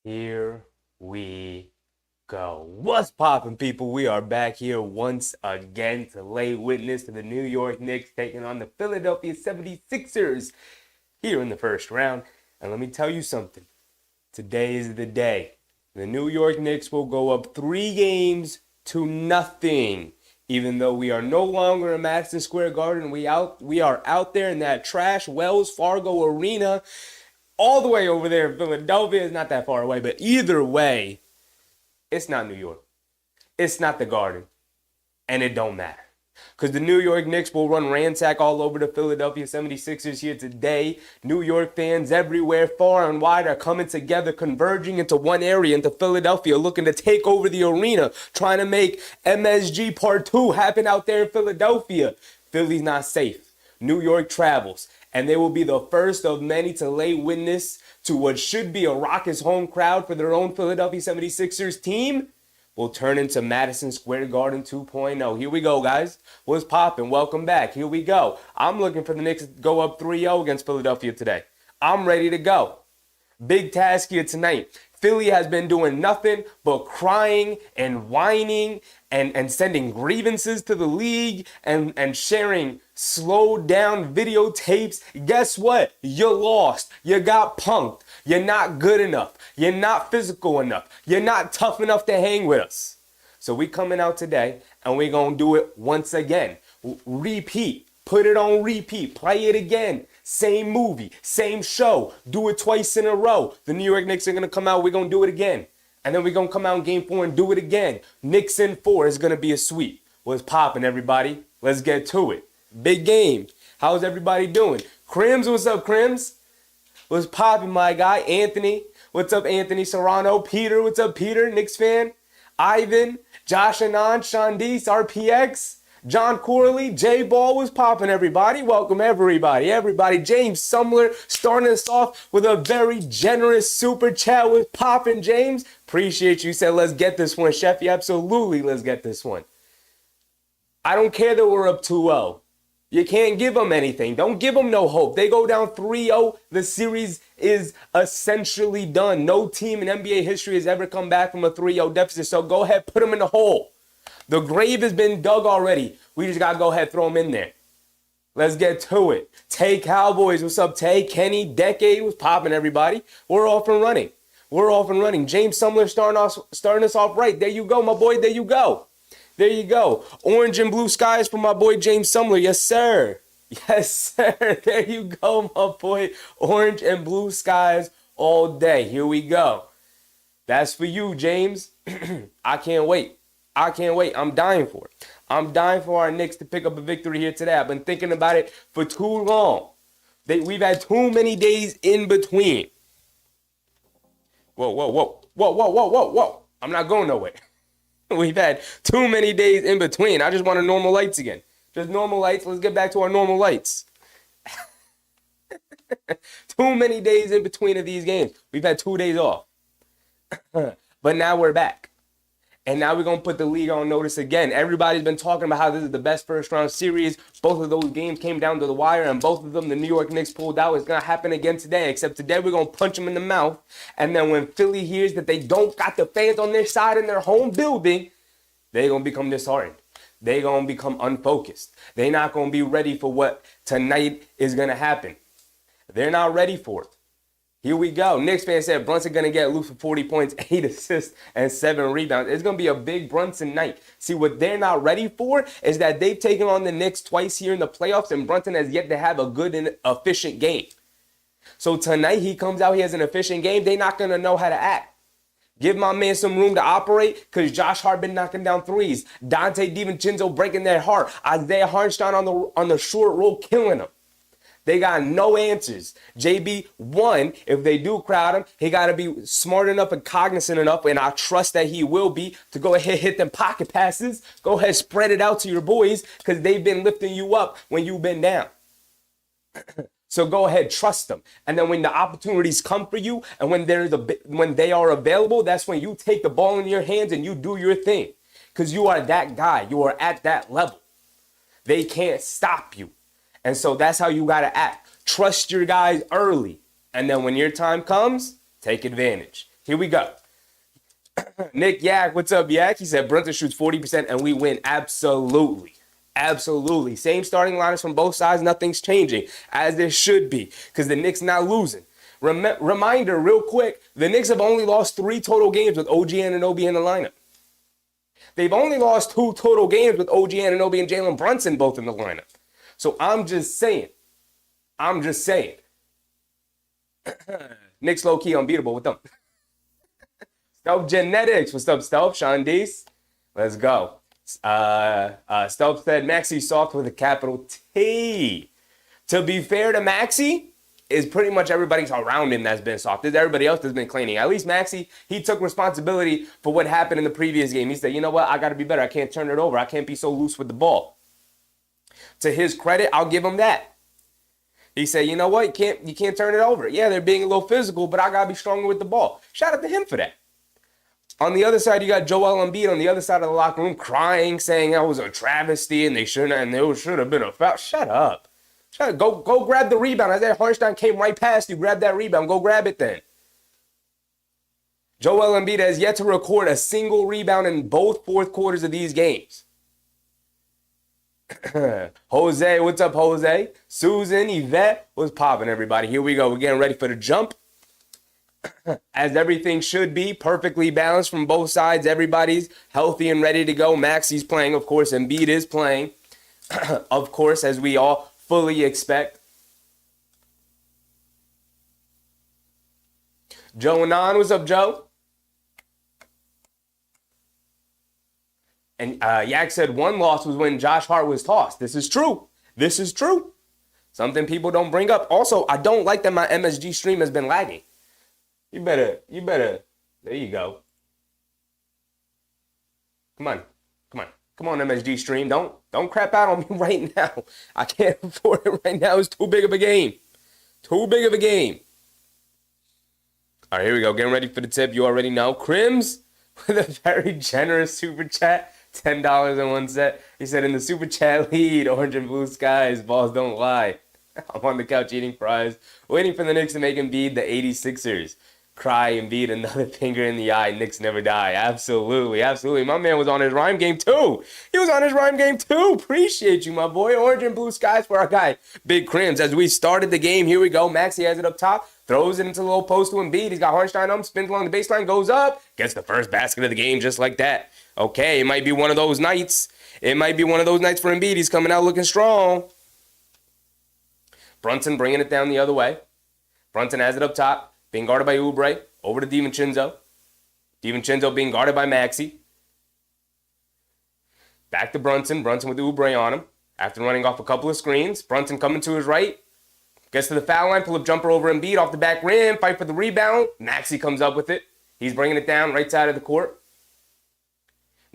Here we go. What's poppin', people? We are back here once again to lay witness to the New York Knicks taking on the Philadelphia 76ers here in the first round. And let me tell you something. Today is the day. The New York Knicks will go up 3-0. Even though we are no longer in Madison Square Garden, we are out there in that trash Wells Fargo arena all the way over there in Philadelphia. Is not that far away, but either way, it's not New York. It's not the Garden, and it don't matter. Because the New York Knicks will run ransack all over the Philadelphia 76ers here today. New York fans everywhere, far and wide, are coming together, converging into one area, into Philadelphia, looking to take over the arena, trying to make MSG Part 2 happen out there in Philadelphia. Philly's not safe. New York travels, and they will be the first of many to lay witness to what should be a raucous home crowd for their own Philadelphia 76ers team will turn into Madison Square Garden 2.0. Here we go, guys. What's poppin'? Welcome back. Here we go. I'm looking for the Knicks to go up 3-0 against Philadelphia today. I'm ready to go. Big task here tonight. Philly has been doing nothing but crying and whining and sending grievances to the league and sharing slowed down videotapes. Guess what? You lost. You got punked. You're not good enough. You're not physical enough. You're not tough enough to hang with us. So we coming out today and we going to do it once again. Repeat. Put it on repeat. Play it again. Same movie, same show. Do it twice in a row. The New York Knicks are going to come out. We're going to do it again. And then we're going to come out in game 4 and do it again. Knicks in 4 is going to be a sweep. What's popping, everybody? Let's get to it. Big game. How's everybody doing? Crims, what's up, Crims? What's popping, my guy? Anthony. What's up, Anthony Serrano? Peter, what's up, Peter? Knicks fan. Ivan. Josh Anand. Shandice. RPX. John Corley, J Ball was popping, everybody. Welcome, everybody. James Sumler starting us off with a very generous super chat with popping, James. Appreciate you. Said, let's get this one, Chefy. Absolutely, let's get this one. I don't care that we're up 2-0. You can't give them anything. Don't give them no hope. They go down 3-0. The series is essentially done. No team in NBA history has ever come back from a 3-0 deficit. So go ahead, put them in the hole. The grave has been dug already. We just got to go ahead and throw them in there. Let's get to it. Tay Cowboys, what's up, Tay? Kenny, Decade, what's popping, everybody? We're off and running. James Sumler starting us off right. There you go, my boy. There you go. Orange and blue skies for my boy James Sumler. Yes, sir. There you go, my boy. Orange and blue skies all day. Here we go. That's for you, James. I can't wait. I'm dying for it. I'm dying for our Knicks to pick up a victory here today. I've been thinking about it for too long. We've had too many days in between. Whoa. I'm not going nowhere. We've had too many days in between. I just want normal lights again. Just normal lights. Let's get back to our normal lights. Too many days in between of these games. We've had 2 days off. But now we're back. And now we're going to put the league on notice again. Everybody's been talking about how this is the best first-round series. Both of those games came down to the wire, and both of them the New York Knicks pulled out. It's going to happen again today, except today we're going to punch them in the mouth. And then when Philly hears that they don't got the fans on their side in their home building, they're going to become disheartened. They're going to become unfocused. They're not going to be ready for what tonight is going to happen. They're not ready for it. Here we go. Knicks fan said Brunson going to get loose for 40 points, 8 assists, and 7 rebounds. It's going to be a big Brunson night. See, what they're not ready for is that they've taken on the Knicks twice here in the playoffs, and Brunson has yet to have a good and efficient game. So tonight he comes out, he has an efficient game. They're not going to know how to act. Give my man some room to operate because Josh Hart been knocking down threes. Dante DiVincenzo breaking their heart. Isaiah Hartenstein on the short roll killing them. They got no answers. JB, one, if they do crowd him, he got to be smart enough and cognizant enough, and I trust that he will be, to go ahead hit them pocket passes. Go ahead, spread it out to your boys because they've been lifting you up when you've been down. So go ahead, trust them. And then when the opportunities come for you and when they are available, that's when you take the ball in your hands and you do your thing because you are that guy. You are at that level. They can't stop you. And so that's how you got to act. Trust your guys early. And then when your time comes, take advantage. Here we go. Nick Yak, what's up, Yak? He said Brunson shoots 40% and we win. Absolutely. Absolutely. Same starting lineups from both sides. Nothing's changing, as it should be, because the Knicks not losing. Reminder, real quick, the Knicks have only lost 3 total games with OG Anunoby in the lineup. They've only lost 2 total games with OG Anunoby and Jalen Brunson both in the lineup. So I'm just saying. Knicks low-key unbeatable with them. Stealth Genetics. What's up, Stealth? Sean Deese. Let's go. Stealth said Maxi soft with a capital T. To be fair to Maxi, is pretty much everybody around him that's been soft. Everybody else has been cleaning. At least Maxi, he took responsibility for what happened in the previous game. He said, you know what? I got to be better. I can't turn it over. I can't be so loose with the ball. To his credit, I'll give him that. He said, you know what? You can't turn it over. Yeah, they're being a little physical, but I got to be stronger with the ball. Shout out to him for that. On the other side, you got Joel Embiid on the other side of the locker room crying, saying that was a travesty and there should have been a foul. Shut up. Go grab the rebound. Isaiah Hartenstein came right past you. Grab that rebound. Go grab it then. Joel Embiid has yet to record a single rebound in both fourth quarters of these games. Jose, what's up, Jose? Susan, Yvette, what's popping, everybody? Here we go. We're getting ready for the jump. As everything should be, perfectly balanced from both sides. Everybody's healthy and ready to go. Maxi's playing, of course. Embiid is playing, of course, as we all fully expect. Joe Anon, what's up, Joe? And Yak said one loss was when Josh Hart was tossed. This is true. This is true. Something people don't bring up. Also, I don't like that my MSG stream has been lagging. You better, there you go. Come on, MSG stream. Don't crap out on me right now. I can't afford it right now. It's too big of a game. All right, here we go. Getting ready for the tip. You already know. Crims with a very generous super chat. $10.01. He said, in the super chat lead, orange and blue skies, balls don't lie. I'm on the couch eating fries, waiting for the Knicks to make Embiid the 86ers. Cry, Embiid, another finger in the eye. Knicks never die. Absolutely. My man was on his rhyme game too. Appreciate you, my boy. Orange and blue skies for our guy, Big Crims. As we started the game, here we go. Maxi has it up top. Throws it into the low post to Embiid. He's got Hartenstein on him. Spins along the baseline. Goes up. Gets the first basket of the game just like that. Okay, it might be one of those nights. For Embiid. He's coming out looking strong. Brunson bringing it down the other way. Brunson has it up top. Being guarded by Oubre. Over to DiVincenzo. DiVincenzo being guarded by Maxi. Back to Brunson. Brunson with Oubre on him. After running off a couple of screens. Brunson coming to his right. Gets to the foul line. Pull-up jumper over Embiid off the back rim. Fight for the rebound. Maxi comes up with it. He's bringing it down right side of the court.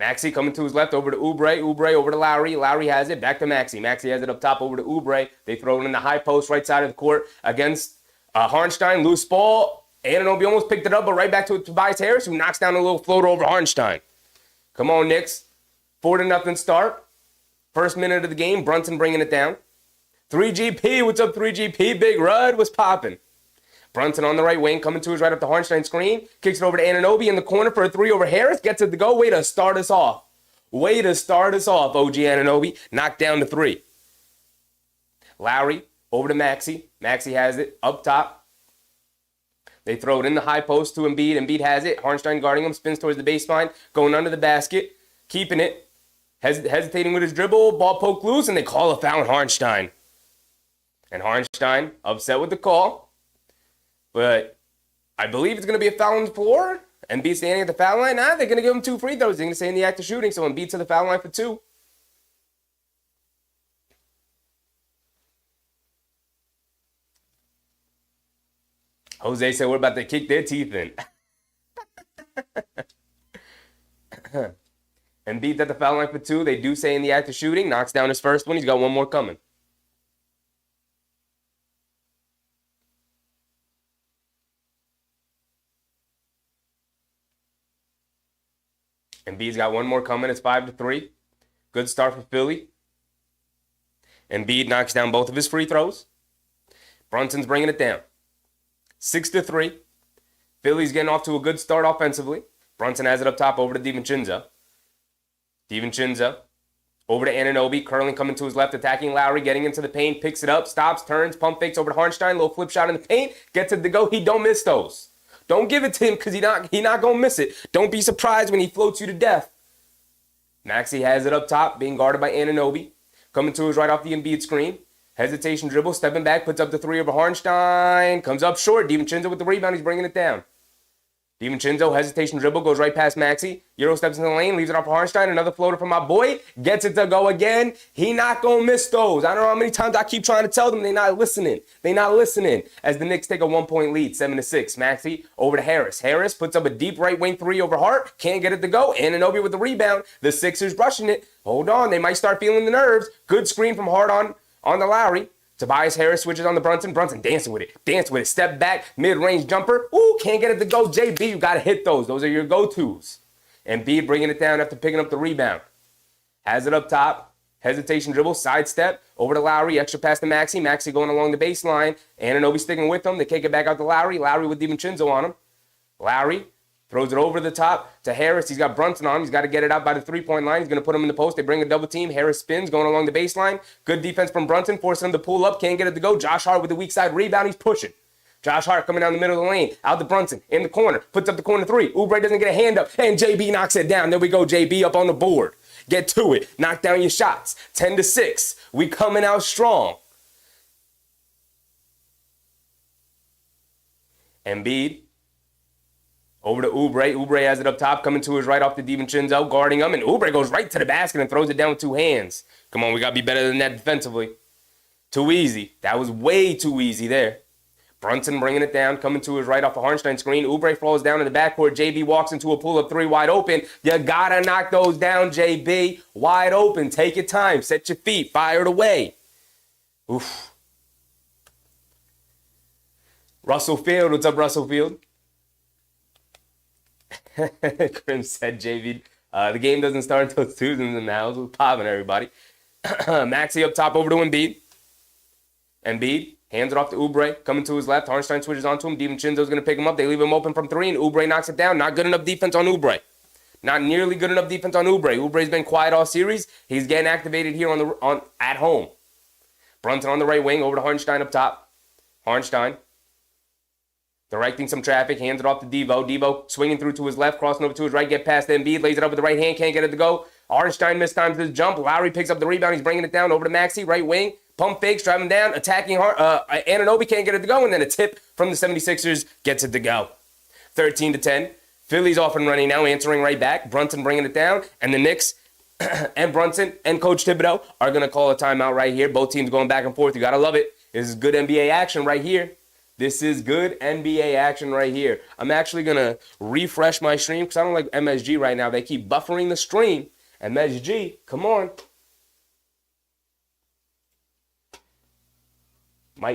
Maxi coming to his left over to Oubre. Oubre over to Lowry. Lowry has it. Back to Maxi. Maxi has it up top over to Oubre. They throw it in the high post right side of the court against Hartenstein. Loose ball. Anunoby almost picked it up, but right back to Tobias Harris, who knocks down a little floater over Hartenstein. Come on, Knicks. 4-0 start. First minute of the game. Brunson bringing it down. 3GP. What's up, 3GP? Big Rud. What's popping? Brunson on the right wing, coming to his right up the Hartenstein screen. Kicks it over to Anunoby in the corner for a 3 over Harris. Gets it to go. Way to start us off, OG Anunoby. Knocked down to 3. Lowry over to Maxi. Maxi has it up top. They throw it in the high post to Embiid. Embiid has it. Hartenstein guarding him. Spins towards the baseline. Going under the basket. Keeping it. Hesitating with his dribble. Ball poked loose, and they call a foul on Hartenstein. And Hartenstein upset with the call. But I believe it's going to be a foul on the floor. Embiid standing at the foul line. They're going to give him 2 free throws. They're going to say in the act of shooting. So Embiid to the foul line for 2. Jose said, we're about to kick their teeth in. Embiid at the foul line for 2. They do say in the act of shooting. Knocks down his first one. He's got one more coming. Embiid's got one more coming. It's 5-3. Good start for Philly. Embiid knocks down both of his free throws. Brunson's bringing it down. 6-3. Philly's getting off to a good start offensively. Brunson has it up top over to DiVincenzo. DiVincenzo over to Anunoby, curling coming to his left, attacking Lowry, getting into the paint, picks it up, stops, turns, pump fakes over to Hartenstein, little flip shot in the paint, gets it to go. He don't miss those. Don't give it to him because he not gonna miss it. Don't be surprised when he floats you to death. Maxey has it up top, being guarded by Anunoby, coming to his right off the Embiid screen. Hesitation dribble, stepping back, puts up the three over Hartenstein, comes up short. DiVincenzo with the rebound, he's bringing it down. DiVincenzo, hesitation dribble, goes right past Maxey. Euro steps in the lane, leaves it off for Hartenstein. Another floater from my boy. Gets it to go again. He not going to miss those. I don't know how many times I keep trying to tell them they not listening. They not listening. As the Knicks take a 1-point lead, 7-6. Maxey over to Harris. Harris puts up a deep right wing three over Hart. Can't get it to go. Anunoby with the rebound. The Sixers rushing it. Hold on. They might start feeling the nerves. Good screen from Hart on the Lowry. Tobias Harris switches on the Brunson. Brunson dancing with it. Step back, mid-range jumper. Ooh, can't get it to go. JB, you got to hit those. Those are your go-tos. Embiid bringing it down after picking up the rebound. Has it up top. Hesitation dribble, sidestep, over to Lowry. Extra pass to Maxey. Maxey going along the baseline. Anunoby sticking with him. They kick it back out to Lowry. Lowry with DiVincenzo on him. Lowry throws it over the top to Harris. He's got Brunson on him. He's got to get it out by the three-point line. He's going to put him in the post. They bring a double team. Harris spins, going along the baseline. Good defense from Brunson, forcing him to pull up. Can't get it to go. Josh Hart with the weak side rebound. He's pushing. Josh Hart coming down the middle of the lane. Out to Brunson. In the corner. Puts up the corner three. Oubre doesn't get a hand up. And JB knocks it down. There we go. JB up on the board. Get to it. Knock down your shots. 10-6. We coming out strong. Embiid. Over to Oubre. Oubre has it up top, coming to his right off the DiVincenzo, guarding him, and Oubre goes right to the basket and throws it down with two hands. Come on, we got to be better than that defensively. Too easy. That was way too easy there. Brunson bringing it down, coming to his right off the Hartenstein screen. Oubre falls down in the backcourt. JB walks into a pull-up three wide open. You got to knock those down, JB. Wide open. Take your time. Set your feet. Fire it away. Oof. Russell Field. What's up, Russell Field? Krim said, JV, the game doesn't start until Tuesdays in the house. We're popping, everybody. Maxey up top over to Embiid. Embiid hands it off to Oubre. Coming to his left. Hartenstein switches onto him. DiVincenzo's going to pick him up. They leave him open from three, and Oubre knocks it down. Not good enough defense on Oubre. Not nearly good enough defense on Oubre. Oubre's been quiet all series. He's getting activated here at home. Brunson on the right wing over to Hartenstein up top. Hartenstein directing some traffic, hands it off to Devo. Devo swinging through to his left, crossing over to his right, get past Embiid, lays it up with the right hand, can't get it to go. Hartenstein mistimes his jump. Lowry picks up the rebound. He's bringing it down over to Maxey, right wing. Pump fakes, driving down, attacking Anunoby, can't get it to go, and then a tip from the 76ers gets it to go. 13-10. Philly's off and running now, answering right back. Brunson bringing it down, and the Knicks and Brunson and Coach Thibodeau are going to call a timeout right here. Both teams going back and forth. You got to love it. This is good NBA action right here. This is good NBA action right here. I'm actually going to refresh my stream because I don't like MSG right now. They keep buffering the stream. MSG, come on.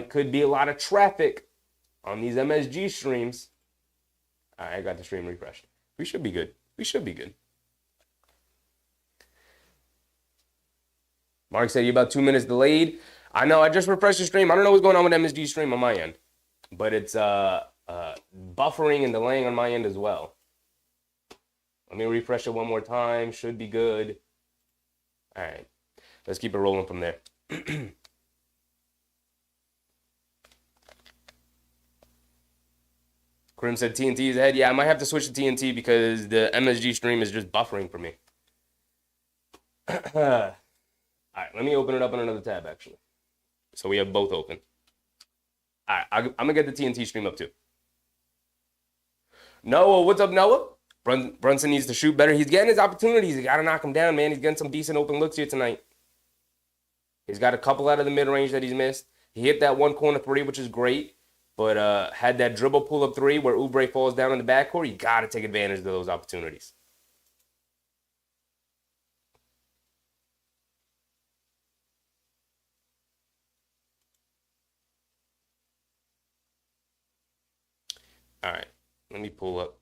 Could be a lot of traffic on these MSG streams. All right, I got the stream refreshed. We should be good. We should be good. Mark said you're about 2 minutes delayed. I know, I just refreshed the stream. I don't know what's going on with MSG stream on my end. But it's buffering and delaying on my end as well. Let me refresh it one more time. Should be good. All right. Let's keep it rolling from there. Krim said TNT is ahead. Yeah, I might have to switch to TNT because the MSG stream is just buffering for me. All right, let me open it up on another tab, actually. So we have both open. All right, I'm going to get the TNT stream up too. Noah, what's up, Noah? Brunson needs to shoot better. He's getting his opportunities. You got to knock him down, man. He's getting some decent open looks here tonight. He's got a couple out of the mid-range that he's missed. He hit that one corner three, which is great, but had that dribble pull-up three where Oubre falls down in the backcourt. You got to take advantage of those opportunities. All right, let me pull up.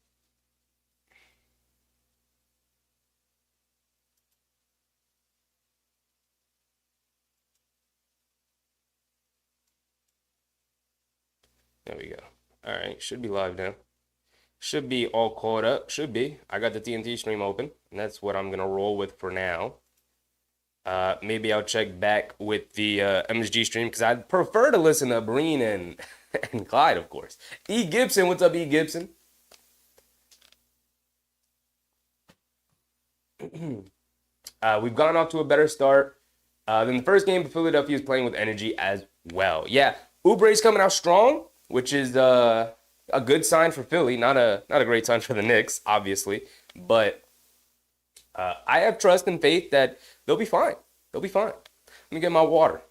There we go. All right, should be live now. Should be all caught up. Should be. I got the TNT stream open, and that's what I'm going to roll with for now. Maybe I'll check back with the MSG stream because I'd prefer to listen to Breen and Clyde, of course. E. Gibson, what's up, E. Gibson? We've gone off to a better start than the first game, but Philadelphia is playing with energy as well. Yeah, Oubre's coming out strong, which is a good sign for Philly. Not a great sign for the Knicks, obviously, but I have trust and faith that they'll be fine. They'll be fine. Let me get my water.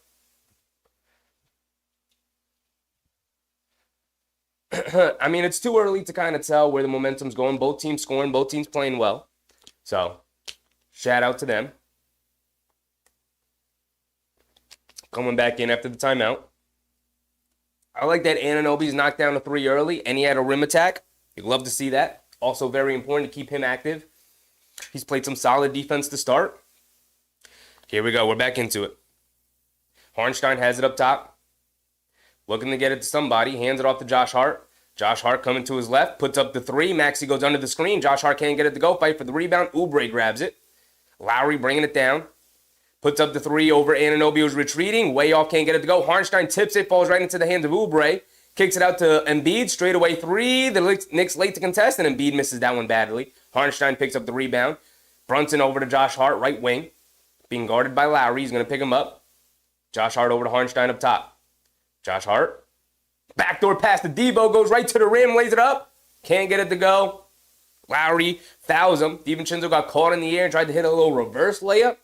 I mean, it's too early to kind of tell where the momentum's going. Both teams scoring, both teams playing well. So, shout out to them. Coming back in after the timeout. I like that Anunoby's knocked down a 3 early, and he had a rim attack. You'd love to see that. Also very important to keep him active. He's played some solid defense to start. Here we go. We're back into it. Hartenstein has it up top. Looking to get it to somebody. Hands it off to Josh Hart. Josh Hart coming to his left. Puts up the three. Maxey goes under the screen. Josh Hart can't get it to go. Fight for the rebound. Oubre grabs it. Lowry bringing it down. Puts up the three over Anunoby, who's retreating. Way off, can't get it to go. Hartenstein tips it. Falls right into the hands of Oubre. Kicks it out to Embiid. Straight away three. The Knicks late to contest, and Embiid misses that one badly. Hartenstein picks up the rebound. Brunson over to Josh Hart, right wing. Being guarded by Lowry. He's going to pick him up. Josh Hart over to Hartenstein up top. Josh Hart. Backdoor pass to Debo. Goes right to the rim. Lays it up. Can't get it to go. Lowry fouls him. DiVincenzo got caught in the air and tried to hit a little reverse layup.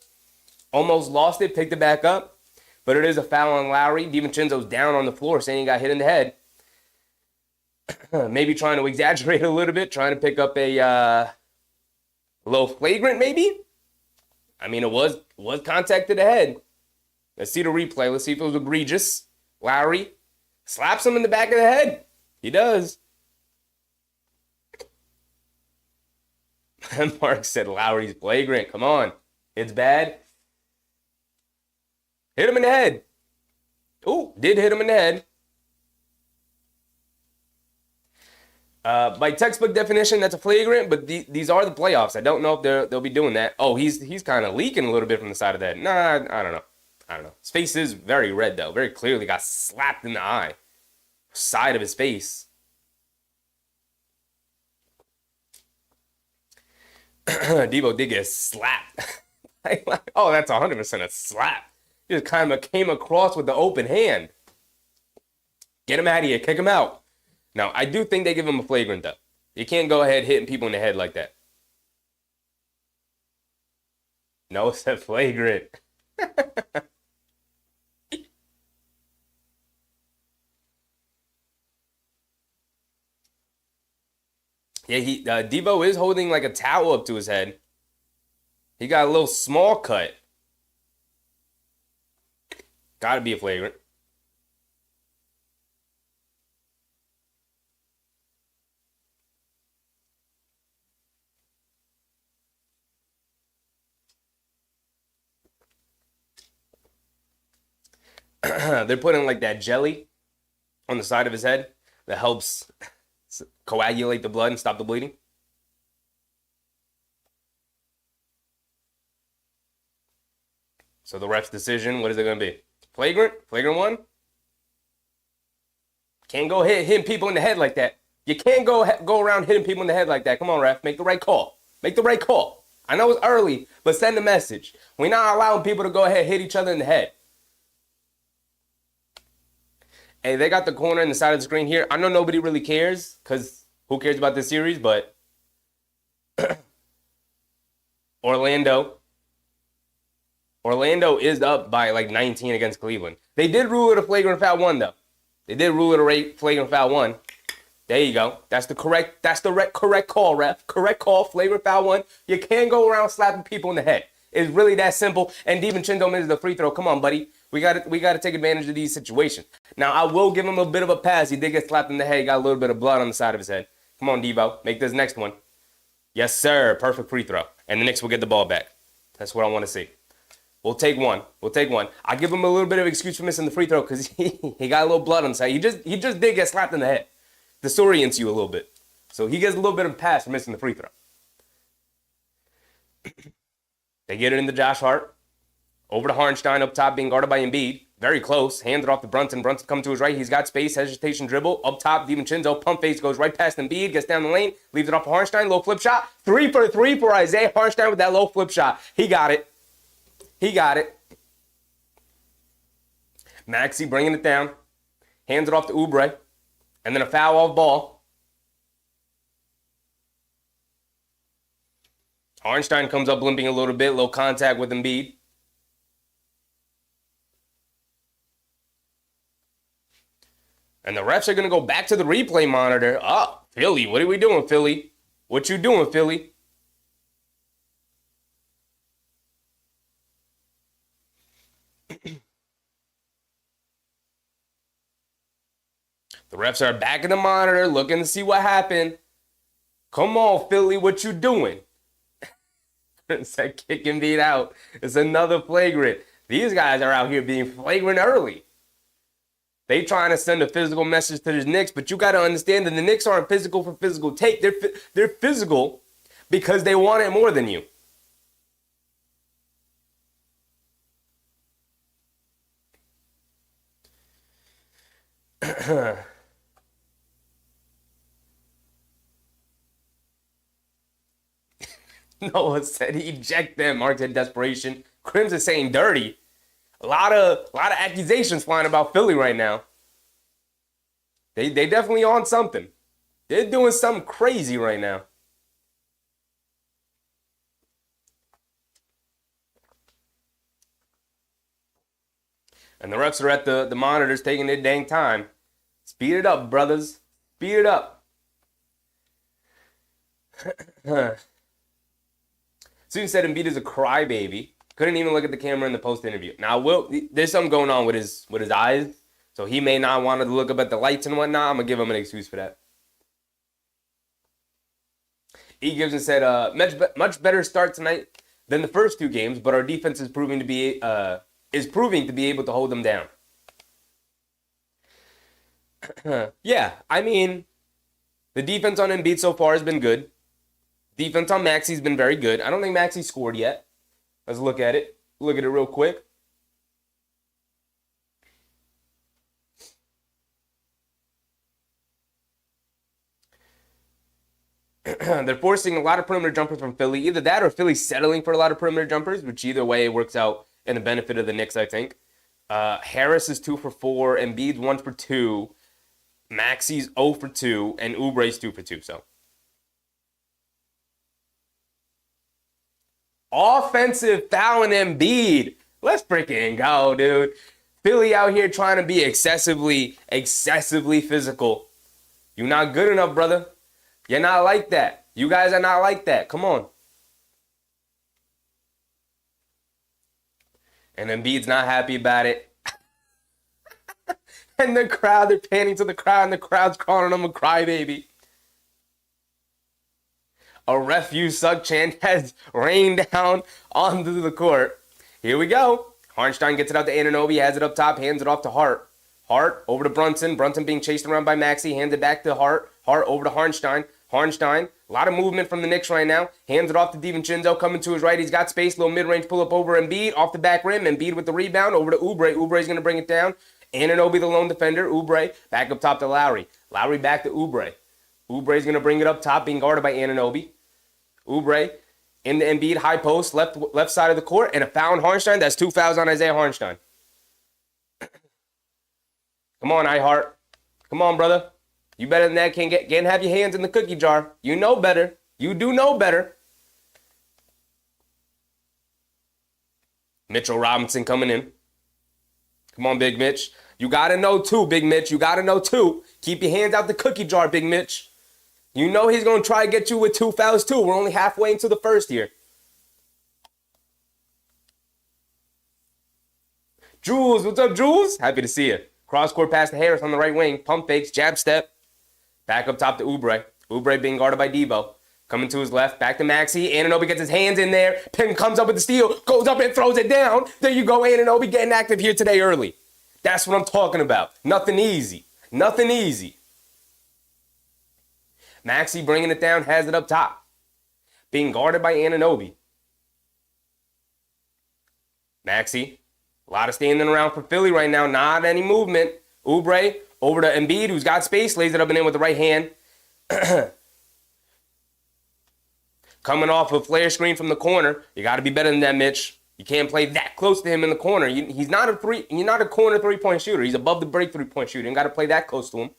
Almost lost it. Picked it back up. But it is a foul on Lowry. DiVincenzo's down on the floor saying he got hit in the head. Maybe trying to exaggerate a little bit. Trying to pick up a little flagrant maybe. I mean, it was contact to the head. Let's see the replay. Let's see if it was egregious. Lowry slaps him in the back of the head. He does. Mark said Lowry's flagrant. Come on. It's bad. Hit him in the head. Ooh, did hit him in the head. By textbook definition, that's a flagrant, but these are the playoffs. I don't know if they'll be doing that. Oh, he's kind of leaking a little bit from the side of the head. Nah, I don't know. His face is very red, though. Very clearly got slapped in the eye. Side of his face. Debo did get slapped. Oh, that's 100% a slap. He just kind of came across with the open hand. Get him out of here. Kick him out. Now, I do think they give him a flagrant, though. You can't go ahead hitting people in the head like that. No, it's a flagrant. Yeah, Debo is holding like a towel up to his head. He got a little small cut. Gotta be a flagrant. They're putting like that jelly on the side of his head that helps coagulate the blood and stop the bleeding. So the ref's decision, what is it going to be? Flagrant? Flagrant one? Can't go hitting people in the head like that. You can't go around hitting people in the head like that. Come on, ref. Make the right call. Make the right call. I know it's early, but send a message. We're not allowing people to go ahead and hit each other in the head. Hey, they got the corner and the side of the screen here. I know nobody really cares because who cares about this series, but Orlando is up by like 19 against Cleveland. They did rule it a flagrant foul one, though. They did rule it a flagrant foul one. There you go. That's the correct call, ref. Correct call, flagrant foul one. You can't go around slapping people in the head. It's really that simple. And DiVincenzo misses the free throw. Come on, buddy. We got to take advantage of these situations. Now, I will give him a bit of a pass. He did get slapped in the head. He got a little bit of blood on the side of his head. Come on, Debo. Make this next one. Yes, sir. Perfect free throw. And the Knicks will get the ball back. That's what I want to see. We'll take one. I give him a little bit of excuse for missing the free throw because he got a little blood on the side. He just did get slapped in the head. Disorients you a little bit. So he gets a little bit of a pass for missing the free throw. They get it into Josh Hart. Over to Hartenstein up top, being guarded by Embiid. Very close. Handed off to Brunson. Brunson comes to his right. He's got space. Hesitation dribble. Up top, DiVincenzo. Pump face goes right past Embiid. Gets down the lane. Leaves it off to Hartenstein. Low flip shot. 3 for 3 for Isaiah Hartenstein with that low flip shot. He got it. He got it. Maxey bringing it down. Hands it off to Oubre. And then a foul off ball. Hartenstein comes up limping a little bit. Low contact with Embiid. And the refs are going to go back to the replay monitor. Oh, Philly, what are we doing, Philly? What you doing, Philly? The refs are back in the monitor looking to see what happened. Come on, Philly, what you doing? It's that kick and beat out. It's another flagrant. These guys are out here being flagrant early. They trying to send a physical message to the Knicks, but you got to understand that the Knicks aren't physical for physical take. They're physical because they want it more than you. Noah said eject them. Mark said desperation. Crimson saying dirty. A lot of accusations flying about Philly right now. They definitely on something. They're doing something crazy right now. And the refs are at the monitors taking their dang time. Speed it up, brothers. Speed it up. Susan said Embiid is a crybaby. Couldn't even look at the camera in the post interview. Now, there's something going on with his eyes, so he may not want to look up at the lights and whatnot. I'm gonna give him an excuse for that. E. Gibson said, much better start tonight than the first 2 games, but our defense is proving to be able to hold them down. Yeah, I mean, the defense on Embiid so far has been good. Defense on Maxey's been very good. I don't think Maxey scored yet. Let's look at it. Look at it real quick. They're forcing a lot of perimeter jumpers from Philly. Either that or Philly's settling for a lot of perimeter jumpers, which either way works out in the benefit of the Knicks, I think. Harris is 2 for 4. Embiid's 1 for 2. Maxey's 0 for 2. And Oubre's 2 for 2. So offensive foul in Embiid. Let's freaking go, dude. Philly out here trying to be excessively physical. You're not good enough, brother. You're not like that. You guys are not like that. Come on. And Embiid's not happy about it. And the crowd, they're panning to the crowd, and the crowd's calling him a crybaby. A ref you suck chant has rained down onto the court. Here we go. Hartenstein gets it out to Anunoby, has it up top, hands it off to Hart. Hart over to Brunson. Brunson being chased around by Maxey, hands it back to Hart. Hart over to Hartenstein. Hartenstein, a lot of movement from the Knicks right now. Hands it off to DiVincenzo, coming to his right. He's got space, little mid-range pull-up over Embiid, off the back rim. Embiid with the rebound, over to Oubre. Oubre's going to bring it down. Anunoby, the lone defender. Oubre, back up top to Lowry. Lowry back to Oubre. Oubre's going to bring it up top, being guarded by Anunoby. Oubre in the Embiid high post, left side of the court, and a foul on Hartenstein. That's 2 fouls on Isaiah Hartenstein. Come on, Hart. Come on, brother. You better than that. Can't have your hands in the cookie jar. You know better. You do know better. Mitchell Robinson coming in. Come on, Big Mitch. You got to know too, Big Mitch. You got to know too. Keep your hands out the cookie jar, Big Mitch. You know he's going to try to get you with 2 fouls too. We're only halfway into the first here. Jules, what's up, Jules? Happy to see you. Cross-court pass to Harris on the right wing. Pump fakes, jab step. Back up top to Oubre. Oubre being guarded by Debo. Coming to his left, back to Maxey. Anunoby gets his hands in there. Penn comes up with the steal, goes up and throws it down. There you go, Anunoby getting active here today early. That's what I'm talking about. Nothing easy. Nothing easy. Maxey bringing it down, has it up top. Being guarded by Anunoby. Maxey, a lot of standing around for Philly right now. Not any movement. Oubre over to Embiid, who's got space, lays it up and in with the right hand. Coming off a flare screen from the corner. You got to be better than that, Mitch. You can't play that close to him in the corner. He's not a corner three-point shooter. He's above the break three-point shooter. You got to play that close to him.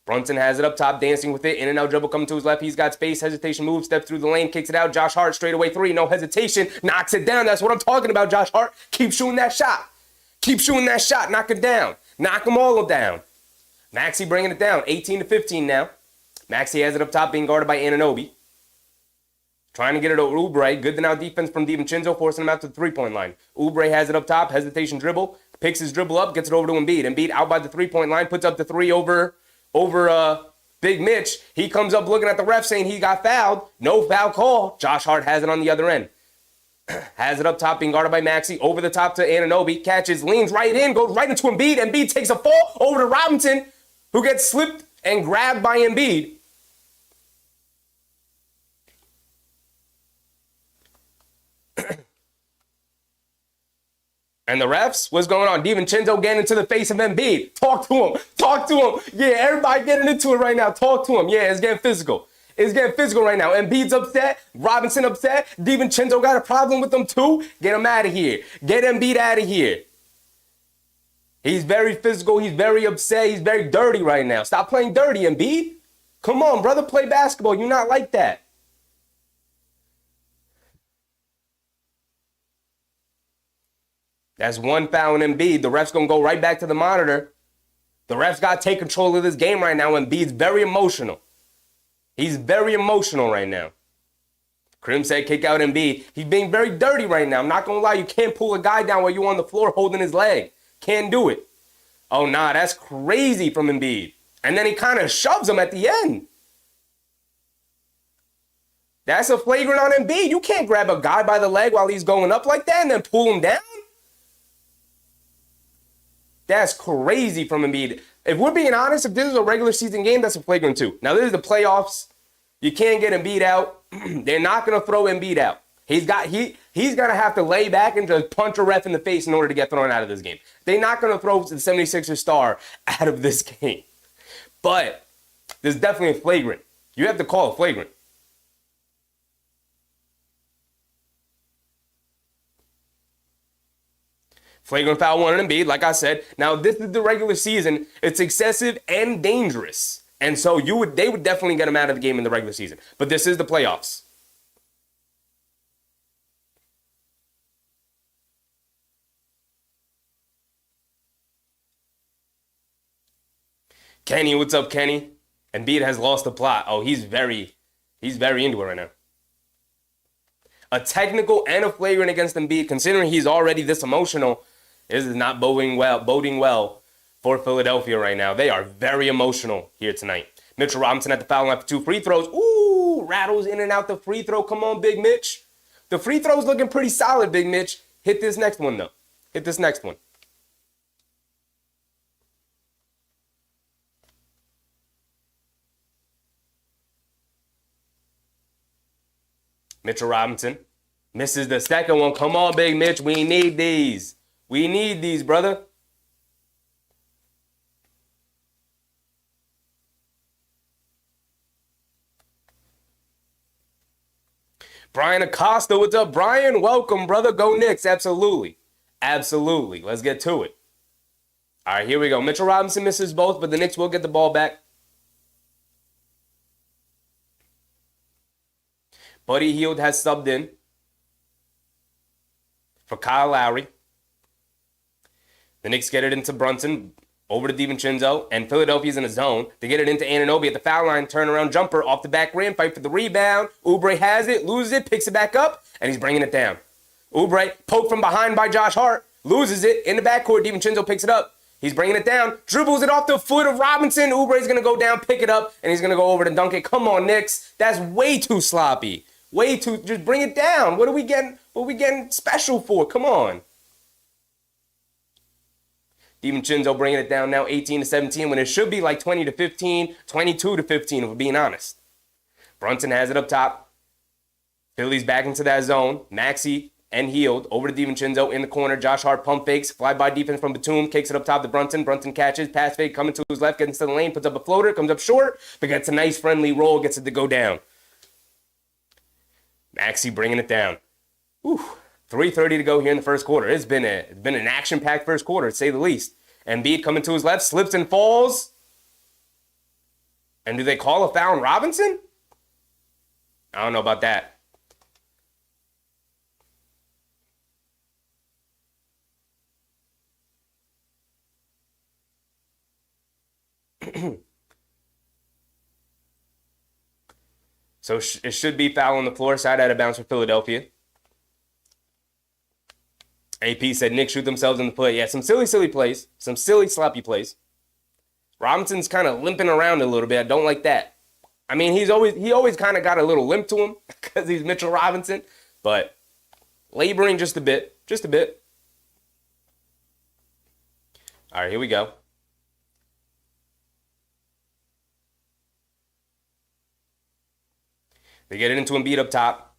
Brunson has it up top, dancing with it. In and out dribble coming to his left. He's got space. Hesitation move. Steps through the lane. Kicks it out. Josh Hart straight away three. No hesitation. Knocks it down. That's what I'm talking about, Josh Hart. Keep shooting that shot. Keep shooting that shot. Knock it down. Knock them all down. Maxey bringing it down. 18-15 now. Maxey has it up top, being guarded by Anunoby. Trying to get it over Oubre. Good now defense from DiVincenzo, forcing him out to the three-point line. Oubre has it up top. Hesitation dribble. Picks his dribble up. Gets it over to Embiid. Embiid out by the three-point line. Puts up the three over Big Mitch. He comes up looking at the ref saying he got fouled. No foul call. Josh Hart has it on the other end. Has it up top, being guarded by Maxey. Over the top to Anunoby. Catches, leans right in, goes right into Embiid. Embiid takes a fall over to Robinson, who gets slipped and grabbed by Embiid. And the refs, what's going on? DiVincenzo getting into the face of Embiid. Talk to him. Talk to him. Yeah, everybody getting into it right now. Talk to him. Yeah, it's getting physical. It's getting physical right now. Embiid's upset. Robinson upset. DiVincenzo got a problem with them too. Get him out of here. Get Embiid out of here. He's very physical. He's very upset. He's very dirty right now. Stop playing dirty, Embiid. Come on, brother. Play basketball. You're not like that. That's one foul in Embiid. The ref's going to go right back to the monitor. The ref's got to take control of this game right now. Embiid's very emotional. He's very emotional right now. Krim said kick out Embiid. He's being very dirty right now. I'm not going to lie. You can't pull a guy down while you're on the floor holding his leg. Can't do it. Oh, nah, that's crazy from Embiid. And then he kind of shoves him at the end. That's a flagrant on Embiid. You can't grab a guy by the leg while he's going up like that and then pull him down. That's crazy from Embiid. If we're being honest, if this is a regular season game, that's a flagrant too. Now, this is the playoffs. You can't get Embiid out. They're not going to throw Embiid out. He's going to have to lay back and just punch a ref in the face in order to get thrown out of this game. They're not going to throw the 76ers star out of this game. But there's definitely a flagrant. You have to call it flagrant. Flagrant foul one on Embiid, like I said. Now, this is the regular season. It's excessive and dangerous. And so they would definitely get him out of the game in the regular season. But this is the playoffs. Kenny, what's up, Kenny? Embiid has lost the plot. Oh, he's very into it right now. A technical and a flagrant against Embiid, considering he's already this emotional. This is not boding well for Philadelphia right now. They are very emotional here tonight. Mitchell Robinson at the foul line for 2 free throws. Ooh, rattles in and out the free throw. Come on, Big Mitch. The free throw's looking pretty solid, Big Mitch. Hit this next one, though. Hit this next one. Mitchell Robinson misses the second one. Come on, Big Mitch. We need these. We need these, brother. Brian Acosta, what's up, Brian? Welcome, brother. Go Knicks. Absolutely. Absolutely. Let's get to it. All right, here we go. Mitchell Robinson misses both, but the Knicks will get the ball back. Buddy Hield has subbed in for Kyle Lowry. The Knicks get it into Brunson, over to DiVincenzo, and Philadelphia's in a zone. They get it into Anunoby at the foul line, turnaround jumper off the back rim, fight for the rebound. Oubre has it, loses it, picks it back up, and he's bringing it down. Oubre, poked from behind by Josh Hart, loses it in the backcourt. DiVincenzo picks it up. He's bringing it down, dribbles it off the foot of Robinson. Oubre's going to go down, pick it up, and he's going to go over to dunk it. Come on, Knicks. That's way too sloppy. Way too, just bring it down. What are we getting special for? Come on. DiVincenzo bringing it down now 18-17 when it should be like 20-15, 22-15 if we're being honest. Brunson has it up top. Philly's back into that zone. Maxey and Hield over to DiVincenzo in the corner. Josh Hart pump fakes. Fly-by defense from Batum. Kicks it up top to Brunson. Brunson catches. Pass fake coming to his left. Gets into the lane. Puts up a floater. Comes up short. But gets a nice friendly roll. Gets it to go down. Maxey bringing it down. 3:30 to go here in the first quarter. It's been an action-packed first quarter, to say the least. Embiid coming to his left. Slips and falls. And do they call a foul on Robinson? I don't know about that. So it should be foul on the floor side out of bounds for Philadelphia. AP said Knicks shoot themselves in the foot. Yeah, some silly plays. Some silly, sloppy plays. Robinson's kind of limping around a little bit. I don't like that. I mean, he always kind of got a little limp to him because he's Mitchell Robinson, but laboring just a bit. All right, here we go. They get it into Embiid up top.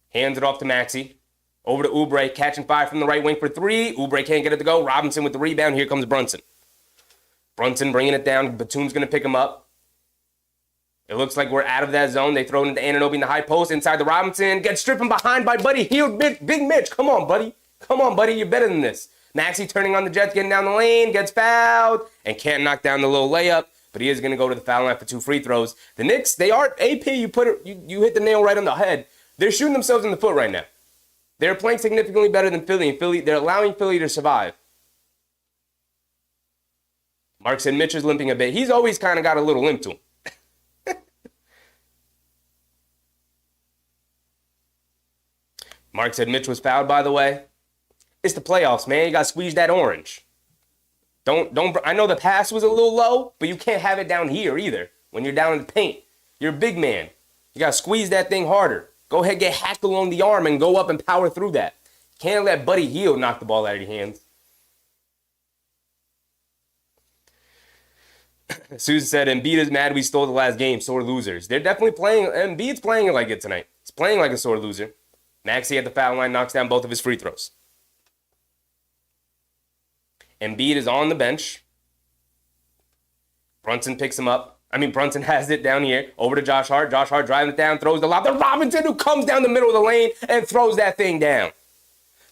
Hands it off to Maxey. Over to Oubre, catching fire from the right wing for three. Oubre can't get it to go. Robinson with the rebound. Here comes Brunson. Brunson bringing it down. Batum's going to pick him up. It looks like we're out of that zone. They throw it into Anunoby in the high post. Inside the Robinson. Gets stripping behind by Buddy Hield. Big Mitch. Come on, buddy. You're better than this. Maxey turning on the Jets, getting down the lane. Gets fouled. And can't knock down the little layup. But he is going to go to the foul line for 2 free throws. The Knicks, they are AP. You hit the nail right on the head. They're shooting themselves in the foot right now. They're playing significantly better than Philly, and they're allowing Philly to survive. Mark said Mitch is limping a bit. He's always kind of got a little limp to him. Mark said Mitch was fouled, by the way. It's the playoffs, man. You got to squeeze that orange. Don't. I know the pass was a little low, but you can't have it down here either. When you're down in the paint, you're a big man. You got to squeeze that thing harder. Go ahead, get hacked along the arm and go up and power through that. Can't let Buddy Hield knock the ball out of your hands. Susan said, Embiid is mad we stole the last game. Sore losers. They're definitely playing. Embiid's playing it like it tonight. He's playing like a sore loser. Maxey at the foul line knocks down both of his free throws. Embiid is on the bench. Brunson picks him up. Brunson has it down here. Over to Josh Hart. Josh Hart driving it down, throws the lob to Robinson, who comes down the middle of the lane and throws that thing down.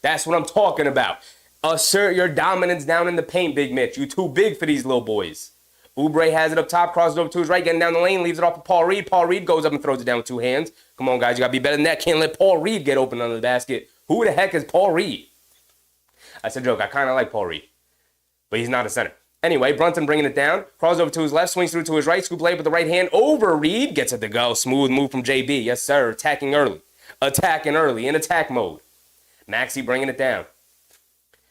That's what I'm talking about. Assert your dominance down in the paint, Big Mitch. You too big for these little boys. Oubre has it up top, crosses over to his right, getting down the lane, leaves it off to Paul Reed. Paul Reed goes up and throws it down with 2 hands. Come on, guys, you got to be better than that. Can't let Paul Reed get open under the basket. Who the heck is Paul Reed? That's a joke. I kind of like Paul Reed, but he's not a center. Anyway, Brunson bringing it down. Crawls over to his left, swings through to his right. Scoop layup with the right hand over Reed. Gets it to go. Smooth move from JB. Yes, sir. Attacking early. In attack mode. Maxey bringing it down.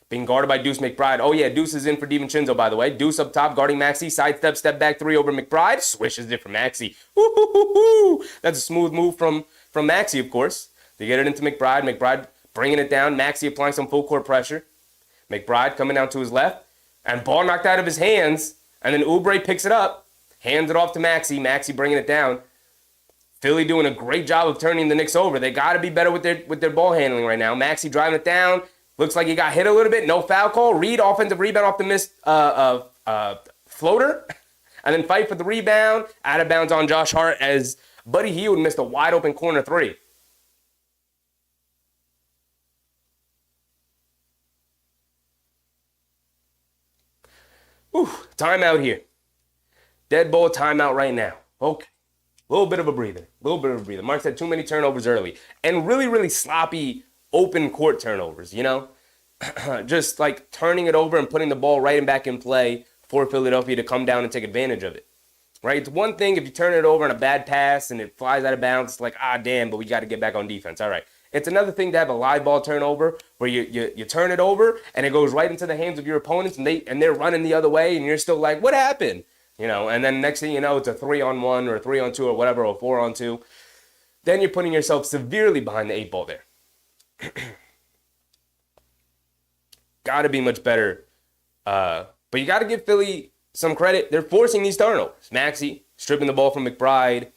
Being guarded by Deuce McBride. Oh, yeah, Deuce is in for DiVincenzo, by the way. Deuce up top, guarding Maxey. Sidestep, step back 3 over McBride. Swishes it for Maxey. Woo-hoo-hoo-hoo. That's a smooth move from Maxey, of course. They get it into McBride. McBride bringing it down. Maxey applying some full court pressure. McBride coming down to his left. And ball knocked out of his hands. And then Oubre picks it up. Hands it off to Maxey. Maxey bringing it down. Philly doing a great job of turning the Knicks over. They got to be better with their ball handling right now. Maxey driving it down. Looks like he got hit a little bit. No foul call. Reed offensive rebound off the missed floater. And then fight for the rebound. Out of bounds on Josh Hart as Buddy Hield missed a wide open corner 3. Timeout here. Dead ball timeout right now. Okay. A little bit of a breather. Mark said too many turnovers early. And really, really sloppy open court turnovers, you know? Just like turning it over and putting the ball right and back in play for Philadelphia to come down and take advantage of it. Right? It's one thing if you turn it over on a bad pass and it flies out of bounds, it's like, damn, but we got to get back on defense. All right. It's another thing to have a live ball turnover where you turn it over and it goes right into the hands of your opponents and they're running the other way and you're still like, what happened? You know, and then next thing you know, it's a 3-on-1 or a 3-on-2 or whatever, or 4-on-2. Then you're putting yourself severely behind the 8 ball there. Got to be much better But you got to give Philly some credit. They're forcing these turnovers. Maxey stripping the ball from McBride,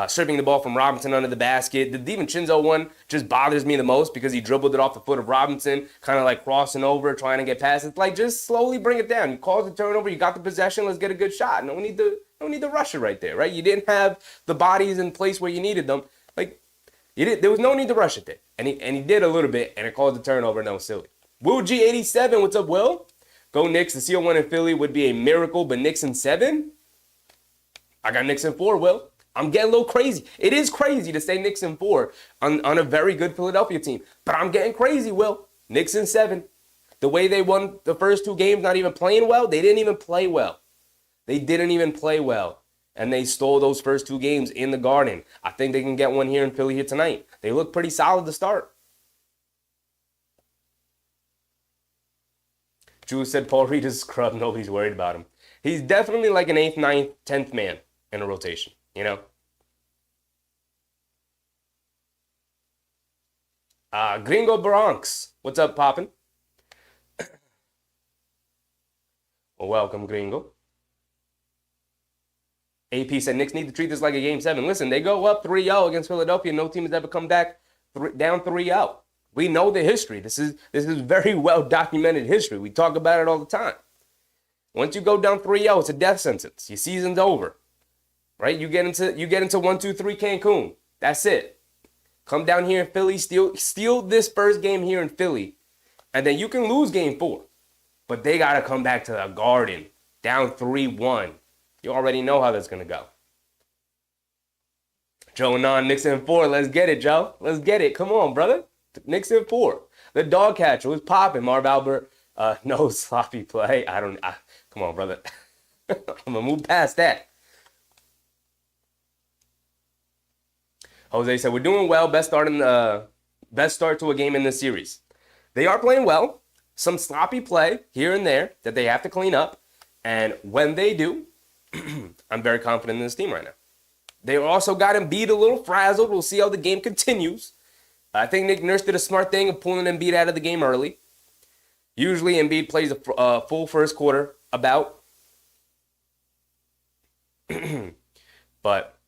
stripping the ball from Robinson under the basket. The DiVincenzo one just bothers me the most because he dribbled it off the foot of Robinson, kind of like crossing over, trying to get past it. It's like, just slowly bring it down. You caused the turnover. You got the possession. Let's get a good shot. No need to rush it right there, right? You didn't have the bodies in place where you needed them. Like, there was no need to rush it there. And he did a little bit, and it caused the turnover, and that was silly. Will G87, what's up, Will? Go Knicks. The seal 1 in Philly would be a miracle, but Knicks in 7? I got Knicks in 4, Will. I'm getting a little crazy. It is crazy to say Knicks in 4 on a very good Philadelphia team. But I'm getting crazy, Will. Knicks in 7. The way they won the first 2 games, not even playing well, they didn't even play well. They didn't even play well. And they stole those first 2 games in the Garden. I think they can get one here in Philly here tonight. They look pretty solid to start. Julius said Paul Reed is a scrub. Nobody's worried about him. He's definitely like an 8th, 9th, 10th man in a rotation, you know? Gringo Bronx. What's up, poppin'? Well, welcome, Gringo. AP said Knicks need to treat this like a Game 7. Listen, they go up 3-0 against Philadelphia. No team has ever come back down 3-0. We know the history. This is very well documented history. We talk about it all the time. Once you go down 3-0, it's a death sentence. Your season's over. Right? You get into 1-2-3 Cancun. That's it. Come down here in Philly, steal this first game here in Philly, and then you can lose game 4. But they got to come back to the Garden down 3-1. You already know how that's going to go. Joe and Non, Knicks in 4. Let's get it, Joe. Let's get it. Come on, brother. Knicks in 4. The dog catcher was popping. Marv Albert, no sloppy play. Come on, brother. I'm going to move past that. Jose said, we're doing well. Best start to a game in this series. They are playing well. Some sloppy play here and there that they have to clean up. And when they do, I'm very confident in this team right now. They also got Embiid a little frazzled. We'll see how the game continues. I think Nick Nurse did a smart thing of pulling Embiid out of the game early. Usually Embiid plays a full first quarter about. But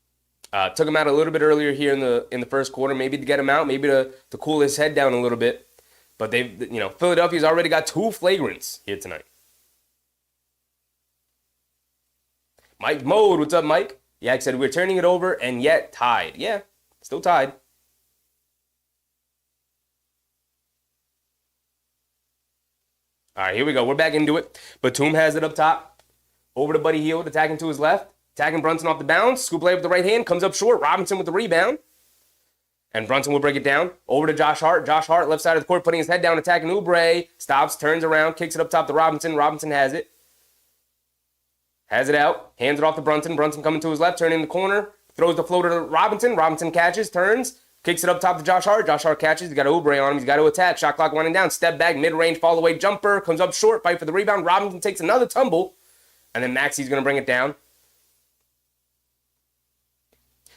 took him out a little bit earlier here in the first quarter, maybe to get him out, maybe to cool his head down a little bit. But Philadelphia's already got 2 flagrants here tonight. Mike Mode, what's up, Mike? Yak said, we're turning it over and yet tied. Yeah, still tied. All right, here we go. We're back into it. Batum has it up top. Over to Buddy Hield, attacking to his left. Attacking Brunson off the bounce. Scoop play with the right hand. Comes up short. Robinson with the rebound. And Brunson will break it down. Over to Josh Hart. Josh Hart, left side of the court, putting his head down, attacking Oubre. Stops, turns around, kicks it up top to Robinson. Robinson has it. Has it out. Hands it off to Brunson. Brunson coming to his left, turning the corner. Throws the floater to Robinson. Robinson catches, turns. Kicks it up top to Josh Hart. Josh Hart catches. He's got Oubre on him. He's got to attack. Shot clock winding down. Step back, mid-range, fall-away jumper. Comes up short. Fight for the rebound. Robinson takes another tumble. And then Maxey's going to bring it down.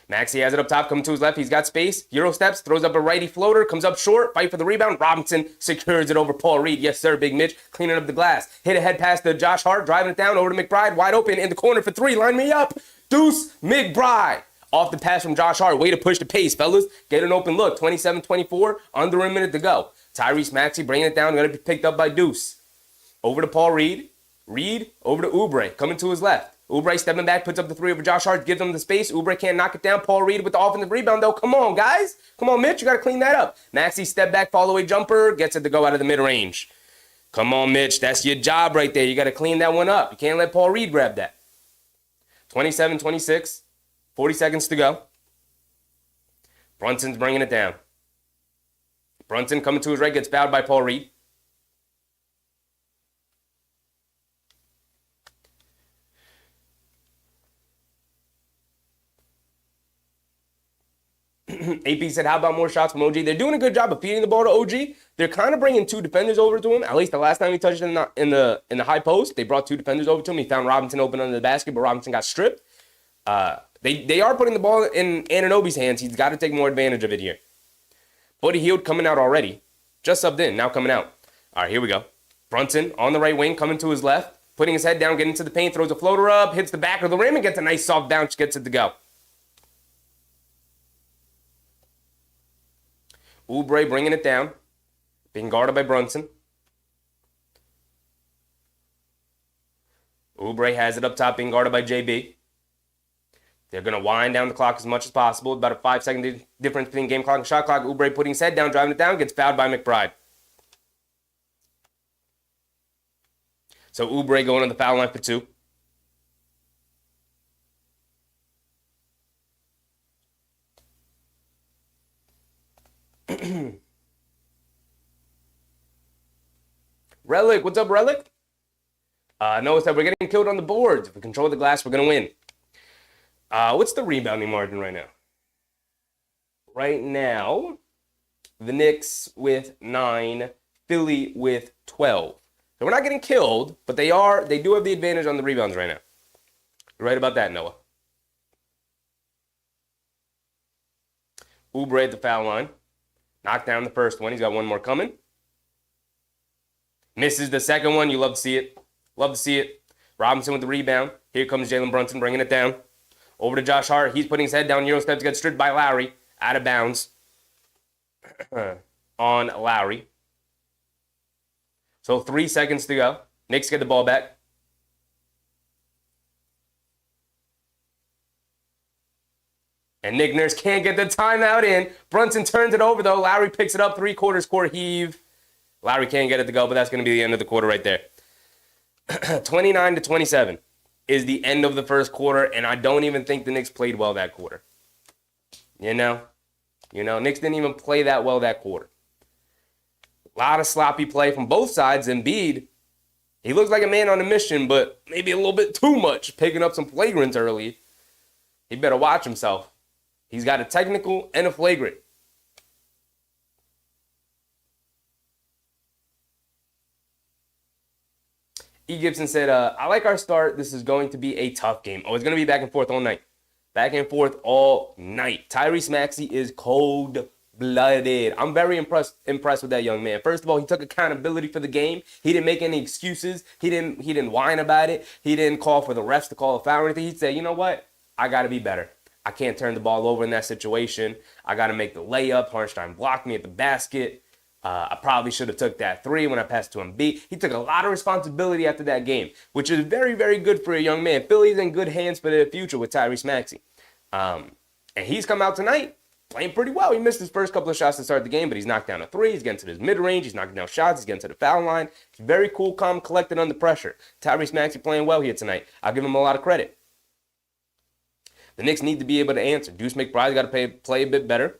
Maxey has it up top. Coming to his left. He's got space. Euro steps. Throws up a righty floater. Comes up short. Fight for the rebound. Robinson secures it over Paul Reed. Yes, sir, Big Mitch. Cleaning up the glass. Hit a head pass to Josh Hart. Driving it down over to McBride. Wide open in the corner for 3. Line me up. Deuce McBride. Off the pass from Josh Hart. Way to push the pace, fellas. Get an open look. 27-24. Under a minute to go. Tyrese Maxey bringing it down. Going to be picked up by Deuce. Over to Paul Reed. Reed over to Oubre. Coming to his left. Oubre stepping back. Puts up the 3 over Josh Hart. Gives him the space. Oubre can't knock it down. Paul Reed with the offensive rebound, though. Come on, guys. Come on, Mitch. You got to clean that up. Maxey step back. Fall away jumper. Gets it to go out of the mid-range. Come on, Mitch. That's your job right there. You got to clean that one up. You can't let Paul Reed grab that. 27-26. 40 seconds to go. Brunson's bringing it down. Brunson coming to his right, gets fouled by Paul Reed. AP said, how about more shots from OG? They're doing a good job of feeding the ball to OG. They're kind of bringing 2 defenders over to him. At least the last time he touched it in the high post, they brought 2 defenders over to him. He found Robinson open under the basket, but Robinson got stripped. They are putting the ball in Anunoby's hands. He's got to take more advantage of it here. Buddy Hield coming out already. Just subbed in, now coming out. All right, here we go. Brunson on the right wing, coming to his left, putting his head down, getting to the paint, throws a floater up, hits the back of the rim, and gets a nice soft bounce, gets it to go. Oubre bringing it down, being guarded by Brunson. Oubre has it up top, being guarded by JB. They're going to wind down the clock as much as possible. About a 5-second difference between game clock and shot clock. Oubre putting his head down, driving it down, gets fouled by McBride. So Oubre going on the foul line for 2. Relic, what's up, Relic? Noah said we're getting killed on the boards. If we control the glass, we're going to win. What's the rebounding margin right now? Right now, the Knicks with 9, Philly with 12. So we're not getting killed, but they do have the advantage on the rebounds right now. You're right about that, Noah. Oubre at the foul line. Knocked down the first one. He's got one more coming. Misses the second one. You love to see it. Love to see it. Robinson with the rebound. Here comes Jalen Brunson bringing it down. Over to Josh Hart. He's putting his head down. Euro steps, gets stripped by Lowry. Out of bounds on Lowry. So 3 seconds to go. Knicks get the ball back. And Nick Nurse can't get the timeout in. Brunson turns it over, though. Lowry picks it up. 3/4 court heave. Lowry can't get it to go, but that's going to be the end of the quarter right there. 29-27 is the end of the first quarter, and I don't even think the Knicks played well that quarter. You know, Knicks didn't even play that well that quarter. A lot of sloppy play from both sides. Embiid, he looks like a man on a mission, but maybe a little bit too much, picking up some flagrants early. He better watch himself. He's got a technical and a flagrant. E. Gibson said, I like our start. This is going to be a tough game. Oh, it's going to be back and forth all night. Back and forth all night. Tyrese Maxey is cold-blooded. I'm very impressed with that young man. First of all, he took accountability for the game. He didn't make any excuses. He didn't whine about it. He didn't call for the refs to call a foul or anything. He said, you know what? I got to be better. I can't turn the ball over in that situation. I got to make the layup. Hartenstein blocked me at the basket. I probably should have took that 3 when I passed to Embiid. He took a lot of responsibility after that game, which is very, very good for a young man. Philly's in good hands for the future with Tyrese Maxey. And he's come out tonight playing pretty well. He missed his first couple of shots to start the game, but he's knocked down a 3. He's getting to his mid-range. He's knocking down shots. He's getting to the foul line. He's very cool, calm, collected under pressure. Tyrese Maxey playing well here tonight. I'll give him a lot of credit. The Knicks need to be able to answer. Deuce McBride's got to play a bit better,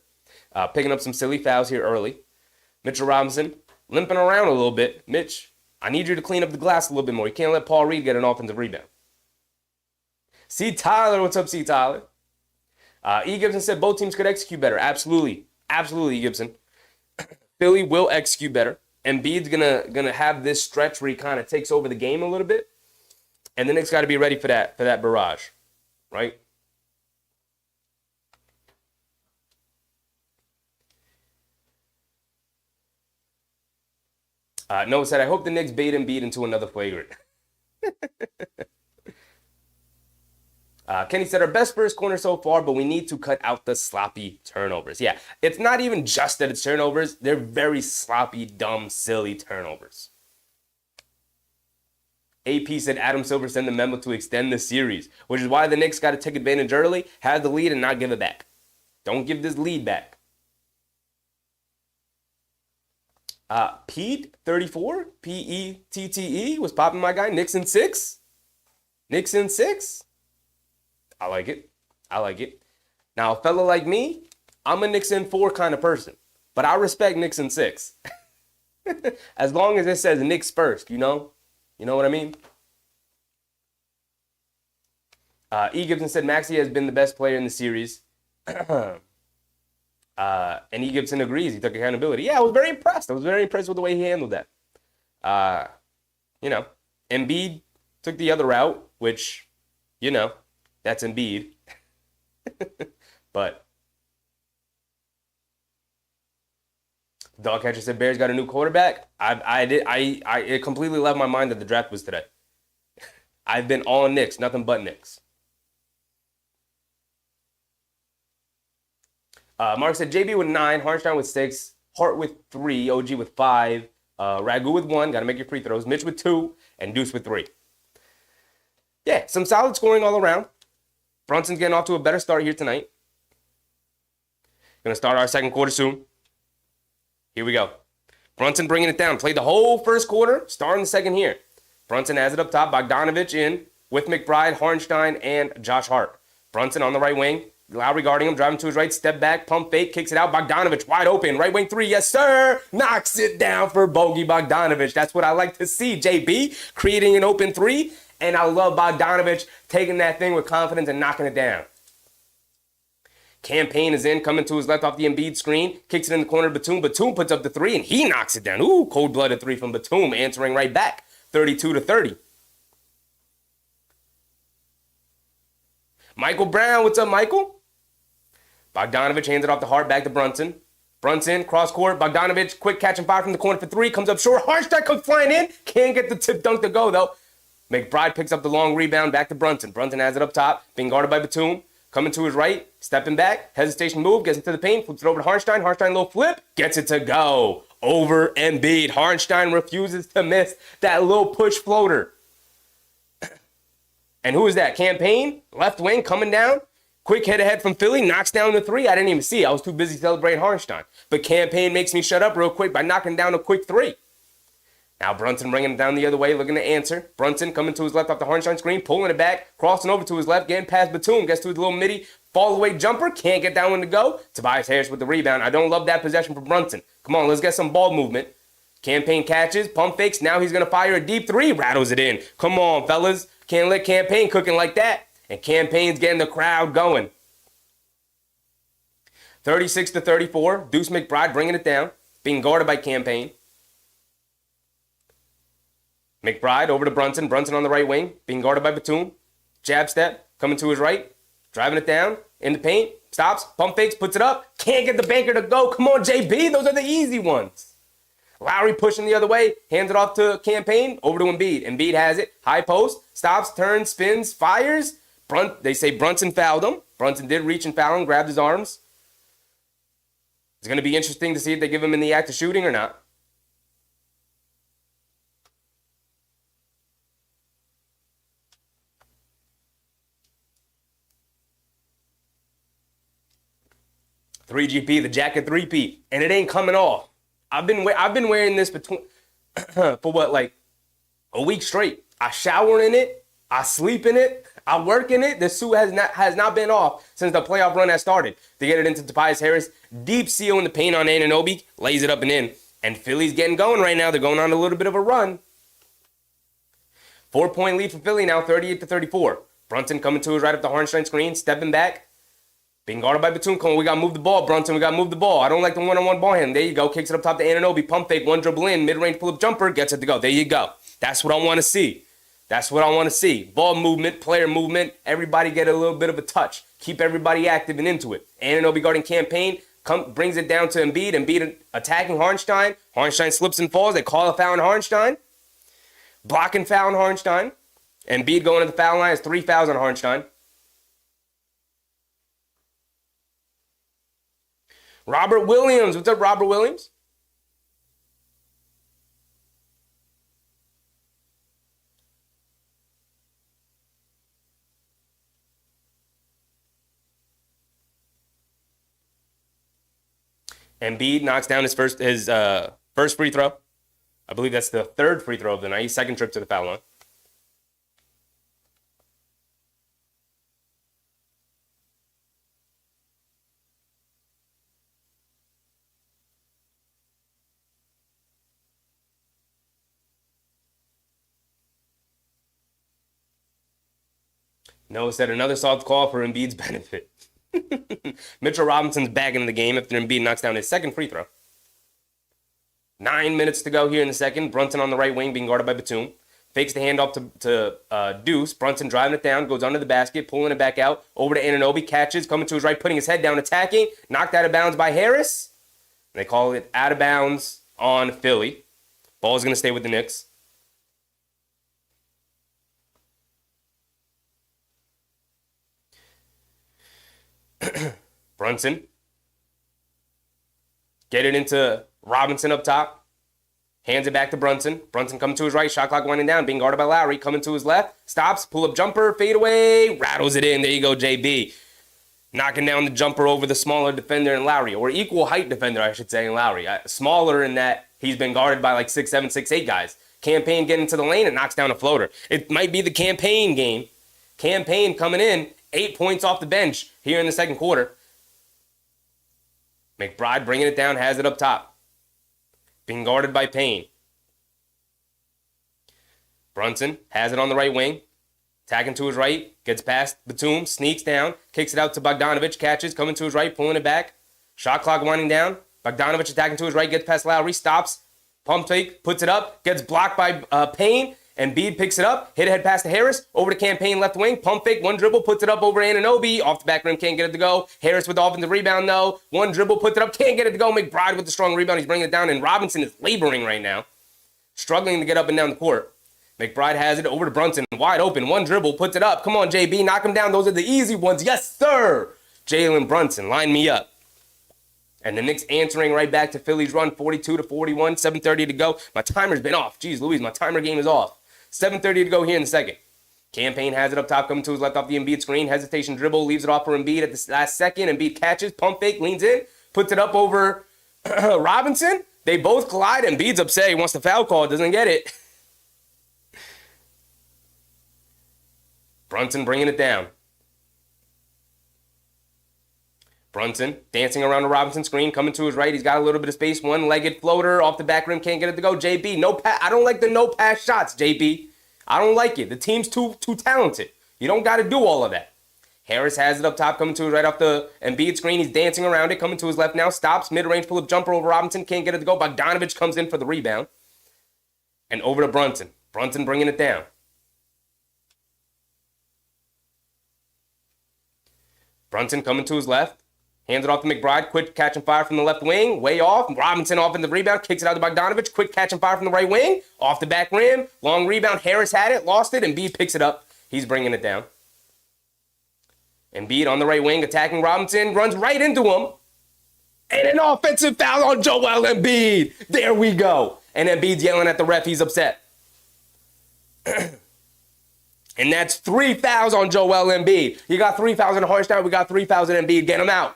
picking up some silly fouls here early. Mitchell Robinson limping around a little bit. Mitch, I need you to clean up the glass a little bit more. You can't let Paul Reed get an offensive rebound. C. Tyler, what's up, C. Tyler? E. Gibson said both teams could execute better. Absolutely. Absolutely, E. Gibson. Philly will execute better. Embiid's gonna have this stretch where he kind of takes over the game a little bit. And the Knicks got to be ready for that barrage, right? Noah said, I hope the Knicks bait Embiid into another flagrant. Kenny said, our best first corner so far, but we need to cut out the sloppy turnovers. Yeah, it's not even just that it's turnovers. They're very sloppy, dumb, silly turnovers. AP said Adam Silver sent the memo to extend the series, which is why the Knicks got to take advantage early, have the lead, and not give it back. Don't give this lead back. Pete 34 P-E-T-T-E was popping my guy. Knicks in 6. Knicks in 6. I like it. I like it. Now, a fella like me, I'm a Knicks in 4 kind of person, but I respect Knicks in 6. As long as it says Knicks first, you know what I mean? E. Gibson said Maxey has been the best player in the series. And E. Gibson agrees. He took accountability. Yeah, I was very impressed. I was very impressed with the way he handled that. Embiid took the other route, which, that's Embiid. But Dog catcher said Bears got a new quarterback. It completely left my mind that the draft was today. I've been all Knicks, nothing but Knicks. Mark said JB with 9, Harnstein with 6, Hart with 3, OG with 5, Ragu with 1, got to make your free throws, Mitch with 2, and Deuce with 3. Yeah, some solid scoring all around. Brunson's getting off to a better start here tonight. Going to start our second quarter soon. Here we go. Brunson bringing it down. Played the whole first quarter, starting the second here. Brunson has it up top. Bogdanovich in with McBride, Harnstein, and Josh Hart. Brunson on the right wing. Lowry guarding him, driving to his right, step back, pump fake, kicks it out. Bogdanovich wide open, right wing 3, yes sir! Knocks it down for Bogey Bogdanovich. That's what I like to see, JB, creating an open 3. And I love Bogdanovich taking that thing with confidence and knocking it down. Campaign is in, coming to his left off the Embiid screen, kicks it in the corner to Batum. Batum puts up the 3, and he knocks it down. Ooh, cold-blooded 3 from Batum, answering right back, 32-30. Michael Brown, what's up, Michael? Bogdanovich hands it off the Hart, back to Brunson. Brunson, cross court. Bogdanovich, quick catch and fire from the corner for 3. Comes up short. Harnstein comes flying in. Can't get the tip dunk to go, though. McBride picks up the long rebound, back to Brunson. Brunson has it up top, being guarded by Batum. Coming to his right, stepping back, hesitation move, gets into the paint, flips it over to Harnstein. Harnstein, low flip, gets it to go. Over Embiid. Harnstein refuses to miss that little push floater. And who is that? Campaign, left wing, coming down. Quick head ahead from Philly, knocks down the 3. I didn't even see it. I was too busy celebrating Harnstein. But Campaign makes me shut up real quick by knocking down a quick 3. Now Brunson bringing it down the other way, looking to answer. Brunson coming to his left off the Harnstein screen, pulling it back, crossing over to his left, getting past Batum, gets to his little midi, fall away jumper, can't get that one to go. Tobias Harris with the rebound. I don't love that possession for Brunson. Come on, let's get some ball movement. Campaign catches, pump fakes, now he's going to fire a deep 3, rattles it in. Come on, fellas. Can't let Campaign cooking like that. And Campaign's getting the crowd going. 36-34. Deuce McBride bringing it down. Being guarded by Campaign. McBride over to Brunson. Brunson on the right wing. Being guarded by Batum. Jab step. Coming to his right. Driving it down. In the paint. Stops. Pump fakes. Puts it up. Can't get the banker to go. Come on, JB. Those are the easy ones. Lowry pushing the other way, hands it off to Campaign, over to Embiid. Embiid has it, high post, stops, turns, spins, fires. They say Brunson fouled him. Brunson did reach and foul him, grabbed his arms. It's going to be interesting to see if they give him in the act of shooting or not. $3GP, the jacket 3P, and it ain't coming off. I've been wearing this for what, like a week straight. I shower in it, I sleep in it, I work in it. The suit has not been off since the playoff run has started. They get it into Tobias Harris, deep seal in the paint on Anunoby, lays it up and in. And Philly's getting going right now. They're going on a little bit of a run. 4-point lead for Philly now, 38-34. Brunson coming to his right up the Harnstein screen, stepping back. Being guarded by Batum. Come on, we got to move the ball, Brunson. We got to move the ball. I don't like the one-on-one ball hand. There you go. Kicks it up top to Anunoby. Pump fake, one dribble in. Mid-range pull-up jumper. Gets it to go. There you go. That's what I want to see. That's what I want to see. Ball movement, player movement. Everybody get a little bit of a touch. Keep everybody active and into it. Anunoby guarding Campaign. Brings it down to Embiid. Embiid attacking Harnstein. Harnstein slips and falls. They call a foul on Harnstein. Blocking foul on Harnstein. Embiid going to the foul line. Has 3 fouls on Harnstein. Robert Williams. What's up, Robert Williams? Embiid knocks down his first free throw. I believe that's the 3rd free throw of the night. His 2nd trip to the foul line. Noah said another soft call for Embiid's benefit. Mitchell Robinson's back in the game after Embiid knocks down his 2nd free throw. 9 minutes to go here in the second. Brunson on the right wing being guarded by Batum. Fakes the handoff to Deuce. Brunson driving it down, goes under the basket, pulling it back out. Over to Anunoby, catches, coming to his right, putting his head down, attacking. Knocked out of bounds by Harris. They call it out of bounds on Philly. Ball's going to stay with the Knicks. Brunson. Get it into Robinson up top. Hands it back to Brunson. Brunson coming to his right. Shot clock winding down. Being guarded by Lowry. Coming to his left. Stops. Pull-up jumper. Fade away. Rattles it in. There you go, JB. Knocking down the jumper over the smaller defender in Lowry. Or equal height defender, I should say, in Lowry. Smaller in that he's been guarded by like 6'7", 6'8 guys. Campaign getting into the lane and knocks down a floater. It might be the Campaign game. Campaign coming in. 8 points off the bench here in the second quarter. McBride bringing it down. Has it up top. Being guarded by Payne. Brunson has it on the right wing. Tagging to his right. Gets past Batum. Sneaks down. Kicks it out to Bogdanovic. Catches. Coming to his right. Pulling it back. Shot clock winding down. Bogdanovic attacking to his right. Gets past Lowry. Stops. Pump fake. Puts it up. Gets blocked by Payne. Embiid picks it up. Hit ahead pass to Harris. Over to Campaign left wing. Pump fake. One dribble. Puts it up over Anunoby. Off the back rim. Can't get it to go. Harris with the offensive rebound though. One dribble. Puts it up. Can't get it to go. McBride with the strong rebound. He's bringing it down. And Robinson is laboring right now. Struggling to get up and down the court. McBride has it over to Brunson. Wide open. One dribble. Puts it up. Come on, JB. Knock him down. Those are the easy ones. Yes, sir. Jalen Brunson. Line me up. And the Knicks answering right back to Philly's run. 42-41. 7:30 to go. My timer's been off. Jeez Louise. My timer game is off. 7:30 to go here in the second. Campaign has it up top, coming to his left off the Embiid screen. Hesitation dribble, leaves it off for Embiid at the last second. Embiid catches, pump fake, leans in, puts it up over Robinson. They both collide. Embiid's upset. He wants the foul call, doesn't get it. Brunson bringing it down. Brunson dancing around the Robinson screen, coming to his right. He's got a little bit of space. One-legged floater off the back rim. Can't get it to go. JB, no pass. I don't like the no pass shots, JB. I don't like it. The team's too talented. You don't got to do all of that. Harris has it up top, coming to his right off the Embiid screen. He's dancing around it, coming to his left now. Stops, mid-range pull-up jumper over Robinson. Can't get it to go. Bogdanovic comes in for the rebound. And over to Brunson. Brunson bringing it down. Brunson coming to his left. Hands it off to McBride. Quick catch and fire from the left wing. Way off. Robinson off in the rebound. Kicks it out to Bogdanovic. Quick catch and fire from the right wing. Off the back rim. Long rebound. Harris had it. Lost it. Embiid picks it up. He's bringing it down. Embiid on the right wing. Attacking Robinson. Runs right into him. And an offensive foul on Joel Embiid. There we go. And Embiid's yelling at the ref. He's upset. And that's 3 fouls on Joel Embiid. You got 3 fouls in a harsh down. We got 3 fouls in Embiid. Get him out.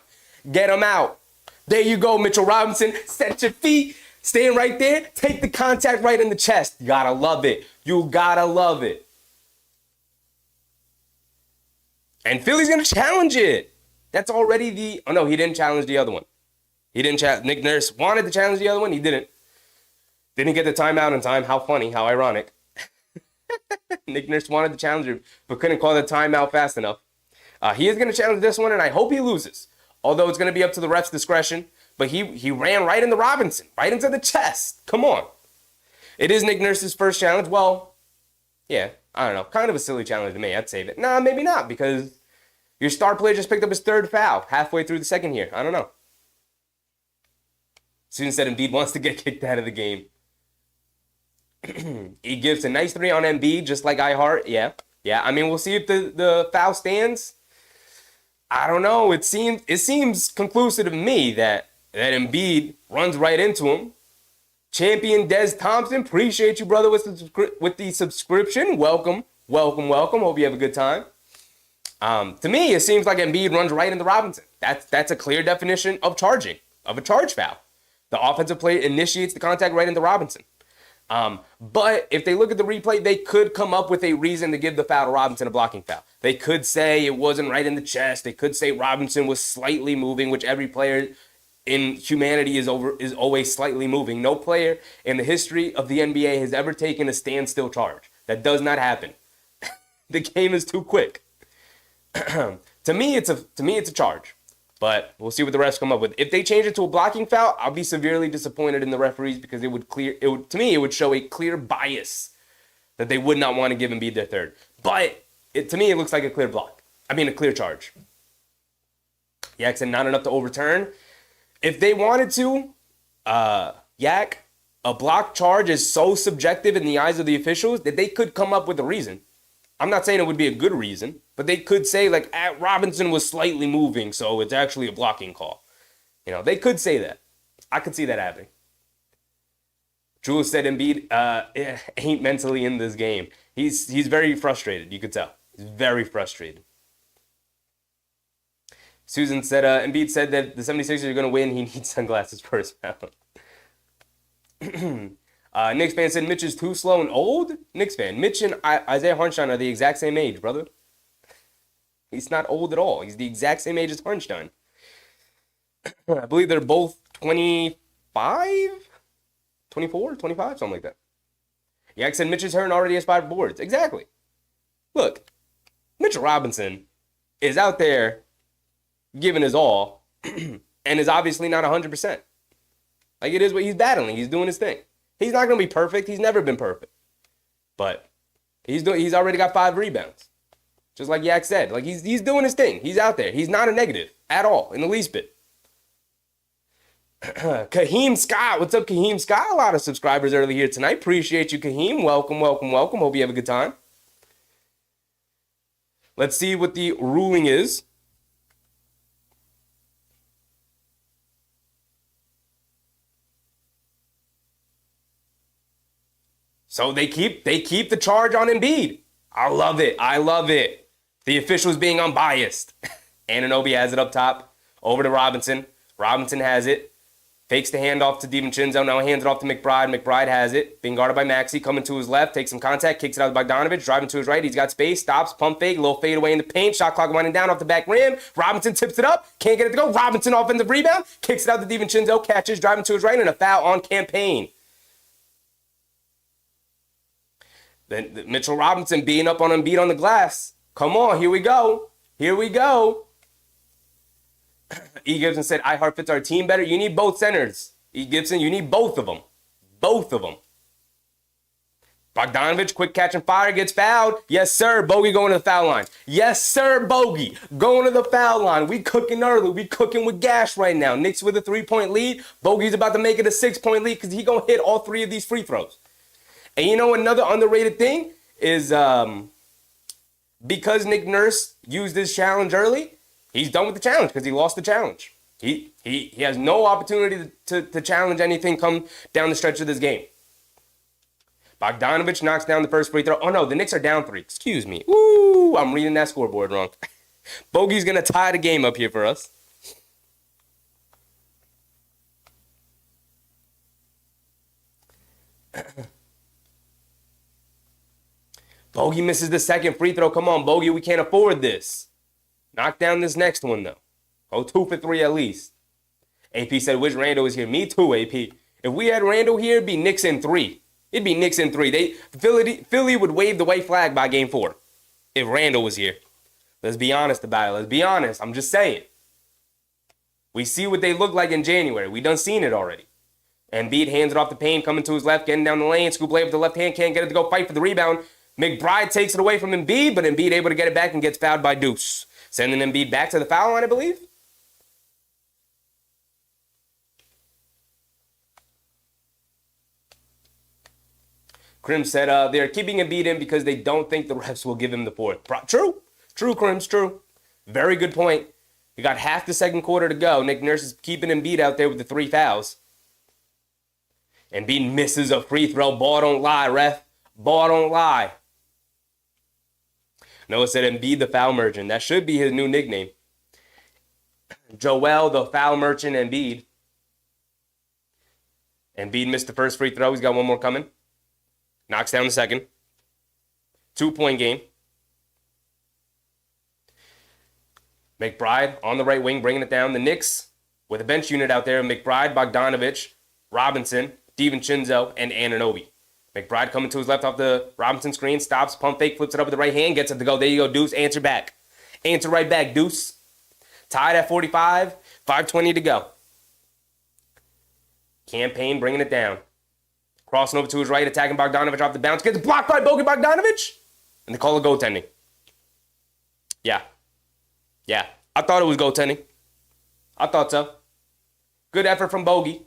Get him out. There you go, Mitchell Robinson. Set your feet. Staying right there. Take the contact right in the chest. You gotta love it. You gotta love it. And Philly's gonna challenge it. That's already the... Oh, no, he didn't challenge the other one. He didn't challenge... Nick Nurse wanted to challenge the other one. He didn't. Didn't get the timeout in time. How funny. How ironic. Nick Nurse wanted to challenge him, but couldn't call the timeout fast enough. He is going to challenge this one, and I hope he loses. Although it's going to be up to the ref's discretion. But he ran right into Robinson, right into the chest. Come on. It is Nick Nurse's first challenge. Well, yeah, I don't know. Kind of a silly challenge to me. I'd save it. Nah, maybe not, because your star player just picked up his 3rd foul halfway through the second here. I don't know. Student said Embiid wants to get kicked out of the game. He gives a nice 3 on Embiid, just like iHeart. Yeah. I mean, we'll see if the foul stands. I don't know. It seems conclusive to me that Embiid runs right into him. Champion Des Thompson, appreciate you, brother, with the subscription. Welcome. Hope you have a good time. To me, it seems like Embiid runs right into Robinson. That's a clear definition of charging, of a charge foul. The offensive player initiates the contact right into Robinson. But if they look at the replay, they could come up with a reason to give the foul to Robinson, a blocking foul. They could say it wasn't right in the chest. They could say Robinson was slightly moving, which every player in humanity is always slightly moving. No player in the history of the NBA has ever taken a standstill charge. That does not happen. The game is too quick. To me, it's a charge. But we'll see what the refs come up with. If they change it to a blocking foul, I'll be severely disappointed in the referees, because it would show a clear bias that they would not want to give Embiid their 3rd. But to me, it looks like a clear block. I mean, a clear charge. Yeah, and not enough to overturn. If they wanted to, Yak, a block charge is so subjective in the eyes of the officials that they could come up with a reason. I'm not saying it would be a good reason, but they could say, like, Robinson was slightly moving, so it's actually a blocking call. You know, they could say that. I could see that happening. Julius said Embiid ain't mentally in this game. He's very frustrated, you could tell. He's very frustrated. Susan said, Embiid said that the 76ers are going to win. He needs sunglasses first round. Knicks fan said Mitch is too slow and old. Knicks fan, Mitch and Isaiah Hartenstein are the exact same age, brother. He's not old at all. He's the exact same age as Hartenstein. I believe they're both 25, 24, 25, something like that. Yak said Mitch is hurt and already has 5 boards. Exactly. Look, Mitchell Robinson is out there giving his all and is obviously not 100%. Like, it is what he's battling. He's doing his thing. He's not going to be perfect. He's never been perfect. But he's already got 5 rebounds. Just like Yak said. Like, he's doing his thing. He's out there. He's not a negative at all, in the least bit. Kaheem Scott. What's up, Kaheem Scott? A lot of subscribers early here tonight. Appreciate you, Kaheem. Welcome, welcome, welcome. Hope you have a good time. Let's see what the ruling is. So they keep the charge on Embiid. I love it. I love it. The officials being unbiased. Anunoby has it up top. Over to Robinson. Robinson has it. Fakes the handoff to DiVincenzo. Now hands it off to McBride. McBride has it. Being guarded by Maxey. Coming to his left. Takes some contact. Kicks it out to Bogdanovich. Driving to his right. He's got space. Stops. Pump fake. Little fade away in the paint. Shot clock winding down off the back rim. Robinson tips it up. Can't get it to go. Robinson offensive rebound. Kicks it out to DiVincenzo. Catches. Driving to his right. And a foul on Campaign. Then Mitchell Robinson being up on Embiid on the glass. Come on, here we go. Here we go. E. Gibson said, I heart fits our team better. You need both centers. E. Gibson, you need both of them. Both of them. Bogdanovich, quick catch and fire, gets fouled. Yes, sir. Bogey going to the foul line. Yes, sir. Bogey going to the foul line. We cooking early. We cooking with gas right now. Knicks with a 3-point lead. Bogey's about to make it a 6-point lead because he going to hit all 3 of these free throws. And you know another underrated thing is because Nick Nurse used this challenge early, he's done with the challenge because he lost the challenge. He has no opportunity to challenge anything come down the stretch of this game. Bogdanovich knocks down the first free throw. Oh, no, the Knicks are down 3. Excuse me. Ooh, I'm reading that scoreboard wrong. Bogey's going to tie the game up here for us. Bogey misses the second free throw. Come on, Bogey. We can't afford this. Knock down this next one, though. Go 2 for 3 at least. AP said, wish Randle was here. Me too, AP. If we had Randle here, it'd be Knicks in 3. It'd be Knicks in 3. Philly would wave the white flag by game 4 if Randle was here. Let's be honest about it. Let's be honest. I'm just saying. We see what they look like in January. We done seen it already. Embiid hands it off the paint, coming to his left, getting down the lane. Scoop layup with the left hand. Can't get it to go fight for the rebound. McBride takes it away from Embiid, but Embiid able to get it back and gets fouled by Deuce. Sending Embiid back to the foul line, I believe. Krim said they're keeping Embiid in because they don't think the refs will give him the 4th. True. True, Krim's true. Very good point. We got half the second quarter to go. Nick Nurse is keeping Embiid out there with the 3 fouls. Embiid misses a free throw. Ball don't lie, ref. Ball don't lie. Noah said Embiid the foul merchant. That should be his new nickname. Joel the foul merchant Embiid. Embiid missed the first free throw. He's got one more coming. Knocks down the second. 2-point game. McBride on the right wing, bringing it down. The Knicks with a bench unit out there. McBride, Bogdanovich, Robinson, DiVincenzo, and Anunoby. McBride coming to his left off the Robinson screen. Stops, pump fake, flips it up with the right hand. Gets it to go. There you go, Deuce. Answer back. Answer right back, Deuce. Tied at 45. 5:20 to go. Campaign bringing it down. Crossing over to his right, attacking Bogdanovich off the bounce. Gets blocked by Bogey Bogdanovich. And they call it goaltending. Yeah. I thought it was goaltending. I thought so. Good effort from Bogey.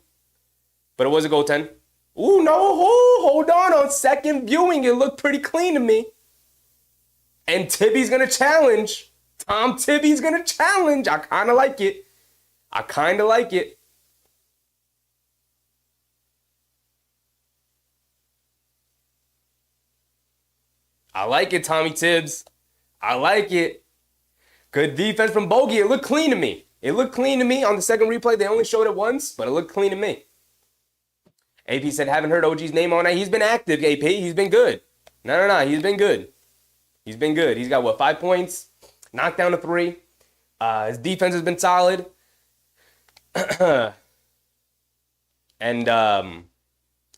But it was a goaltend. Ooh, no, hold on second viewing, it looked pretty clean to me. And Tibby's going to challenge. Tom Tibby's going to challenge. I kind of like it. I kind of like it. I like it, Tommy Tibbs. I like it. Good defense from Bogey. It looked clean to me. It looked clean to me on the second replay. They only showed it once, but it looked clean to me. AP said, haven't heard OG's name all night. He's been active, AP. He's been good. No. He's been good. He's been good. He's got, 5 points? Knocked down a 3. His defense has been solid. And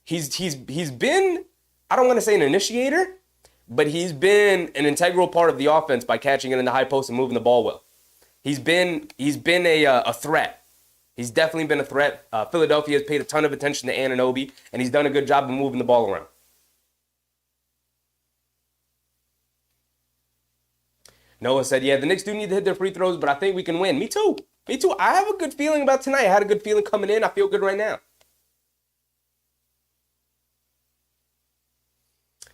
he's been, I don't want to say an initiator, but he's been an integral part of the offense by catching it in the high post and moving the ball well. He's been a threat. He's definitely been a threat. Philadelphia has paid a ton of attention to Anunoby, and he's done a good job of moving the ball around. Noah said, yeah, the Knicks do need to hit their free throws, but I think we can win. Me too. I have a good feeling about tonight. I had a good feeling coming in. I feel good right now.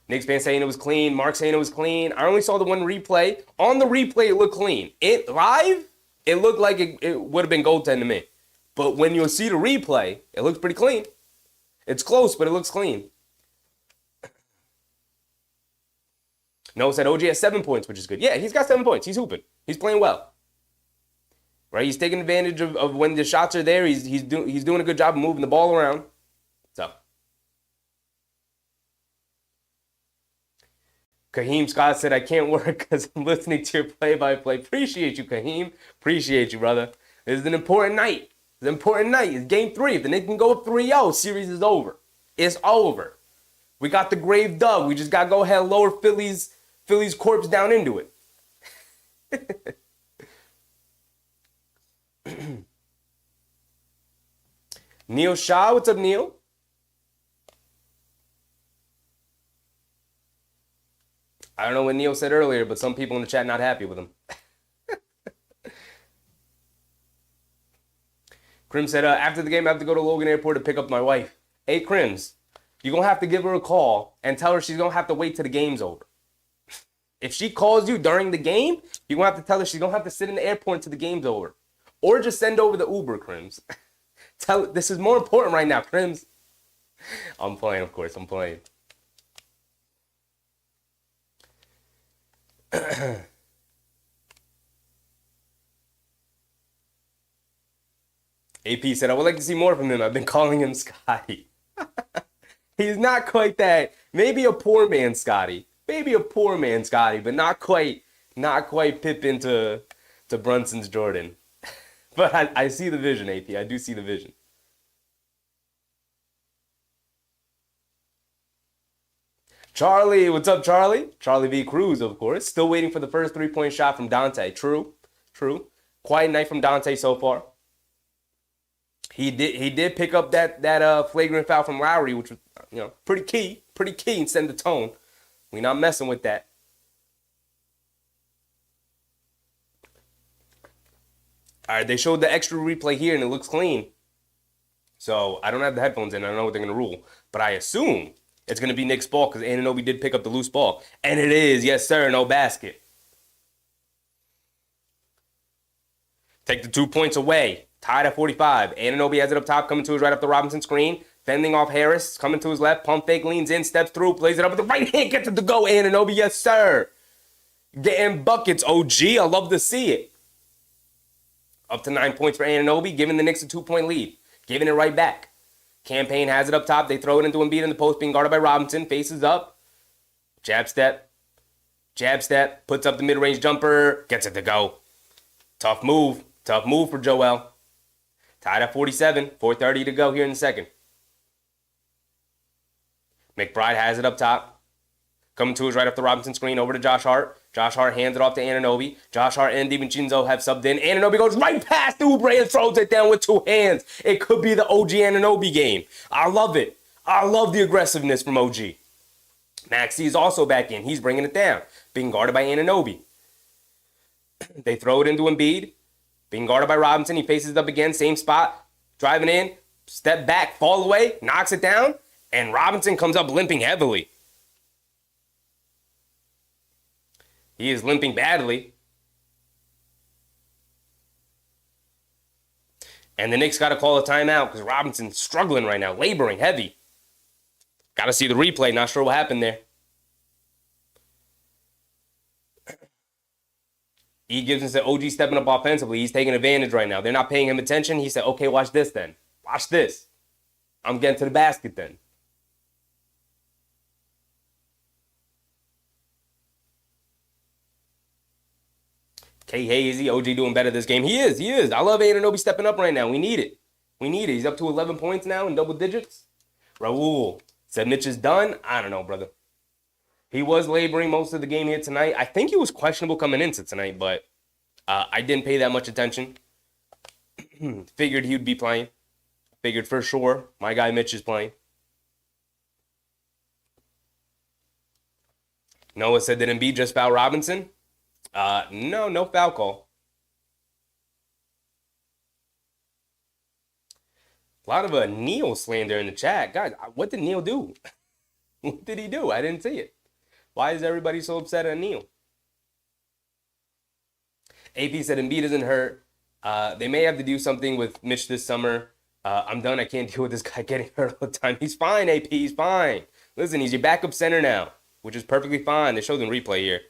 Knicks fan saying it was clean. Mark saying it was clean. I only saw the one replay. On the replay, it looked clean. It live, it looked like it would have been goaltend to me. But when you'll see the replay, it looks pretty clean. It's close, but it looks clean. Noah said OG has 7 points, which is good. Yeah, he's got 7 points. He's hooping. He's playing well. Right? He's taking advantage of when the shots are there. He's doing a good job of moving the ball around. So. Kaheem Scott said, I can't work because I'm listening to your play-by-play. Appreciate you, Kaheem. Appreciate you, brother. This is an important night. It's an important night. It's game 3. If the Knicks can go up 3-0, series is over. It's over. We got the grave dug. We just got to go ahead and lower Philly's corpse down into it. Neil Shaw, what's up, Neil? I don't know what Neil said earlier, but some people in the chat not happy with him. Krim said, after the game, I have to go to Logan Airport to pick up my wife. Hey, Crims, you're going to have to give her a call and tell her she's going to have to wait till the game's over. If she calls you during the game, you're going to have to tell her she's going to have to sit in the airport until the game's over. Or just send over the Uber, Crims. This is more important right now, Crims. I'm playing, of course. I'm playing. AP said, I would like to see more from him. I've been calling him Scotty. He's not quite that. Maybe a poor man Scotty. Maybe a poor man Scotty, but not quite Pippen to Brunson's Jordan. But I see the vision, AP. I do see the vision. Charlie, what's up, Charlie? Charlie V. Cruz, of course. Still waiting for the first 3-point shot from Dante. True. Quiet night from Dante so far. He did pick up that flagrant foul from Lowry, which was pretty key and set the tone. We're not messing with that. All right, they showed the extra replay here, and it looks clean. So I don't have the headphones in. I don't know what they're going to rule. But I assume it's going to be Knicks' ball because Anunoby did pick up the loose ball. And it is. Yes, sir. No basket. Take the 2 points away. Tied at 45. Anunoby has it up top, coming to his right up the Robinson screen. Fending off Harris, coming to his left. Pump fake, leans in, steps through, plays it up with the right hand, gets it to go. Anunoby, yes, sir. Getting buckets, OG. I love to see it. Up to 9 points for Anunoby, giving the Knicks a 2-point lead. Giving it right back. Campaign has it up top. They throw it into Embiid in the post, being guarded by Robinson. Faces up. Jab step. Puts up the mid-range jumper. Gets it to go. Tough move for Joel. Tied at 47. 4:30 to go here in the second. McBride has it up top. Coming to his right up the Robinson screen over to Josh Hart. Josh Hart hands it off to Anunoby. Josh Hart and DiVincenzo have subbed in. Anunoby goes right past Oubre and throws it down with 2 hands. It could be the OG Anunoby game. I love it. I love the aggressiveness from OG. Maxey is also back in. He's bringing it down. Being guarded by Anunoby. They throw it into Embiid. Being guarded by Robinson. He faces it up again. Same spot. Driving in. step back, fall away, knocks it down, and Robinson comes up limping heavily. He is limping badly. And the Knicks got to call a timeout because Robinson's struggling right now, laboring heavy. Got to see the replay. Not sure what happened there. E. Gibson said, OG stepping up offensively. He's taking advantage right now. They're not paying him attention. He said, okay, watch this then. Watch this. I'm getting to the basket then. K. Hazy, OG doing better this game. He is. I love Anunoby stepping up right now. We need it. He's up to 11 points now in double digits. Raul said Mitch is done. I don't know, brother. He was laboring most of the game here tonight. I think he was questionable coming into tonight, but I didn't pay that much attention. Figured he would be playing. Figured for sure my guy Mitch is playing. Noah said, did Embiid just foul Robinson? No foul call. A lot of Neil slander in the chat. Guys, what did Neil do? What did he do? I didn't see it. Why is everybody so upset at Neil? AP said Embiid isn't hurt. They may have to do something with Mitch this summer. I'm done. I can't deal with this guy getting hurt all the time. He's fine, AP. He's fine. Listen, he's your backup center now, which is perfectly fine. They showed the replay here.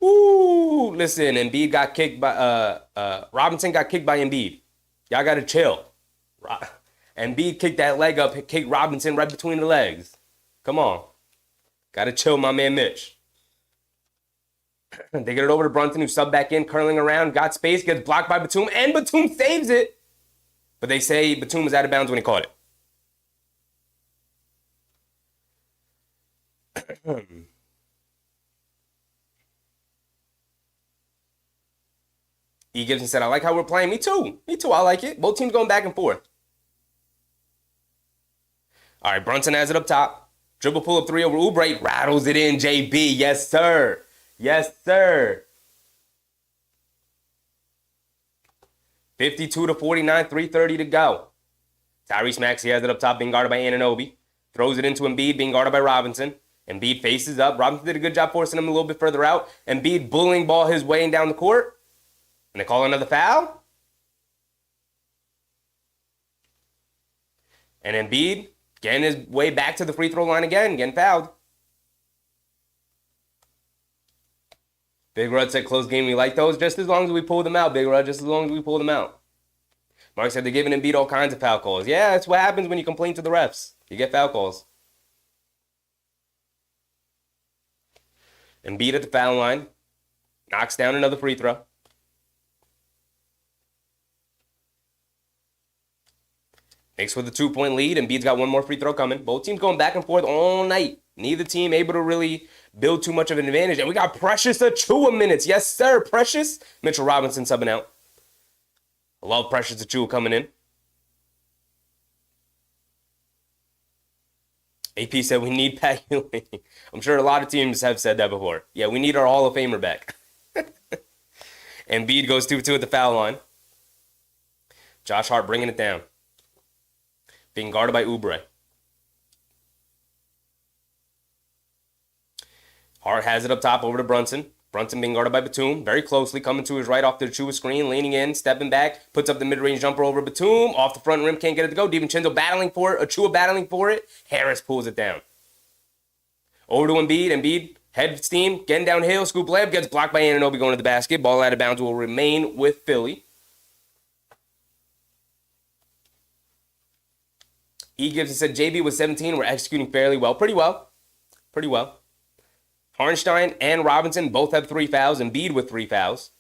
Ooh, listen, Embiid got kicked by, Robinson got kicked by Embiid. Y'all got to chill. Embiid kicked that leg up, kicked Robinson right between the legs. Come on. Got to chill, my man Mitch. They get it over to Brunson, who subbed back in, curling around, got space, gets blocked by Batum, and Batum saves it. But they say Batum was out of bounds when he caught it. E. Gibson said, I like how we're playing. Me too. I like it. Both teams going back and forth. All right, Brunson has it up top. Dribble pull-up three over Oubre. Rattles it in, JB. Yes, sir. 52-49, 3:30 to go. Tyrese Maxey has it up top, being guarded by Anunoby. Throws it into Embiid, being guarded by Robinson. Embiid faces up. Robinson did a good job forcing him a little bit further out. Embiid bullying ball his way down the court. And they call another foul. And Embiid getting his way back to the free throw line again, getting fouled. Big Rod said, close game, we like those. Just as long as we pull them out, Big Rod, just as long as we pull them out. Mark said they're giving Embiid all kinds of foul calls. Yeah, that's what happens when you complain to the refs. You get foul calls. Embiid at the foul line. Knocks down another free throw. Knicks with a 2-point lead. Embiid's got one more free throw coming. Both teams going back and forth all night. Neither team able to really build too much of an advantage. And we got Precious Achiuwa minutes. Yes, sir, Precious. Mitchell Robinson subbing out. I love Precious Achiuwa coming in. AP said we need Pat Ewing. I'm sure a lot of teams have said that before. Yeah, we need our Hall of Famer back. Embiid goes 2-2 at the foul line. Josh Hart bringing it down. Being guarded by Oubre. Hart has it up top over to Brunson. Brunson being guarded by Batum. Very closely coming to his right off the Achiuwa screen. Leaning in, stepping back. Puts up the mid-range jumper over Batum. Off the front rim, can't get it to go. DiVincenzo battling for it. Achiuwa battling for it. Harris pulls it down. Over to Embiid. Embiid, head steam, getting downhill. Scoop layup, gets blocked by Anunoby going to the basket. Ball out of bounds will remain with Philly. E. Gibson said JB was 17. We're executing fairly well. Pretty well. Harnstein and Robinson both have 3 fouls. Embiid with 3 fouls.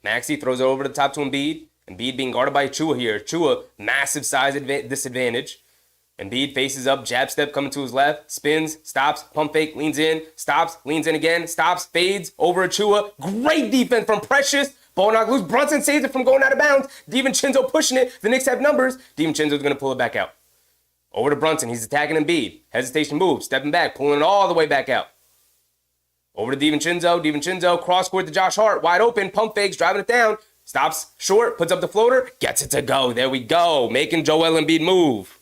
Maxey throws it over the top to Embiid. Embiid being guarded by Achiuwa here. Achiuwa, massive size disadvantage. Embiid faces up, jab step coming to his left, spins, stops, pump fake, leans in, stops, leans in again, stops, fades, over Achiuwa. Great defense from Precious. Ball knocked loose. Brunson saves it from going out of bounds. DiVincenzo pushing it. The Knicks have numbers. DiVincenzo's going to pull it back out. Over to Brunson. He's attacking Embiid. Hesitation move. Stepping back. Pulling it all the way back out. Over to DiVincenzo. DiVincenzo cross court to Josh Hart. Wide open. Pump fakes. Driving it down. Stops short, puts up the floater, gets it to go. There we go. Making Joel Embiid move.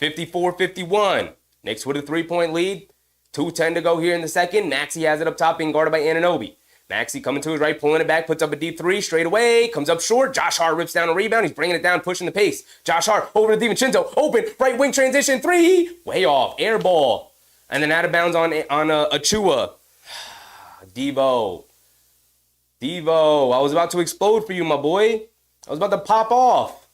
54-51. Knicks with a 3-point lead. 2:10 to go here in the second. Maxey has it up top, being guarded by Anunoby. Maxey coming to his right, pulling it back, puts up a deep three straight away, comes up short. Josh Hart rips down a rebound. He's bringing it down, pushing the pace. Josh Hart over to DiVincenzo. Open, right wing transition, three. Way off, air ball. And then out of bounds on Achua. Devo, I was about to explode for you, my boy. I was about to pop off.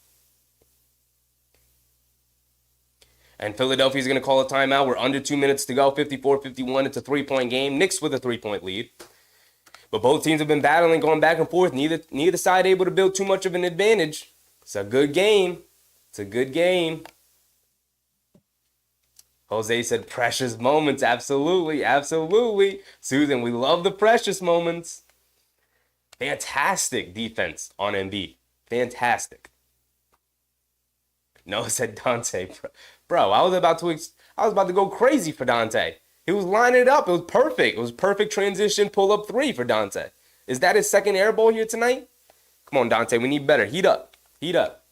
And Philadelphia's going to call a timeout. We're under 2 minutes to go, 54-51. It's a 3-point game. Knicks with a 3-point lead. But both teams have been battling, going back and forth. Neither side able to build too much of an advantage. It's a good game. It's a good game. Jose said precious moments. Absolutely, absolutely. Susan, we love the precious moments. Fantastic defense on Embiid. Fantastic. Noah said Dante. Bro, I was about to go crazy for Dante. He was lining it up. It was perfect. It was perfect transition pull-up three for Dante. Is that his second air ball here tonight? Come on, Dante. We need better. Heat up. Heat up.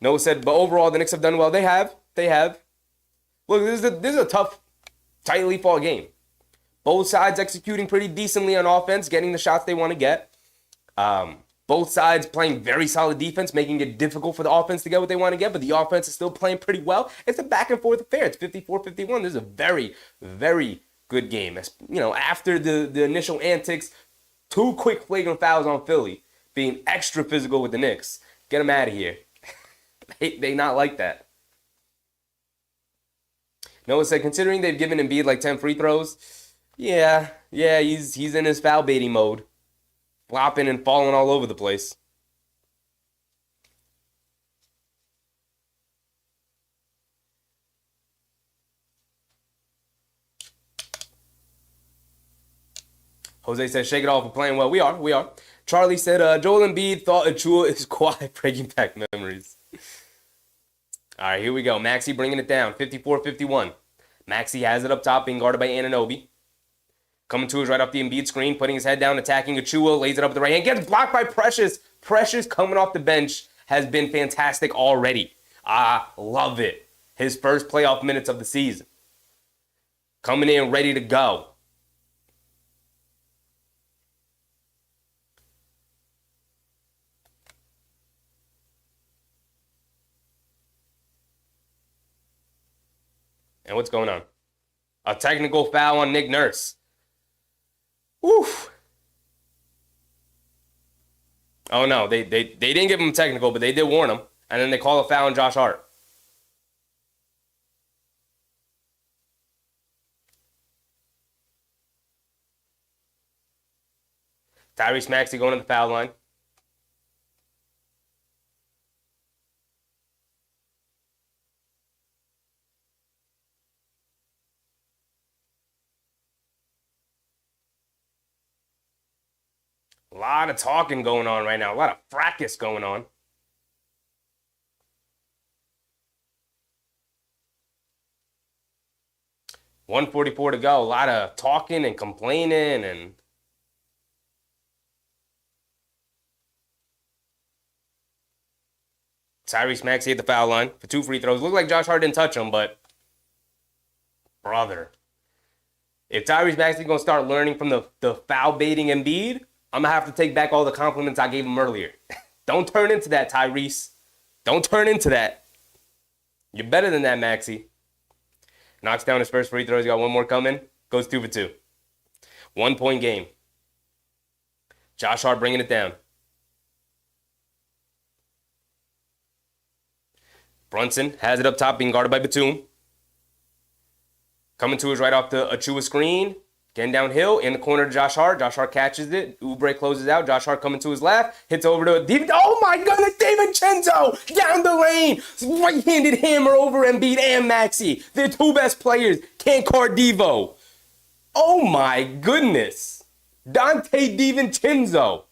Noah said, but overall, the Knicks have done well. They have. They have. Look, this is a tough, tightly fought game. Both sides executing pretty decently on offense, getting the shots they want to get. Both sides playing very solid defense, making it difficult for the offense to get what they want to get, but the offense is still playing pretty well. It's a back-and-forth affair. It's 54-51. This is a very, very good game. You know, after the initial antics, 2 quick flagrant fouls on Philly, being extra physical with the Knicks. Get them out of here. They not like that. Noah said, considering they've given Embiid like 10 free throws, yeah, he's in his foul baiting mode. Flopping and falling all over the place. Jose says, shake it off. We're playing well. We are. Charlie said, Joel Embiid thought Achua is quiet, bringing back memories. All right, here we go. Maxey bringing it down. 54-51. Maxey has it up top, being guarded by Anunoby. Coming to his right off the Embiid screen, putting his head down, attacking Achua, lays it up with the right hand, gets blocked by Precious. Precious coming off the bench has been fantastic already. I love it. His first playoff minutes of the season. Coming in ready to go. And what's going on? A technical foul on Nick Nurse. Oof. Oh, no. They didn't give him technical, but they did warn him. And then they call a foul on Josh Hart. Tyrese Maxey going to the foul line. A lot of talking going on right now. A lot of fracas going on. $1:44 to go. A lot of talking and complaining and Tyrese Maxey at the foul line for 2 free throws. Looked like Josh Hart didn't touch him, but brother, if Tyrese Maxey is going to start learning from the foul baiting Embiid, I'm going to have to take back all the compliments I gave him earlier. Don't turn into that, Tyrese. Don't turn into that. You're better than that, Maxey. Knocks down his first free throws. He got one more coming. Goes 2 for 2. 1-point game. Josh Hart bringing it down. Brunson has it up top, being guarded by Batum. Coming to his right off the Achua screen. Getting downhill in the corner to Josh Hart. Josh Hart catches it. Oubre closes out. Josh Hart coming to his left. Hits over to David. Oh my goodness, DiVincenzo down the lane. Right-handed hammer over Embiid and Maxey. Their 2 best players. Can't guard Devo. Oh my goodness. Dante DiVincenzo.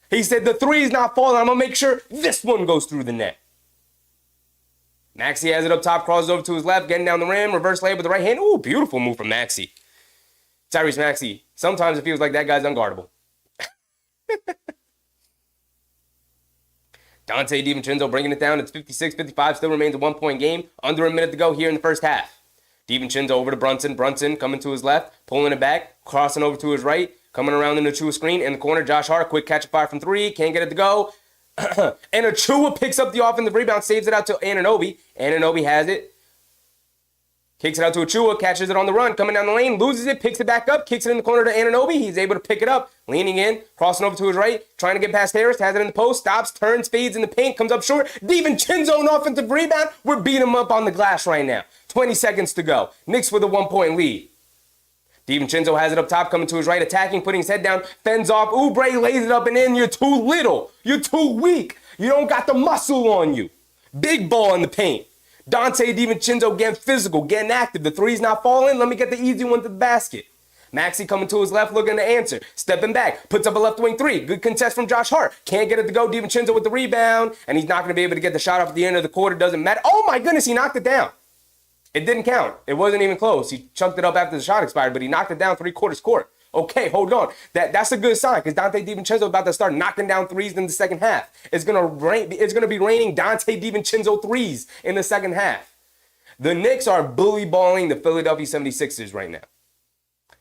He said the 3 is not falling. I'm going to make sure this one goes through the net. Maxey has it up top. Crosses over to his left. Getting down the rim. Reverse layup with the right hand. Ooh, beautiful move from Maxey. Tyrese Maxey, sometimes it feels like that guy's unguardable. Donte DiVincenzo bringing it down. It's 56-55. Still remains a 1-point game. Under a minute to go here in the first half. DiVincenzo over to Brunson. Brunson coming to his left, pulling it back, crossing over to his right, coming around in the Achua screen. In the corner, Josh Hart, quick catch and fire from three. Can't get it to go. And Achua picks up the offensive rebound, saves it out to Anunoby. Anunoby has it. Kicks it out to Achua, catches it on the run, coming down the lane, loses it, picks it back up, kicks it in the corner to Anunoby. He's able to pick it up, leaning in, crossing over to his right, trying to get past Harris, has it in the post, stops, turns, fades in the paint, comes up short. DiVincenzo, an offensive rebound. We're beating him up on the glass right now. 20 seconds to go. Knicks with a 1-point lead. DiVincenzo has it up top, coming to his right, attacking, putting his head down, fends off. Oubre lays it up and in. You're too little. You're too weak. You don't got the muscle on you. Big ball in the paint. Donte DiVincenzo getting physical, getting active. The three's not falling. Let me get the easy one to the basket. Maxey coming to his left, looking to answer. Stepping back, puts up a left wing three. Good contest from Josh Hart. Can't get it to go. DiVincenzo with the rebound, and he's not going to be able to get the shot off at the end of the quarter. Doesn't matter. Oh my goodness, he knocked it down. It didn't count. It wasn't even close. He chunked it up after the shot expired, but he knocked it down 3/4 court. Okay, hold on. That's a good sign because Donte DiVincenzo about to start knocking down threes in the second half. It's gonna be raining Donte DiVincenzo threes in the second half. The Knicks are bully balling the Philadelphia 76ers right now.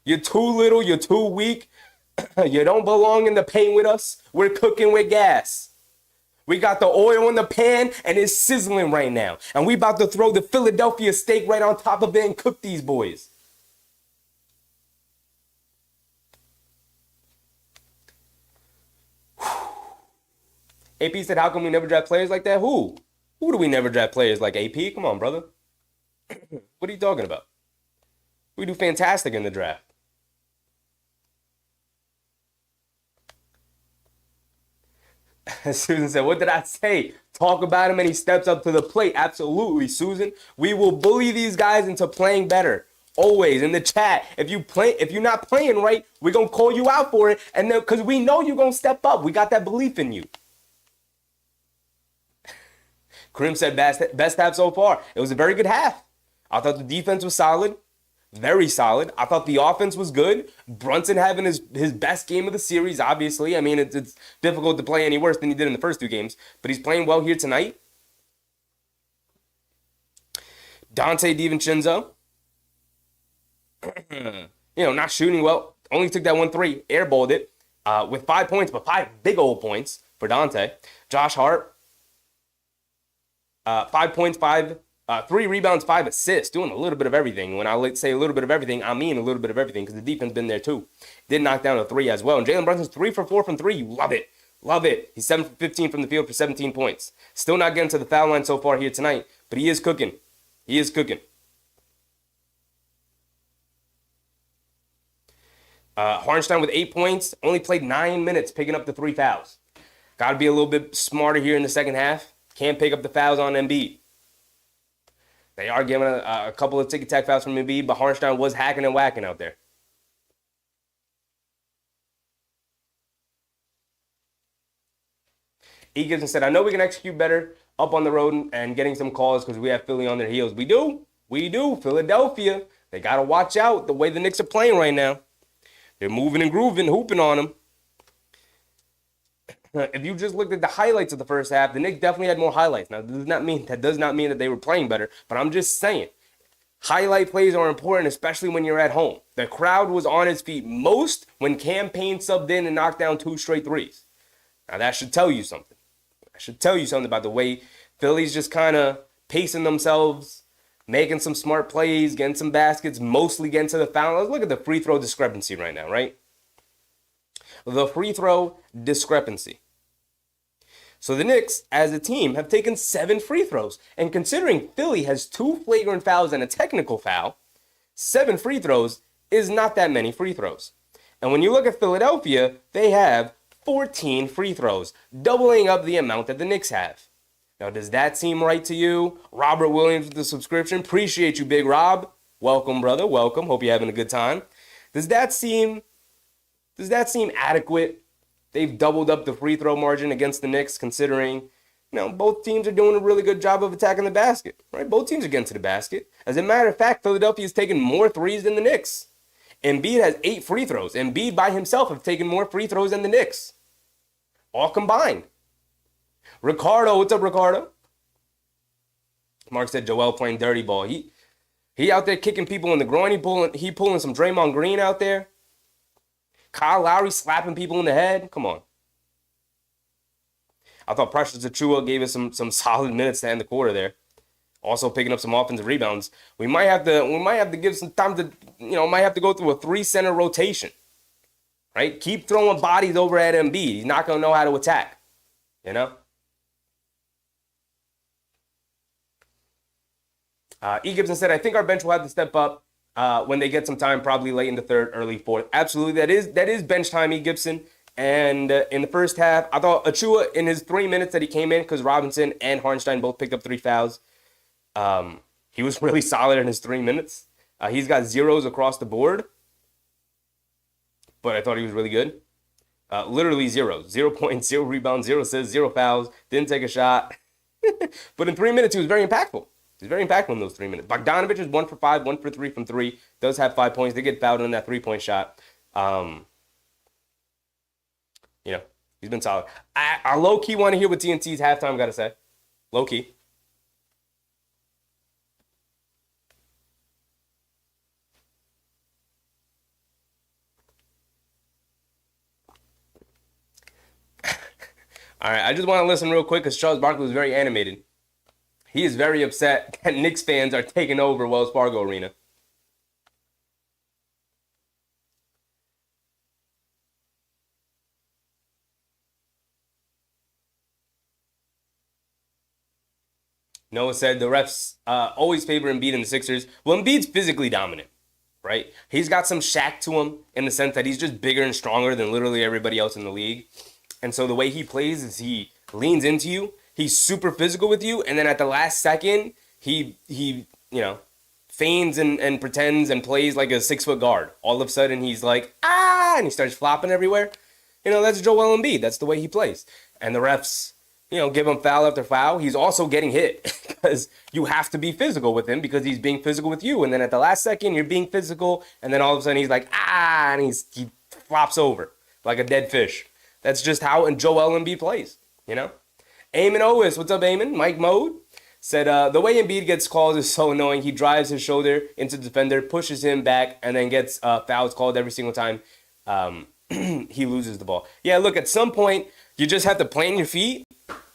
You're too little. You're too weak. You don't belong in the paint with us. We're cooking with gas. We got the oil in the pan and it's sizzling right now. And we about to throw the Philadelphia steak right on top of it and cook these boys. AP said, how come we never draft players like that? Who? Who do we never draft players like AP? Come on, brother. What are you talking about? We do fantastic in the draft. Susan said, what did I say? Talk about him and he steps up to the plate. Absolutely, Susan. We will bully these guys into playing better. Always in the chat. If you're not playing right, we're going to call you out for it. And then, because we know you're going to step up. We got that belief in you. Krim said best half so far. It was a very good half. I thought the defense was solid. Very solid. I thought the offense was good. Brunson having his best game of the series, obviously. I mean, it's difficult to play any worse than he did in the first two games. But he's playing well here tonight. Donte DiVincenzo. Not shooting well. Only took that 1-3. Airballed it with 5 points, but 5 big old points for Donte. Josh Hart. 5 points, 3 rebounds, 5 assists, doing a little bit of everything. When I say a little bit of everything, I mean a little bit of everything because the defense been there too. Did knock down a 3 as well. And Jalen Brunson's 3 for 4 from 3. You love it. Love it. He's 7 for 15 from the field for 17 points. Still not getting to the foul line so far here tonight, but he is cooking. He is cooking. Hartenstein with 8 points, only played 9 minutes picking up the 3 fouls. Got to be a little bit smarter here in the second half. Can't pick up the fouls on Embiid. They are giving a couple of ticky-tack fouls from Embiid, but Hartenstein was hacking and whacking out there. E. Gibson said, I know we can execute better up on the road and getting some calls because we have Philly on their heels. We do. We do. Philadelphia. They got to watch out the way the Knicks are playing right now. They're moving and grooving, hooping on them. If you just looked at the highlights of the first half, the Knicks definitely had more highlights. Now, that does not mean that they were playing better, but I'm just saying, highlight plays are important, especially when you're at home. The crowd was on its feet most when Cam Payne subbed in and knocked down 2 straight threes. Now, that should tell you something. That should tell you something about the way Philly's just kind of pacing themselves, making some smart plays, getting some baskets, mostly getting to the foul. Let's look at the free throw discrepancy right now, right? The free throw discrepancy. So the Knicks, as a team, have taken 7 free throws. And considering Philly has 2 flagrant fouls and a technical foul, 7 free throws is not that many free throws. And when you look at Philadelphia, they have 14 free throws, doubling up the amount that the Knicks have. Now, does that seem right to you? Robert Williams with the subscription. Appreciate you, Big Rob. Welcome, brother. Welcome. Hope you're having a good time. Does that seem adequate? They've doubled up the free throw margin against the Knicks, considering, both teams are doing a really good job of attacking the basket, right? Both teams are getting to the basket. As a matter of fact, Philadelphia has taken more threes than the Knicks. Embiid has 8 free throws. Embiid by himself have taken more free throws than the Knicks, all combined. Ricardo, what's up, Ricardo? Mark said Joel playing dirty ball. He out there kicking people in the groin. He pulling some Draymond Green out there. Kyle Lowry slapping people in the head. Come on. I thought Precious Achiuwa gave us some solid minutes to end the quarter there. Also picking up some offensive rebounds. We might have to give some time to, might have to go through a 3-center rotation. Right? Keep throwing bodies over at Embiid. He's not going to know how to attack. E. Gibson said, I think our bench will have to step up when they get some time, probably late in the third, early fourth. Absolutely. That is bench time, E. Gibson. And in the first half, I thought Achiuwa, in his 3 minutes that he came in, because Robinson and Hartenstein both picked up 3 fouls, he was really solid in his 3 minutes. He's got zeros across the board, but I thought he was really good. Literally zeros. 0 points, 0 rebounds, 0 assists, 0 fouls, didn't take a shot. But in 3 minutes, he was very impactful. He's very impactful in those 3 minutes. Bogdanovich is 1 for 5, 1 for 3 from 3. Does have 5 points. They get fouled on that 3-point shot. He's been solid. I low-key want to hear what TNT's halftime got to say. Low-key. All right, I just want to listen real quick because Charles Barkley was very animated. He is very upset that Knicks fans are taking over Wells Fargo Arena. Noah said the refs always favor Embiid and the Sixers. Well, Embiid's physically dominant, right? He's got some Shaq to him in the sense that he's just bigger and stronger than literally everybody else in the league. And so the way he plays is he leans into you. He's super physical with you. And then at the last second, he feigns and pretends and plays like a 6-foot guard. All of a sudden, he's like, and he starts flopping everywhere. That's Joel Embiid. That's the way he plays. And the refs, give him foul after foul. He's also getting hit because you have to be physical with him because he's being physical with you. And then at the last second, you're being physical. And then all of a sudden, he's like, and he flops over like a dead fish. That's just how Joel Embiid plays, Eamon Owis, what's up, Eamon? Mike Mode said, the way Embiid gets calls is so annoying. He drives his shoulder into the defender, pushes him back, and then gets fouls called every single time he loses the ball. Yeah, look, at some point, you just have to plant your feet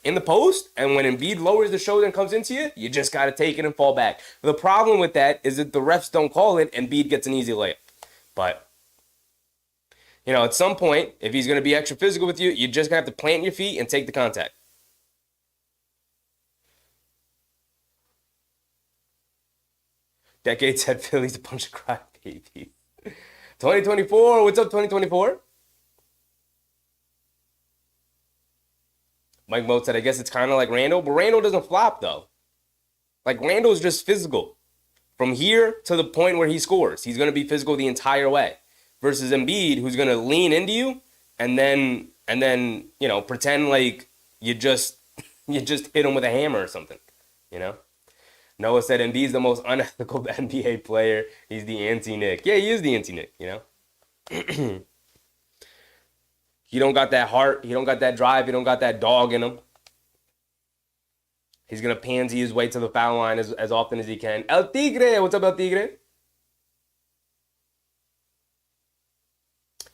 in the post, and when Embiid lowers the shoulder and comes into you, you just got to take it and fall back. The problem with that is that the refs don't call it, and Embiid gets an easy layup. But, at some point, if he's going to be extra physical with you, you just have to plant your feet and take the contact. Decade said Philly's a bunch of crybabies. 2024, what's up, 2024? Mike Moat said, I guess it's kind of like Randle, but Randle doesn't flop, though. Like, Randle's just physical. From here to the point where he scores, he's going to be physical the entire way. Versus Embiid, who's going to lean into you and then pretend like you just hit him with a hammer or something, Noah said Embiid's the most unethical NBA player. He's the anti-Nick. Yeah, he is the anti-Nick, He don't got that heart. He don't got that drive. He don't got that dog in him. He's going to pansy his way to the foul line as often as he can. El Tigre. What's up, El Tigre?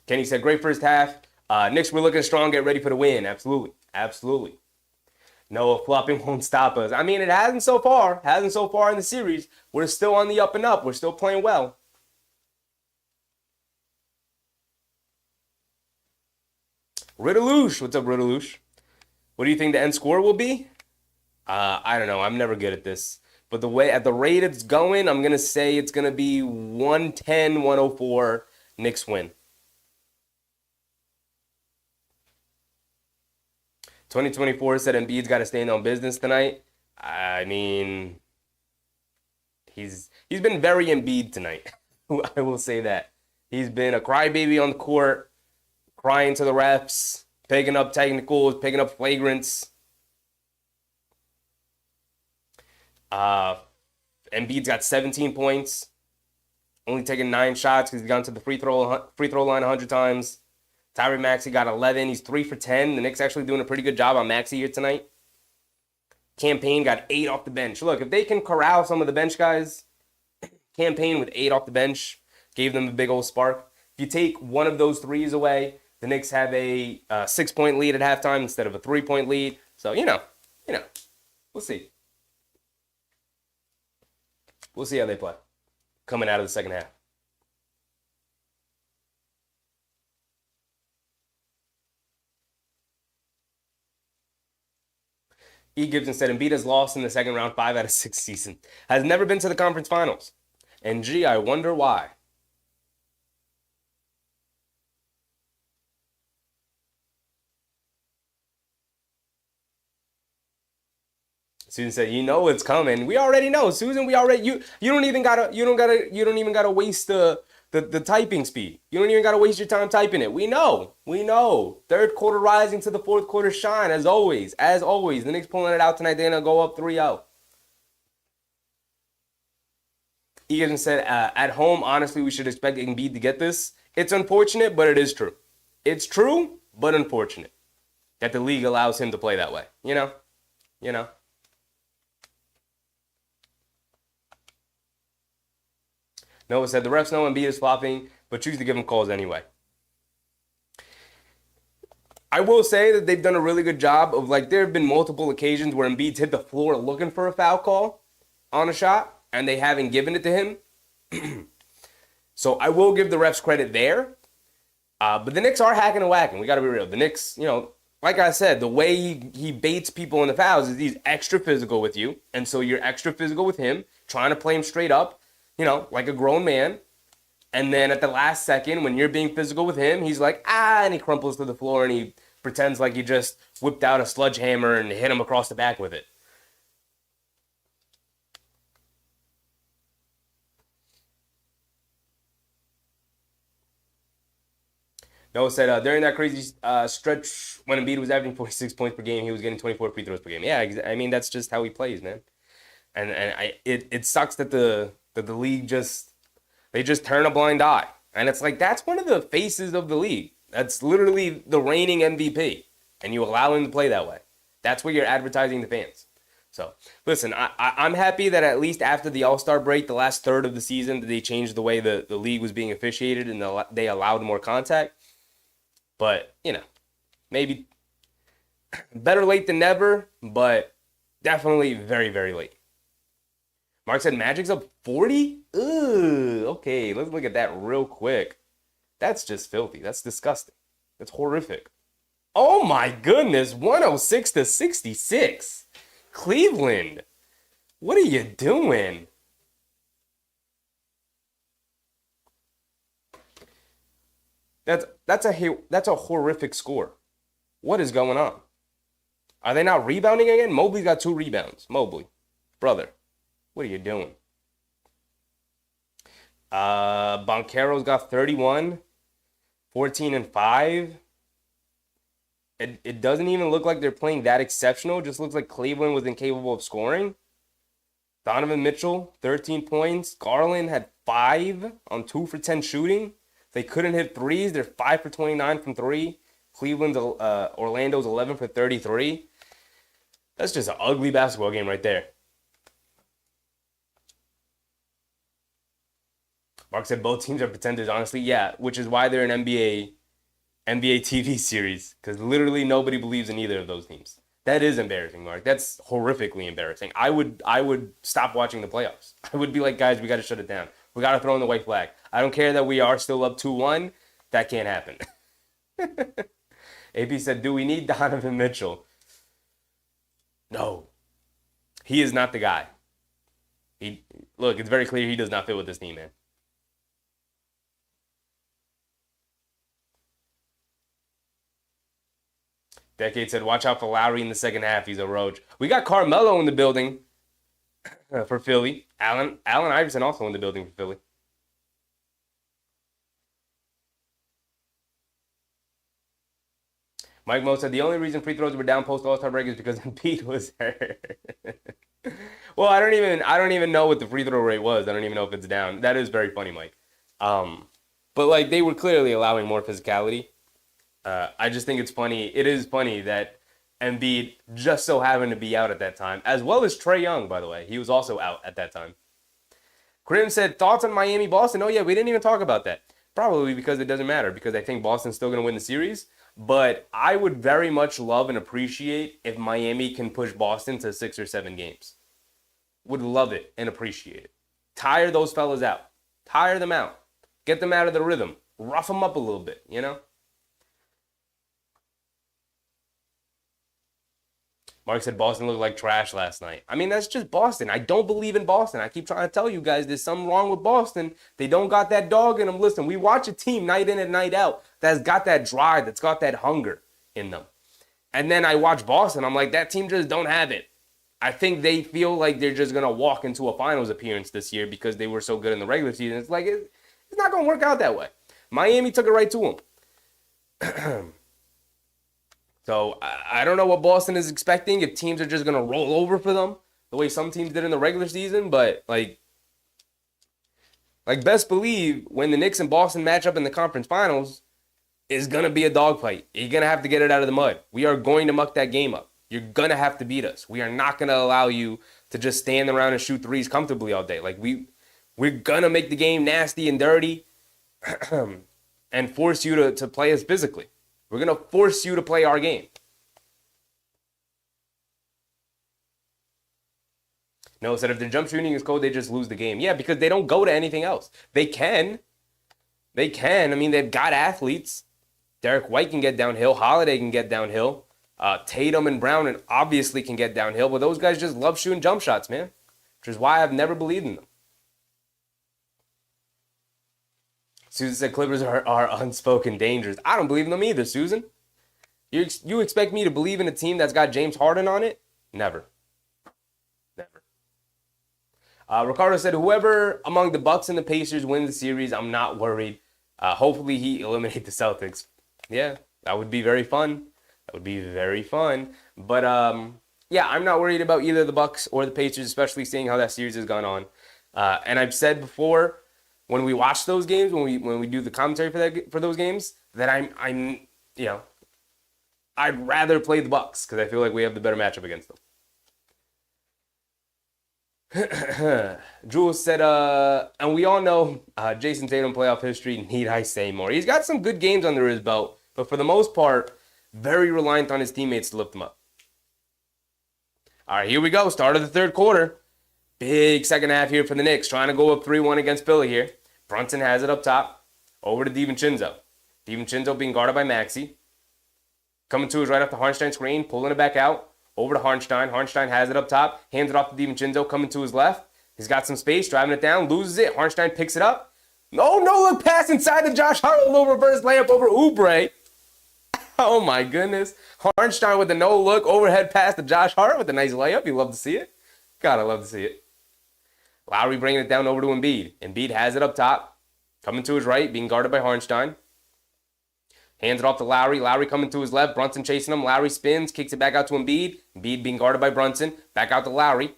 Kenny said, great first half. Knicks, we're looking strong. Get ready for the win. Absolutely. Absolutely. No, flopping won't stop us. I mean, it hasn't so far. Hasn't so far in the series. We're still on the up and up. We're still playing well. Riddaloosh. What's up, Riddaloosh? What do you think the end score will be? I don't know. I'm never good at this. But at the rate it's going, I'm going to say it's going to be 110-104 Knicks win. 2024 said Embiid's got to stand on business tonight. I mean, he's been very Embiid tonight. I will say that. He's been a crybaby on the court, crying to the refs, picking up technicals, picking up flagrants. Embiid's got 17 points, only taking 9 shots because he's gone to the free throw line 100 times. Tyrese Maxey got 11. He's 3 for 10. The Knicks actually doing a pretty good job on Maxey here tonight. Campaign got 8 off the bench. Look, if they can corral some of the bench guys, Campaign with 8 off the bench gave them a big old spark. If you take one of those threes away, the Knicks have a 6-point lead at halftime instead of a 3-point lead. So, we'll see. We'll see how they play coming out of the second half. E. Gibson said Embiid has lost in the second round 5 out of 6 season. Has never been to the conference finals. And gee, I wonder why. Susan said, "You know it's coming. We already know, Susan. You don't even gotta waste the typing speed. You don't even gotta waste your time typing it. We know. Third quarter rising to the fourth quarter shine as always. The Knicks pulling it out tonight. They're gonna go up 3-0. Egan said, "At home, honestly, we should expect Embiid to get this. It's unfortunate, but it is true. It's true, but unfortunate that the league allows him to play that way. You know." Noah said, the refs know Embiid is flopping, but choose to give him calls anyway. I will say that they've done a really good job of, there have been multiple occasions where Embiid's hit the floor looking for a foul call on a shot, and they haven't given it to him. So I will give the refs credit there. But the Knicks are hacking and whacking. We got to be real. The Knicks, like I said, the way he baits people in the fouls is he's extra physical with you. And so you're extra physical with him, trying to play him straight up, like a grown man. And then at the last second, when you're being physical with him, he's like, and he crumples to the floor and he pretends like he just whipped out a sledgehammer and hit him across the back with it. Noah said, during that crazy stretch when Embiid was averaging 46 points per game, he was getting 24 free throws per game. Yeah, I mean, that's just how he plays, man. And it sucks that the league they just turn a blind eye. And it's like, that's one of the faces of the league. That's literally the reigning MVP. And you allow him to play that way. That's what you're advertising to fans. So, listen, I'm happy that at least after the All-Star break, the last third of the season, that they changed the way the league was being officiated and they allowed more contact. But, maybe better late than never, but definitely very, very late. Mark said Magic's up 40? Ugh, okay, let's look at that real quick. That's just filthy. That's disgusting. That's horrific. Oh my goodness, 106-66. Cleveland, what are you doing? That's a horrific score. What is going on? Are they not rebounding again? Mobley's got 2 rebounds. Mobley, brother, what are you doing? Banchero's got 31, 14 and 5. It doesn't even look like they're playing that exceptional. It just looks like Cleveland was incapable of scoring. Donovan Mitchell, 13 points. Garland had 5 on 2 for 10 shooting. They couldn't hit threes. They're 5 for 29 from 3. Orlando's 11 for 33. That's just an ugly basketball game right there. Mark said both teams are pretenders, honestly. Yeah, which is why they're an NBA TV series, because literally nobody believes in either of those teams. That is embarrassing, Mark. That's horrifically embarrassing. I would stop watching the playoffs. I would be like, guys, we got to shut it down. We got to throw in the white flag. I don't care that we are still up 2-1. That can't happen. AP said, do we need Donovan Mitchell? No. He is not the guy. Look, it's very clear he does not fit with this team, man. Decade said, watch out for Lowry in the second half. He's a roach. We got Carmelo in the building for Philly. Allen Iverson also in the building for Philly. Mike Mo said, the only reason free throws were down post All-Star break is because Embiid was hurt. Well, I don't even know what the free throw rate was. I don't even know if it's down. That is very funny, Mike. But like they were clearly allowing more physicality. I just think it's funny. It is funny that Embiid just so happened to be out at that time, as well as Trae Young, by the way. He was also out at that time. Krim said, thoughts on Miami Boston? Oh, yeah, we didn't even talk about that. Probably because it doesn't matter, because I think Boston's still going to win the series. But I would very much love and appreciate if Miami can push Boston to 6 or 7 games. Would love it and appreciate it. Tire those fellas out. Tire them out. Get them out of the rhythm. Rough them up a little bit, you know? Mark said Boston looked like trash last night. I mean, that's just Boston. I don't believe in Boston. I keep trying to tell you guys there's something wrong with Boston. They don't got that dog in them. Listen, we watch a team night in and night out that's got that drive, that's got that hunger in them. And then I watch Boston. I'm like, that team just don't have it. I think they feel like they're just going to walk into a finals appearance this year because they were so good in the regular season. It's like, it's not going to work out that way. Miami took it right to them. So I don't know what Boston is expecting, if teams are just going to roll over for them the way some teams did in the regular season. But like best believe when the Knicks and Boston match up in the conference finals, it's going to be a dogfight. You're going to have to get it out of the mud. We are going to muck that game up. You're going to have to beat us. We are not going to allow you to just stand around and shoot threes comfortably all day. Like we're going to make the game nasty and dirty and force you to play us physically. We're going to force you to play our game. No, said if their jump shooting is cold, they just lose the game. Yeah, because they don't go to anything else. They can. I mean, they've got athletes. Derek White can get downhill. Holiday can get downhill. Tatum and Brown and obviously can get downhill. But those guys just love shooting jump shots, man. Which is why I've never believed in them. Susan said Clippers are unspoken dangers. I don't believe in them either, Susan. You expect me to believe in a team that's got James Harden on it? Never. Ricardo said, whoever among the Bucks and the Pacers wins the series, I'm not worried. Hopefully he eliminates the Celtics. Yeah, that would be very fun. But yeah, I'm not worried about either the Bucks or the Pacers, especially seeing how that series has gone on. And I've said before, when we watch those games, when we do the commentary for those games, that I'm I'd rather play the Bucks because I feel like we have the better matchup against them. Jules said, and we all know Jason Tatum playoff history, need I say more? He's got some good games under his belt, but for the most part, very reliant on his teammates to lift him up. All right, here we go. Start of the third quarter. Big second half here for the Knicks, trying to go up 3-1 against Philly here. Brunson has it up top, over to DiVincenzo. DiVincenzo being guarded by Maxey. Coming to his right off the Hartenstein screen, pulling it back out. Over to Hartenstein. Hartenstein has it up top. Hands it off to DiVincenzo. Coming to his left. He's got some space. Driving it down. Loses it. Hartenstein picks it up. No look pass inside to Josh Hart. A little reverse layup over Oubre. Oh my goodness. Hartenstein with the no look overhead pass to Josh Hart with a nice layup. You love to see it. Gotta love to see it. Lowry bringing it down over to Embiid. Embiid has it up top. Coming to his right. Being guarded by Hartenstein. Hands it off to Lowry. Lowry coming to his left. Brunson chasing him. Lowry spins. Kicks it back out to Embiid. Embiid being guarded by Brunson. Back out to Lowry.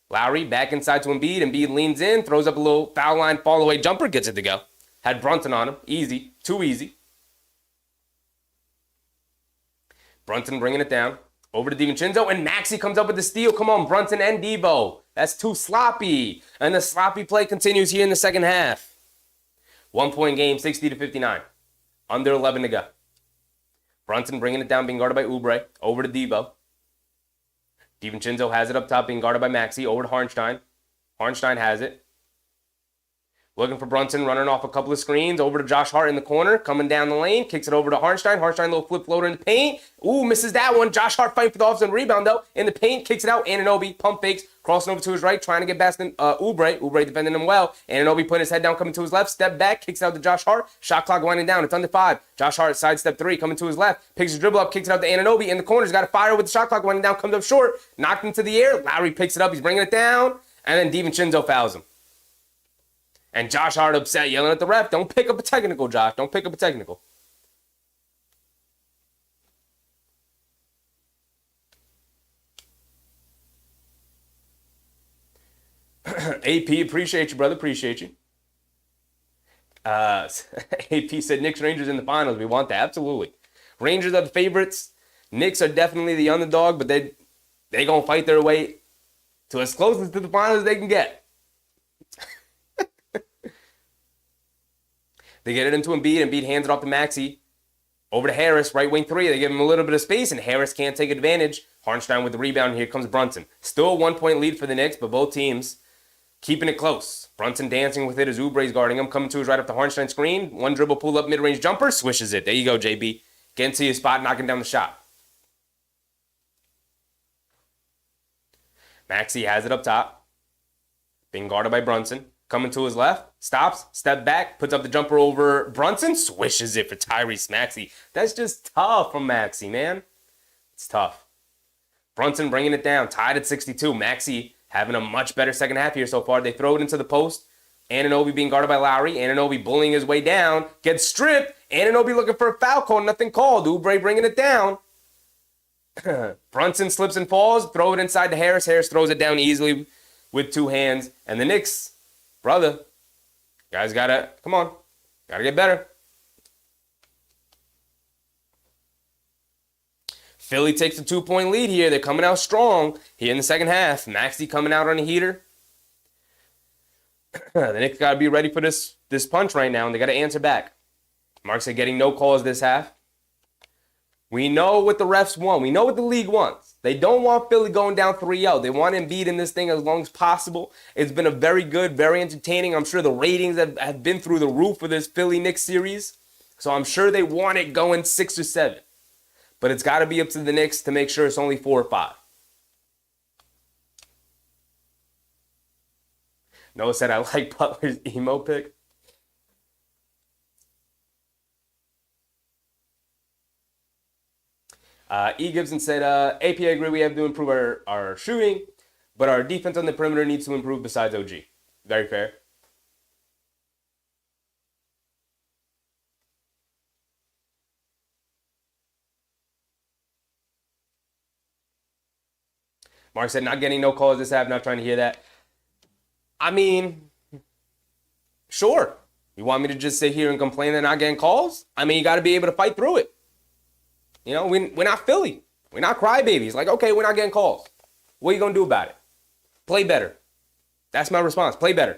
Lowry back inside to Embiid. Embiid leans in. Throws up a little foul line fall away jumper. Gets it to go. Had Brunson on him. Easy. Too easy. Brunson bringing it down. Over to DiVincenzo. And Maxey comes up with the steal. Come on, Brunson and Devo. That's too sloppy. And the sloppy play continues here in the second half. 1 point game. 60-59. Under 11 to go. Brunson bringing it down, being guarded by Oubre. Over to Devo. DiVincenzo has it up top, being guarded by Maxey. Over to Hartenstein. Hartenstein has it. Looking for Brunson, running off a couple of screens. Over to Josh Hart in the corner, coming down the lane. Kicks it over to Hartenstein. Hartenstein, little flip floater in the paint. Ooh, misses that one. Josh Hart fighting for the offensive rebound, though. In the paint, kicks it out. Anunoby, pump fakes. Crossing over to his right, trying to get past Oubre. Oubre defending him well. Anunoby putting his head down, coming to his left. Step back, kicks it out to Josh Hart. Shot clock winding down. It's under 5. Josh Hart, sidestep 3, coming to his left. Picks his dribble up, kicks it out to Anunoby. In the corner, he's got a fire with the shot clock winding down. Comes up short. Knocked into the air. Lowry picks it up. He's bringing it down. And then DiVincenzo fouls him. And Josh Hart upset, yelling at the ref, don't pick up a technical, Josh. Don't pick up a technical. AP, appreciate you, brother. Appreciate you. AP said Knicks Rangers in the finals. We want that. Absolutely. Rangers are the favorites. Knicks are definitely the underdog, but they gonna fight their way to as close to the finals as they can get. They get it into Embiid. Embiid hands it off to Maxey. Over to Harris, right wing three. They give him a little bit of space, and Harris can't take advantage. Hartenstein with the rebound. Here comes Brunson. Still a 1-point lead for the Knicks, but both teams keeping it close. Brunson dancing with it as Oubre's guarding him. Coming to his right up the Hartenstein screen. One dribble, pull up, mid-range jumper. Swishes it. There you go, JB. Getting to your spot, knocking down the shot. Maxey has it up top. Being guarded by Brunson. Coming to his left. Stops. Step back. Puts up the jumper over Brunson. Swishes it for Tyrese Maxey. That's just tough from Maxey, man. It's tough. Brunson bringing it down. Tied at 62. Maxey having a much better second half here so far. They throw it into the post. Anunoby being guarded by Lowry. Anunoby bullying his way down. Gets stripped. Anunoby looking for a foul call. Nothing called. Oubre bringing it down. Brunson slips and falls. Throw it inside to Harris. Harris throws it down easily with two hands. And the Knicks, brother, guys gotta, come on. Gotta get better. Philly takes a 2-point lead here. They're coming out strong here in the second half. Maxey coming out on a heater. The Knicks got to be ready for this punch right now, and they got to answer back. Mark said getting no calls this half. We know what the refs want. We know what the league wants. They don't want Philly going down 3-0. They want Embiid in this thing as long as possible. It's been a very good, very entertaining. I'm sure the ratings have been through the roof for this Philly-Knicks series. So I'm sure they want it going 6 or 7. But it's got to be up to the Knicks to make sure it's only 4 or 5. Noah said, I like Butler's emo pick. E. Gibson said, AP, I agree we have to improve our shooting, but our defense on the perimeter needs to improve besides OG. Very fair. Mark said, not getting no calls this half, not trying to hear that. I mean, sure. You want me to just sit here and complain they're not getting calls? I mean, you got to be able to fight through it. You know, we're not Philly. We're not crybabies. Like, okay, we're not getting calls. What are you going to do about it? Play better. That's my response. Play better.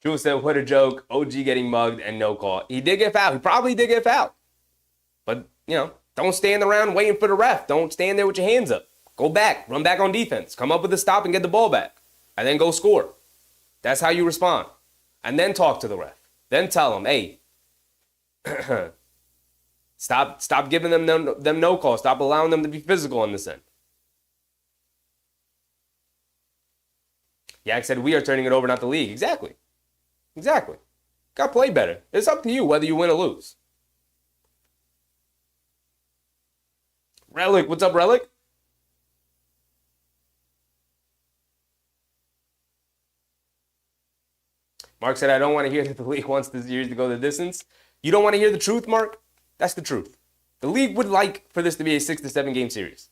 Julius said, what a joke. OG getting mugged and no call. He did get fouled. He probably did get fouled. But, you know, don't stand around waiting for the ref. Don't stand there with your hands up. Go back. Run back on defense. Come up with a stop and get the ball back. And then go score. That's how you respond. And then talk to the ref. Then tell them, hey, stop giving them no call. Stop allowing them to be physical on this end. Yak said, we are turning it over, not the league. Exactly. Exactly. Got to play better. It's up to you whether you win or lose. Relic, what's up, Relic? Mark said, I don't want to hear that the league wants this series to go the distance. You don't want to hear the truth, Mark? That's the truth. The league would like for this to be a 6 to 7 game series.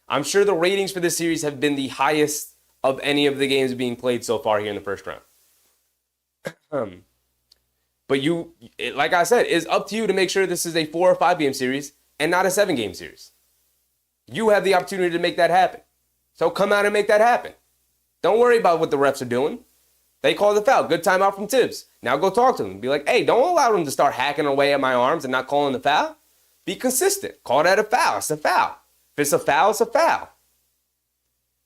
I'm sure the ratings for this series have been the highest of any of the games being played so far here in the first round. But like I said, it's up to you to make sure this is a 4 or 5 game series and not a 7 game series. You have the opportunity to make that happen. So come out and make that happen. Don't worry about what the refs are doing. They call the foul. Good timeout from Tibbs. Now go talk to them. Be like, hey, don't allow them to start hacking away at my arms and not calling the foul. Be consistent. Call that a foul. It's a foul. If it's a foul, it's a foul.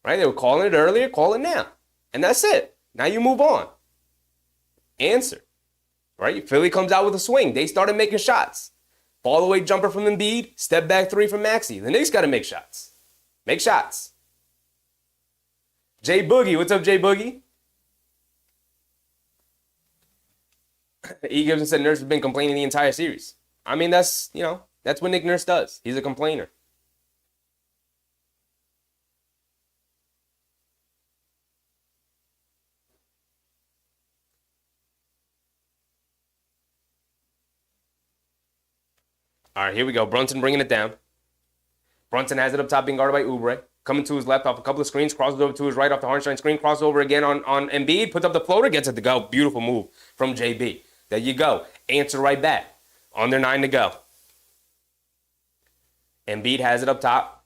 Right? They were calling it earlier. Call it now. And that's it. Now you move on. Answer. Right? Philly comes out with a swing. They started making shots. Fall away jumper from Embiid. Step back 3 from Maxey. The Knicks got to make shots. Make shots. Jay Boogie. What's up, Jay Boogie? E. Gibson said Nurse has been complaining the entire series. I mean, that's what Nick Nurse does. He's a complainer. All right, here we go. Brunson bringing it down. Brunson has it up top being guarded by Oubre. coming to his left off a couple of screens, crosses over to his right off the Hartenstein screen, crosses over again on Embiid, puts up the floater, gets it to go. Beautiful move from JB. There you go. Answer right back. On their 9 to go. Embiid has it up top.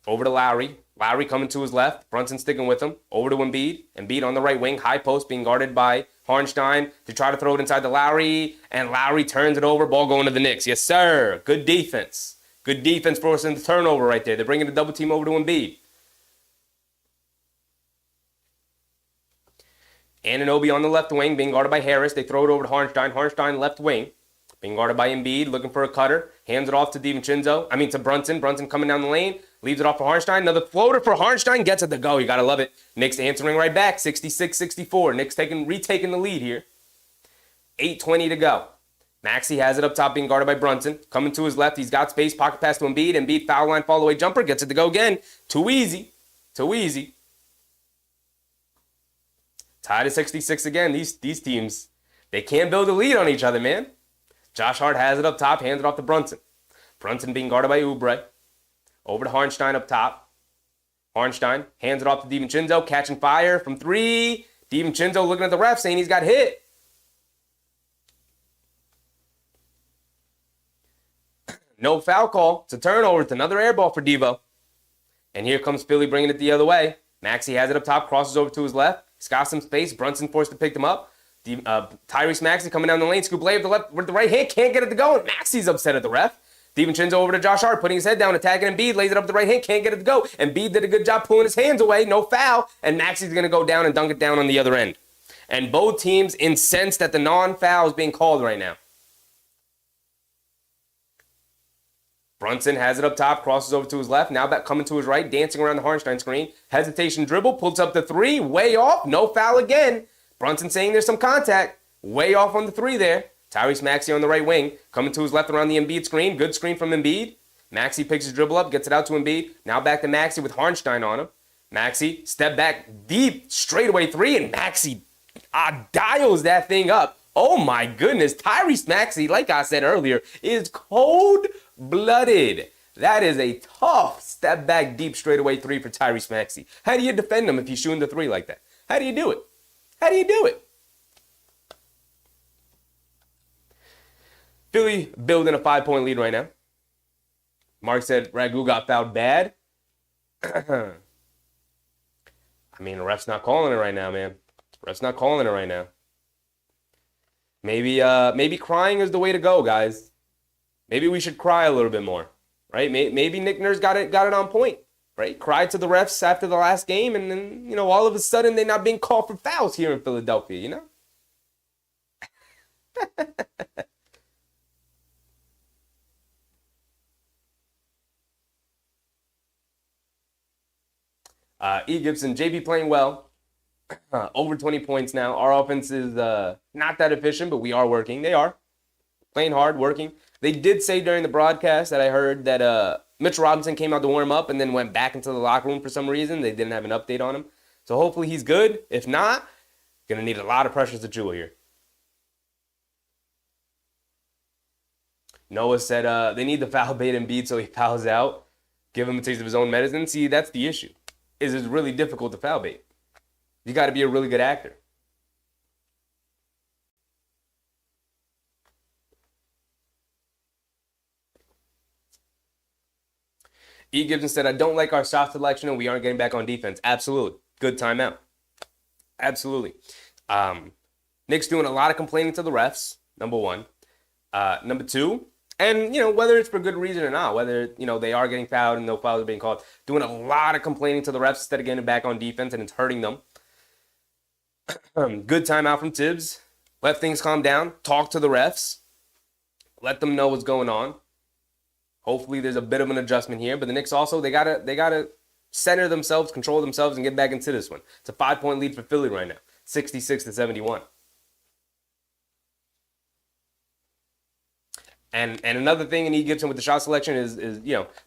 Over to Lowry. Lowry coming to his left. Brunson sticking with him. Over to Embiid. Embiid on the right wing. High post being guarded by Hartenstein to try to throw it inside to Lowry. And Lowry turns it over. Ball going to the Knicks. Yes, sir. Good defense. Good defense forcing the turnover right there. They're bringing the double team over to Embiid. Anunoby on the left wing being guarded by Harris. They throw it over to Hartenstein. Hartenstein left wing. Being guarded by Embiid, looking for a cutter. Hands it off to Brunson. Brunson coming down the lane. Leaves it off for Hartenstein. Another floater for Hartenstein. Gets it to go. You got to love it. Knicks answering right back. 66-64. Knicks retaking the lead here. 8:20 to go. Maxey has it up top being guarded by Brunson. Coming to his left. He's got space. Pocket pass to Embiid. Embiid foul line fall away jumper. Gets it to go again. Too easy. Too easy. Tied at 66 again. These teams, they can't build a lead on each other, man. Josh Hart has it up top, hands it off to Brunson. Brunson being guarded by Oubre. Over to Hartenstein up top. Hartenstein hands it off to DiVincenzo, catching fire from 3. DiVincenzo looking at the ref saying he's got hit. No foul call. It's a turnover. It's another air ball for Devo. And here comes Philly bringing it the other way. Maxey has it up top, crosses over to his left. He's got some space. Brunson forced to pick them up. Tyrese Maxey coming down the lane. Scoop lay with the right hand. Can't get it to go. And Maxey's upset at the ref. DiVincenzo over to Josh Hart, putting his head down, attacking Embiid. Lays it up the right hand. Can't get it to go. Embiid did a good job pulling his hands away. No foul. And Maxey's going to go down and dunk it down on the other end. And both teams incensed that the non-foul is being called right now. Brunson has it up top, crosses over to his left. Now back coming to his right, dancing around the Hartenstein screen. Hesitation dribble, pulls up the 3, way off. No foul again. Brunson saying there's some contact. Way off on the 3 there. Tyrese Maxey on the right wing. Coming to his left around the Embiid screen. Good screen from Embiid. Maxey picks his dribble up, gets it out to Embiid. Now back to Maxey with Hartenstein on him. Maxey, step back deep, straightaway 3, and Maxey dials that thing up. Oh my goodness. Tyrese Maxey, like I said earlier, is cold-blooded. That is a tough step back deep straightaway 3 for Tyrese Maxey. How do you defend him if he's shooting the 3 like that? How do you do it? How do you do it? Philly building a 5-point lead right now. Mark said Ragu got fouled bad. I mean, the ref's not calling it right now, man. Ref's not calling it right now. Maybe crying is the way to go, guys. Maybe we should cry a little bit more, right? Maybe Nick Nurse got it on point, right? Cried to the refs after the last game, and then, all of a sudden they're not being called for fouls here in Philadelphia, E. Gibson, JB playing well. Over 20 points now. Our offense is not that efficient, but we are working. They are. Playing hard, working. They did say during the broadcast that I heard that Mitchell Robinson came out to warm up and then went back into the locker room for some reason. They didn't have an update on him. So hopefully he's good. If not, going to need a lot of pressure to Jewel here. Noah said they need the foul bait Embiid so he fouls out. Give him a taste of his own medicine. See, that's the issue. It's really difficult to foul bait. You got to be a really good actor. E. Gibson said, I don't like our shot selection and we aren't getting back on defense. Absolutely. Good timeout. Absolutely. Knicks doing a lot of complaining to the refs, number one. Number two, and, whether it's for good reason or not, whether, they are getting fouled and no fouls are being called, doing a lot of complaining to the refs instead of getting back on defense, and it's hurting them. Good timeout from Tibbs. Let things calm down. Talk to the refs. Let them know what's going on. Hopefully there's a bit of an adjustment here, but the Knicks also, they gotta center themselves, control themselves, and get back into this one. It's a 5-point lead for Philly right now, 66-71. And another thing in E. Gibson with the shot selection is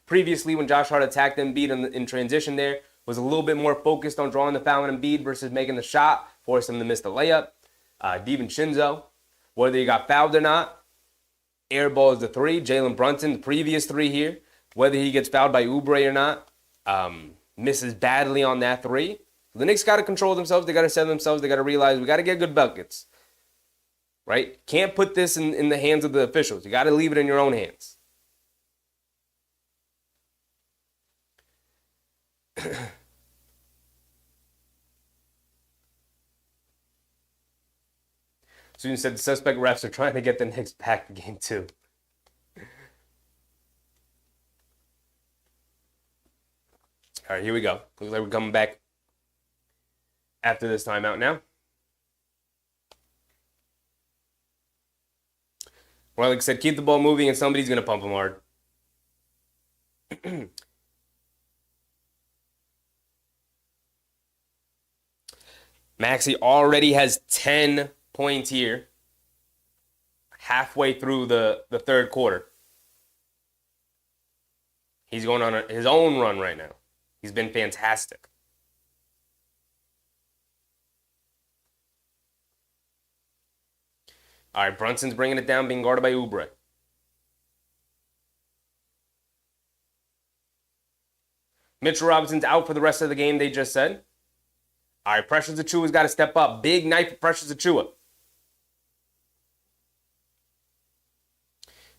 previously when Josh Hart attacked Embiid in transition there, was a little bit more focused on drawing the foul on Embiid versus making the shot, forced him to miss the layup. DiVincenzo, whether he got fouled or not, air ball is the 3. Jalen Brunson, the previous 3 here, whether he gets fouled by Oubre or not, Misses badly on that three. The Knicks got to control themselves. They got to set themselves. They got to realize we got to get good buckets. Right? Can't put this in the hands of the officials. You got to leave it in your own hands. Susan said the suspect refs are trying to get the Knicks back in game 2. All right, here we go. Looks like we're coming back after this timeout now. Well, like I said, keep the ball moving and somebody's going to pump them hard. Maxey already has 10 points here. Halfway through the third quarter. He's going on his own run right now. He's been fantastic. All right, Brunson's bringing it down, being guarded by Oubre. Mitchell Robinson's out for the rest of the game, they just said. All right, Precious Achua's got to step up. Big night for Precious Achua.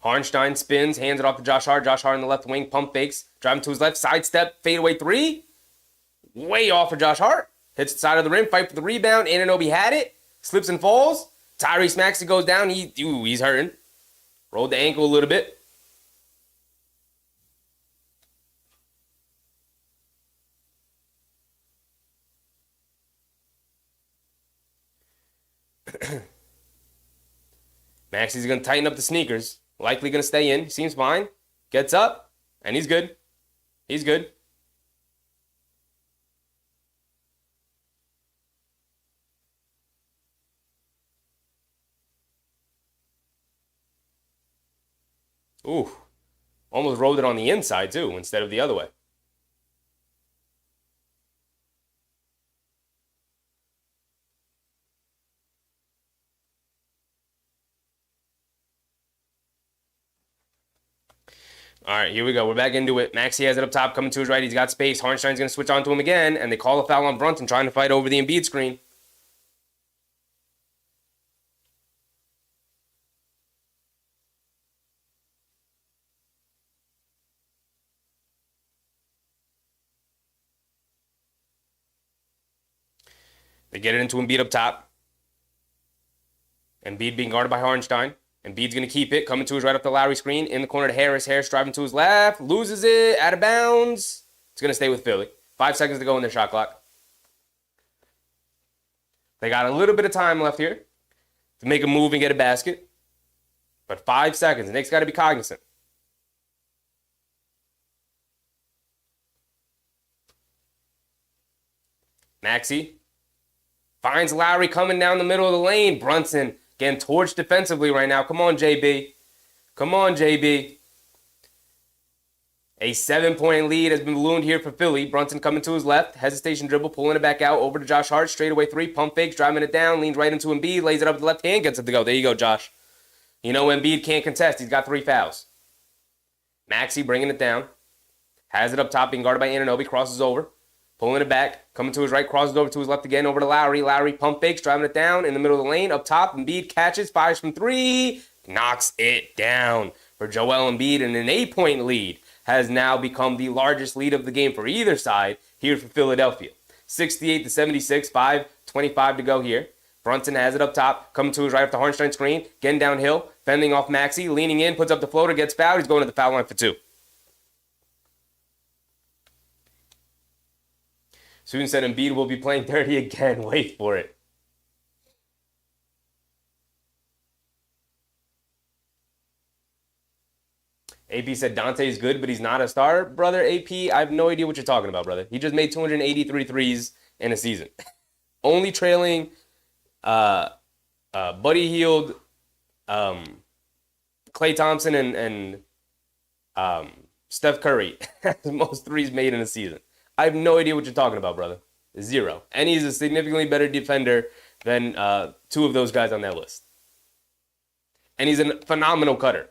Harnstein spins, hands it off to Josh Hart. Josh Hart in the left wing, pump fakes, driving to his left, sidestep, fadeaway three. Way off for Josh Hart. Hits the side of the rim, fight for the rebound. Anunoby had it, slips and falls. Tyrese Maxey goes down. He's hurting. Rolled the ankle a little bit. Maxey's going to tighten up the sneakers. Likely going to stay in. Seems fine. Gets up, and he's good. He's good. Ooh. Almost rolled it on the inside, too, instead of the other way. All right, here we go. We're back into it. Maxey has it up top, coming to his right. He's got space. Harnstein's going to switch on to him again, and they call a foul on Brunson, trying to fight over the Embiid screen. They get it into Embiid up top. Embiid being guarded by Harnstein. Embiid's going to keep it. Coming to his right up the Lowry screen. In the corner to Harris. Harris driving to his left. Loses it. Out of bounds. It's going to stay with Philly. 5 seconds to go in their shot clock. They got a little bit of time left here to make a move and get a basket. But 5 seconds. The Knicks got to be cognizant. Maxey finds Lowry coming down the middle of the lane. Brunson getting torched defensively right now. Come on, JB. Come on, JB. A 7-point lead has been ballooned here for Philly. Brunson coming to his left. Hesitation dribble, pulling it back out. Over to Josh Hart. Straightaway three. Pump fakes, driving it down. Leans right into Embiid. Lays it up with the left hand. Gets it to go. There you go, Josh. You know Embiid can't contest. He's got 3 fouls. Maxey bringing it down. Has it up top, being guarded by Anunoby. Crosses over. Pulling it back. Coming to his right. Crosses over to his left again. Over to Lowry. Lowry pump fakes. Driving it down in the middle of the lane. Up top. Embiid catches. Fires from 3. Knocks it down for Joel Embiid. And an 8-point lead has now become the largest lead of the game for either side here for Philadelphia. 68-76. 5:25 to go here. Brunson has it up top. Coming to his right off the Harnstein screen. Getting downhill. Fending off Maxey. Leaning in. Puts up the floater. Gets fouled. He's going to the foul line for 2. Susan said Embiid will be playing dirty again. Wait for it. AP said Dante's good, but he's not a star. Brother, AP, I have no idea what you're talking about, brother. He just made 283 threes in a season. Only trailing Buddy Hield, Klay Thompson, and Steph Curry has the most threes made in a season. I have no idea what you're talking about, brother. 0. And he's a significantly better defender than 2 of those guys on that list. And he's a phenomenal cutter.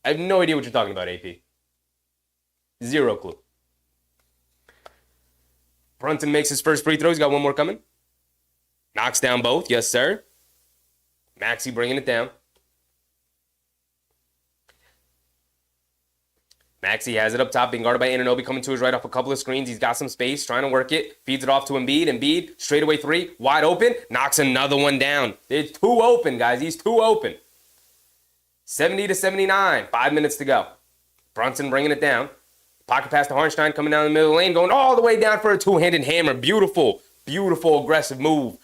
I have no idea what you're talking about, AP. 0 clue. Brunson makes his first free throw. He's got one more coming. Knocks down both. Yes, sir. Maxey bringing it down. Maxey has it up top, being guarded by Anunoby, coming to his right off a couple of screens. He's got some space, trying to work it. Feeds it off to Embiid. Embiid, straightaway three, wide open. Knocks another one down. It's too open, guys. He's too open. 70-79. 5 minutes to go. Brunson bringing it down. Pocket pass to Hartenstein, coming down the middle of the lane, going all the way down for a two-handed hammer. Beautiful, beautiful aggressive move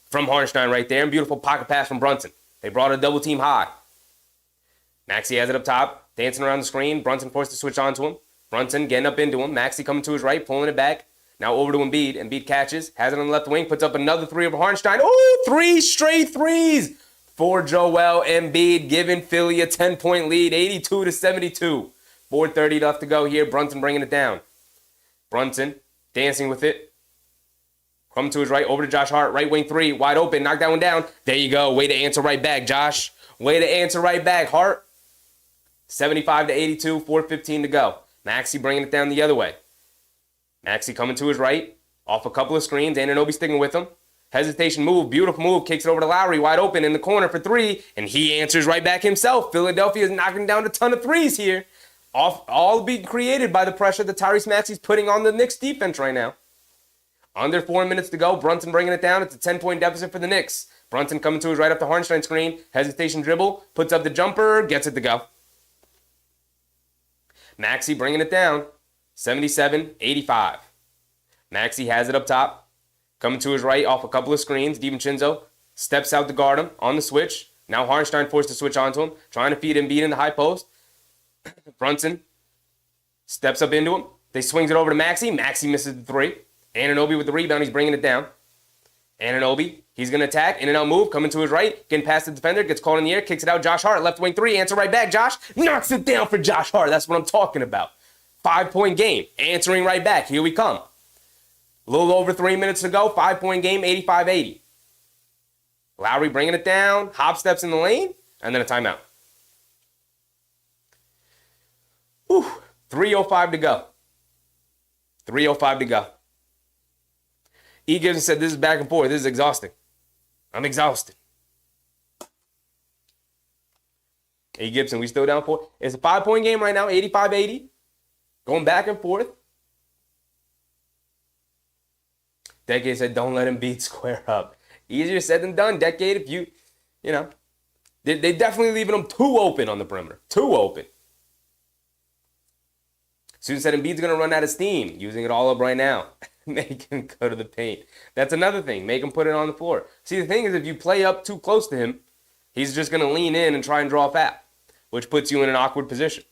from Hartenstein right there. And beautiful pocket pass from Brunson. They brought a double team high. Maxey has it up top, dancing around the screen. Brunson forced to switch onto him. Brunson getting up into him. Maxey coming to his right, pulling it back. Now over to Embiid. Embiid catches, has it on the left wing, puts up another three over Hartenstein. Oh, 3 straight threes for Joel Embiid, giving Philly a 10-point lead, 82-72. 4:30 left to go here. Brunson bringing it down. Brunson dancing with it. Coming to his right, over to Josh Hart. Right wing three, wide open. Knock that one down. There you go. Way to answer right back, Josh. Way to answer right back, Hart. 75-82, 4:15 to go. Maxey bringing it down the other way. Maxey coming to his right, off a couple of screens. Anunoby sticking with him. Hesitation move, beautiful move. Kicks it over to Lowry, wide open in the corner for three, and he answers right back himself. Philadelphia is knocking down a ton of threes here. All being created by the pressure that Tyrese Maxey's putting on the Knicks defense right now. Under 4 minutes to go. Brunson bringing it down. It's a 10-point deficit for the Knicks. Brunson coming to his right up the Hartenstein screen. Hesitation dribble. Puts up the jumper. Gets it to go. Maxey bringing it down. 77-85. Maxey has it up top. Coming to his right off a couple of screens. DiVincenzo steps out to guard him on the switch. Now Hartenstein forced to switch onto him. Trying to feed Embiid in the high post. Brunson steps up into him. They swings it over to Maxey. Maxey misses the three. Anunoby with the rebound. He's bringing it down. Anunoby, he's going to attack. In and out move. Coming to his right. Getting past the defender. Gets caught in the air. Kicks it out. Josh Hart. Left wing three. Answer right back. Josh knocks it down for Josh Hart. That's what I'm talking about. 5-point game. Answering right back. Here we come. A little over 3 minutes to go. 5-point game. 85-80. Lowry bringing it down. Hop steps in the lane. And then a timeout. 3:05 to go. 3:05 to go. E. Gibson said, this is back and forth. This is exhausting. I'm exhausted. E. Gibson, we still down 4. It's a 5-point game right now, 85-80. Going back and forth. Decade said, don't let him beat square up. Easier said than done, Decade. If you know, they definitely leaving him too open on the perimeter. Too open. Susan said Embiid's going to run out of steam, using it all up right now. Make him go to the paint. That's another thing. Make him put it on the floor. See, the thing is, if you play up too close to him, he's just going to lean in and try and draw a foul, which puts you in an awkward position.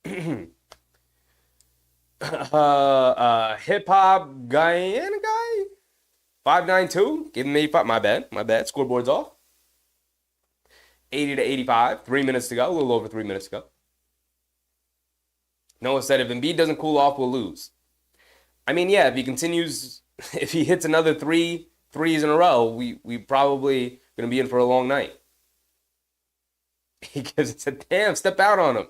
Hip-hop Guyana guy? 592? Give him 85. My bad. Scoreboard's off. 80-85. 3 minutes to go. A little over 3 minutes to go. Noah said, if Embiid doesn't cool off, we'll lose. I mean, yeah, if he continues, if he hits another 3 threes in a row, we probably going to be in for a long night. He gives it a damn, step out on him.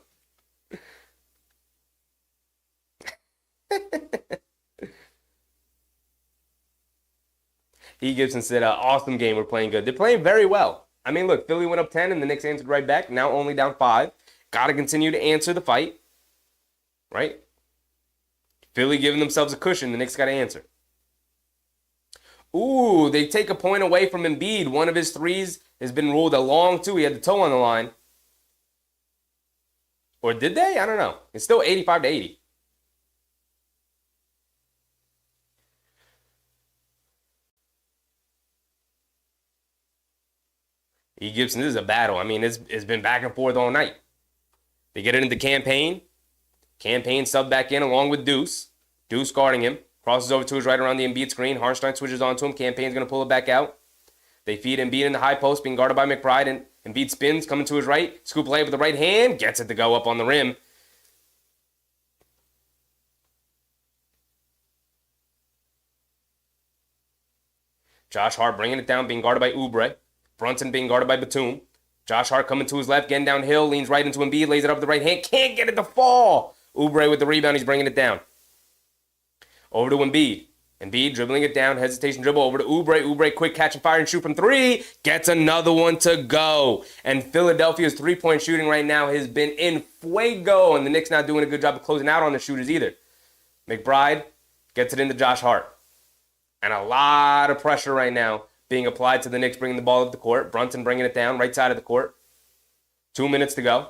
E. Gibson said, awesome game, we're playing good. They're playing very well. I mean, look, Philly went up 10 and the Knicks answered right back. Now only down 5. Got to continue to answer the fight. Right? Philly giving themselves a cushion. The Knicks got to answer. Ooh, they take a point away from Embiid. One of his threes has been ruled a long two. He had the toe on the line. Or did they? I don't know. It's still 85-80. E. Gibson, this is a battle. I mean, it's been back and forth all night. They get it into Campaign. Campaign sub back in along with Deuce. Deuce guarding him. Crosses over to his right around the Embiid screen. Hartenstein switches onto him. Campaign's going to pull it back out. They feed Embiid in the high post, being guarded by McBride. And Embiid spins, coming to his right. Scoop layup with the right hand. Gets it to go up on the rim. Josh Hart bringing it down, being guarded by Oubre. Brunson being guarded by Batum. Josh Hart coming to his left, getting downhill, leans right into Embiid, lays it up with the right hand. Can't get it to fall. Oubre with the rebound. He's bringing it down. Over to Embiid. Embiid dribbling it down, hesitation dribble over to Oubre. Oubre quick catch and fire and shoot from three. Gets another one to go. And Philadelphia's three-point shooting right now has been in fuego. And the Knicks not doing a good job of closing out on the shooters either. McBride gets it into Josh Hart. And a lot of pressure right now being applied to the Knicks bringing the ball up the court. Brunson bringing it down, right side of the court. 2 minutes to go.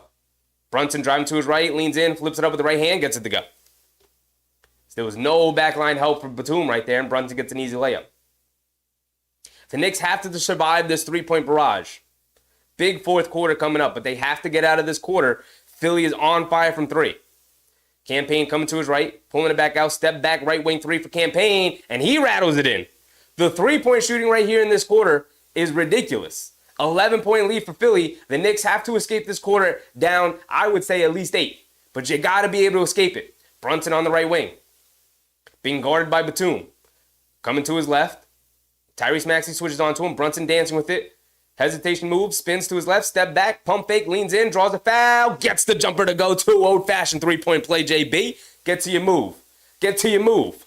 Brunson driving to his right, leans in, flips it up with the right hand, gets it to go. There was no backline help for Batum right there, and Brunson gets an easy layup. The Knicks have to survive this three-point barrage. Big fourth quarter coming up, but they have to get out of this quarter. Philly is on fire from three. Campaign coming to his right, pulling it back out, step back, right wing three for Campaign, and he rattles it in. The three-point shooting right here in this quarter is ridiculous. 11-point lead for Philly. The Knicks have to escape this quarter down, I would say, at least 8. But you got to be able to escape it. Brunson on the right wing. Being guarded by Batum. Coming to his left. Tyrese Maxey switches onto him. Brunson dancing with it. Hesitation move. Spins to his left. Step back. Pump fake. Leans in. Draws a foul. Gets the jumper to go to. Old-fashioned three-point play, JB. Get to your move. Get to your move.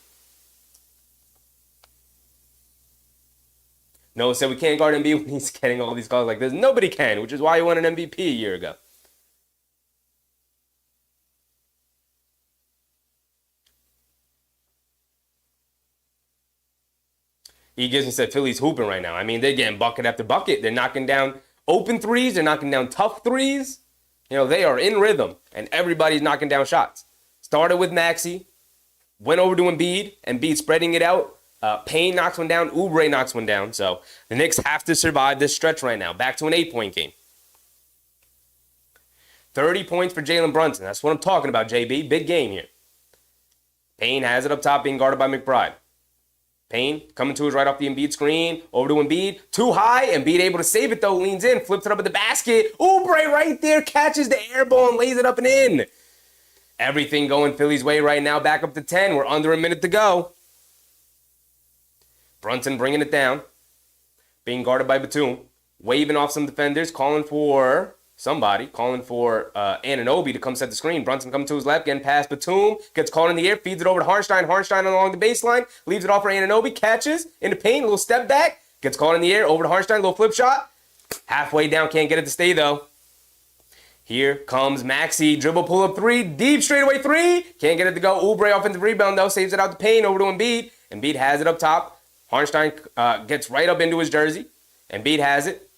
Noah said we can't guard Embiid when he's getting all these calls like this. Nobody can, which is why he won an MVP a year ago. He gives and said Philly's hooping right now. I mean, they're getting bucket after bucket. They're knocking down open threes. They're knocking down tough threes. You know, they are in rhythm, and everybody's knocking down shots. Started with Maxey, went over to Embiid, Embiid spreading it out. Payne knocks one down. Oubre knocks one down. So the Knicks have to survive this stretch right now. Back to an 8-point game. 30 points for Jalen Brunson. That's what I'm talking about, JB. Big game here. Payne has it up top, being guarded by McBride. Payne coming to his right off the Embiid screen. Over to Embiid. Too high. Embiid able to save it, though. Leans in. Flips it up at the basket. Oubre right there. Catches the air ball and lays it up and in. Everything going Philly's way right now. Back up to 10. We're under a minute to go. Brunson bringing it down. Being guarded by Batum. Waving off some defenders. Calling for somebody. Calling for Anunoby to come set the screen. Brunson coming to his left. Getting past Batum. Gets caught in the air. Feeds it over to Hartenstein. Hartenstein along the baseline. Leaves it off for Anunoby. Catches. Into paint. A little step back. Gets caught in the air. Over to Hartenstein. Little flip shot. Halfway down. Can't get it to stay, though. Here comes Maxey. Dribble pull up three. Deep straightaway three. Can't get it to go. Oubre offensive rebound, though. Saves it out to Payne. Over to Embiid. Embiid has it up top. Hartenstein gets right up into his jersey. Embiid has it.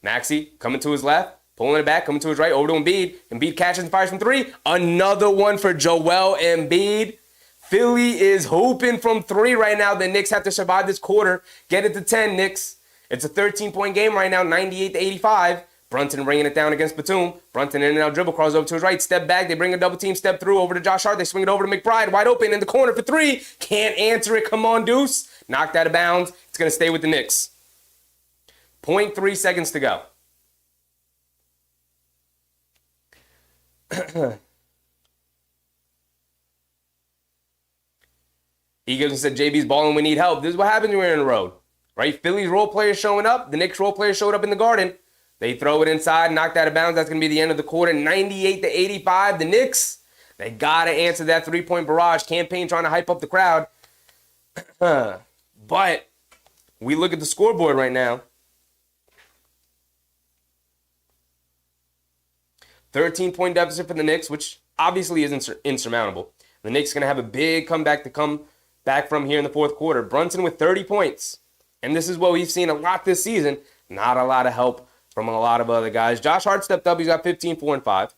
Maxey coming to his left, pulling it back, coming to his right, over to Embiid. Embiid catches and fires from three. Another one for Joel Embiid. Philly is hooping from three right now. The Knicks have to survive this quarter. Get it to 10, Knicks. It's a 13-point game right now, 98-85. Brunson bringing it down against Batum. Brunson in and out dribble, crosses over to his right, step back. They bring a double team, step through, over to Josh Hart. They swing it over to McBride, wide open in the corner for three. Can't answer it. Come on, Deuce. Knocked out of bounds. It's going to stay with the Knicks. 0.3 seconds to go. He gives and said, JB's balling, we need help. This is what happens when we're in the road, right? Philly's role players showing up. The Knicks role players showed up in the Garden. They throw it inside, knocked out of bounds. That's going to be the end of the quarter, 98-85. The Knicks, they got to answer that three-point barrage. Campaign trying to hype up the crowd. But we look at the scoreboard right now. 13-point deficit for the Knicks, which obviously isn't insurmountable. The Knicks are going to have a big comeback to come back from here in the fourth quarter. Brunson with 30 points. And this is what we've seen a lot this season. Not a lot of help from a lot of other guys. Josh Hart stepped up. He's got 15, 4, and 5.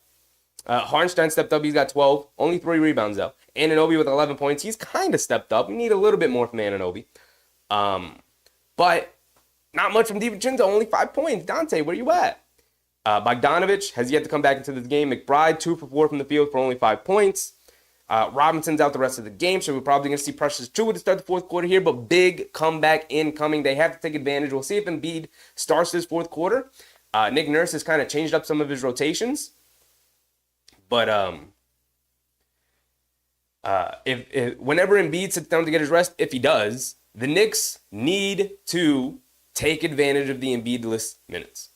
Hartenstein stepped up. He's got 12. Only 3 rebounds, though. Anunoby with 11 points. He's kind of stepped up. We need a little bit more from Anunoby. But not much from DiVincenzo. Only 5 points. Dante, where you at? Bogdanovich has yet to come back into the game. McBride, 2 for 4 from the field for only 5 points. Robinson's out the rest of the game, so we're probably going to see Precious Achiuwa to start the fourth quarter here, but big comeback incoming. They have to take advantage. We'll see if Embiid starts this fourth quarter. Nick Nurse has kind of changed up some of his rotations, but if whenever Embiid sits down to get his rest, if he does, the Knicks need to take advantage of the Embiid-less minutes.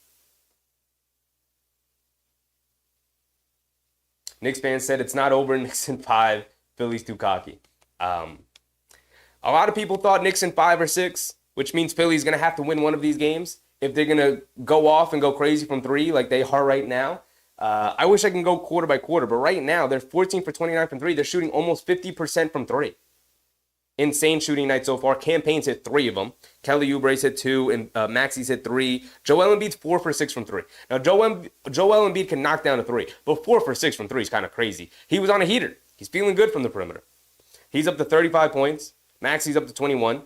Knicks fans said it's not over. Knicks in 5. Philly's too cocky. A lot of people thought Knicks in 5 or 6, which means Philly's going to have to win one of these games if they're going to go off and go crazy from 3 like they are right now. I wish I can go quarter by quarter, but right now they're 14 for 29 from 3. They're shooting almost 50% from 3. Insane shooting night so far. Campaign's hit 3 of them. Kelly Oubre's hit 2, and Maxey's hit 3. Joel Embiid's 4 for 6 from 3. Now, Joel Embiid can knock down a 3, but 4 for 6 from 3 is kind of crazy. He was on a heater. He's feeling good from the perimeter. He's up to 35 points. Maxey's up to 21.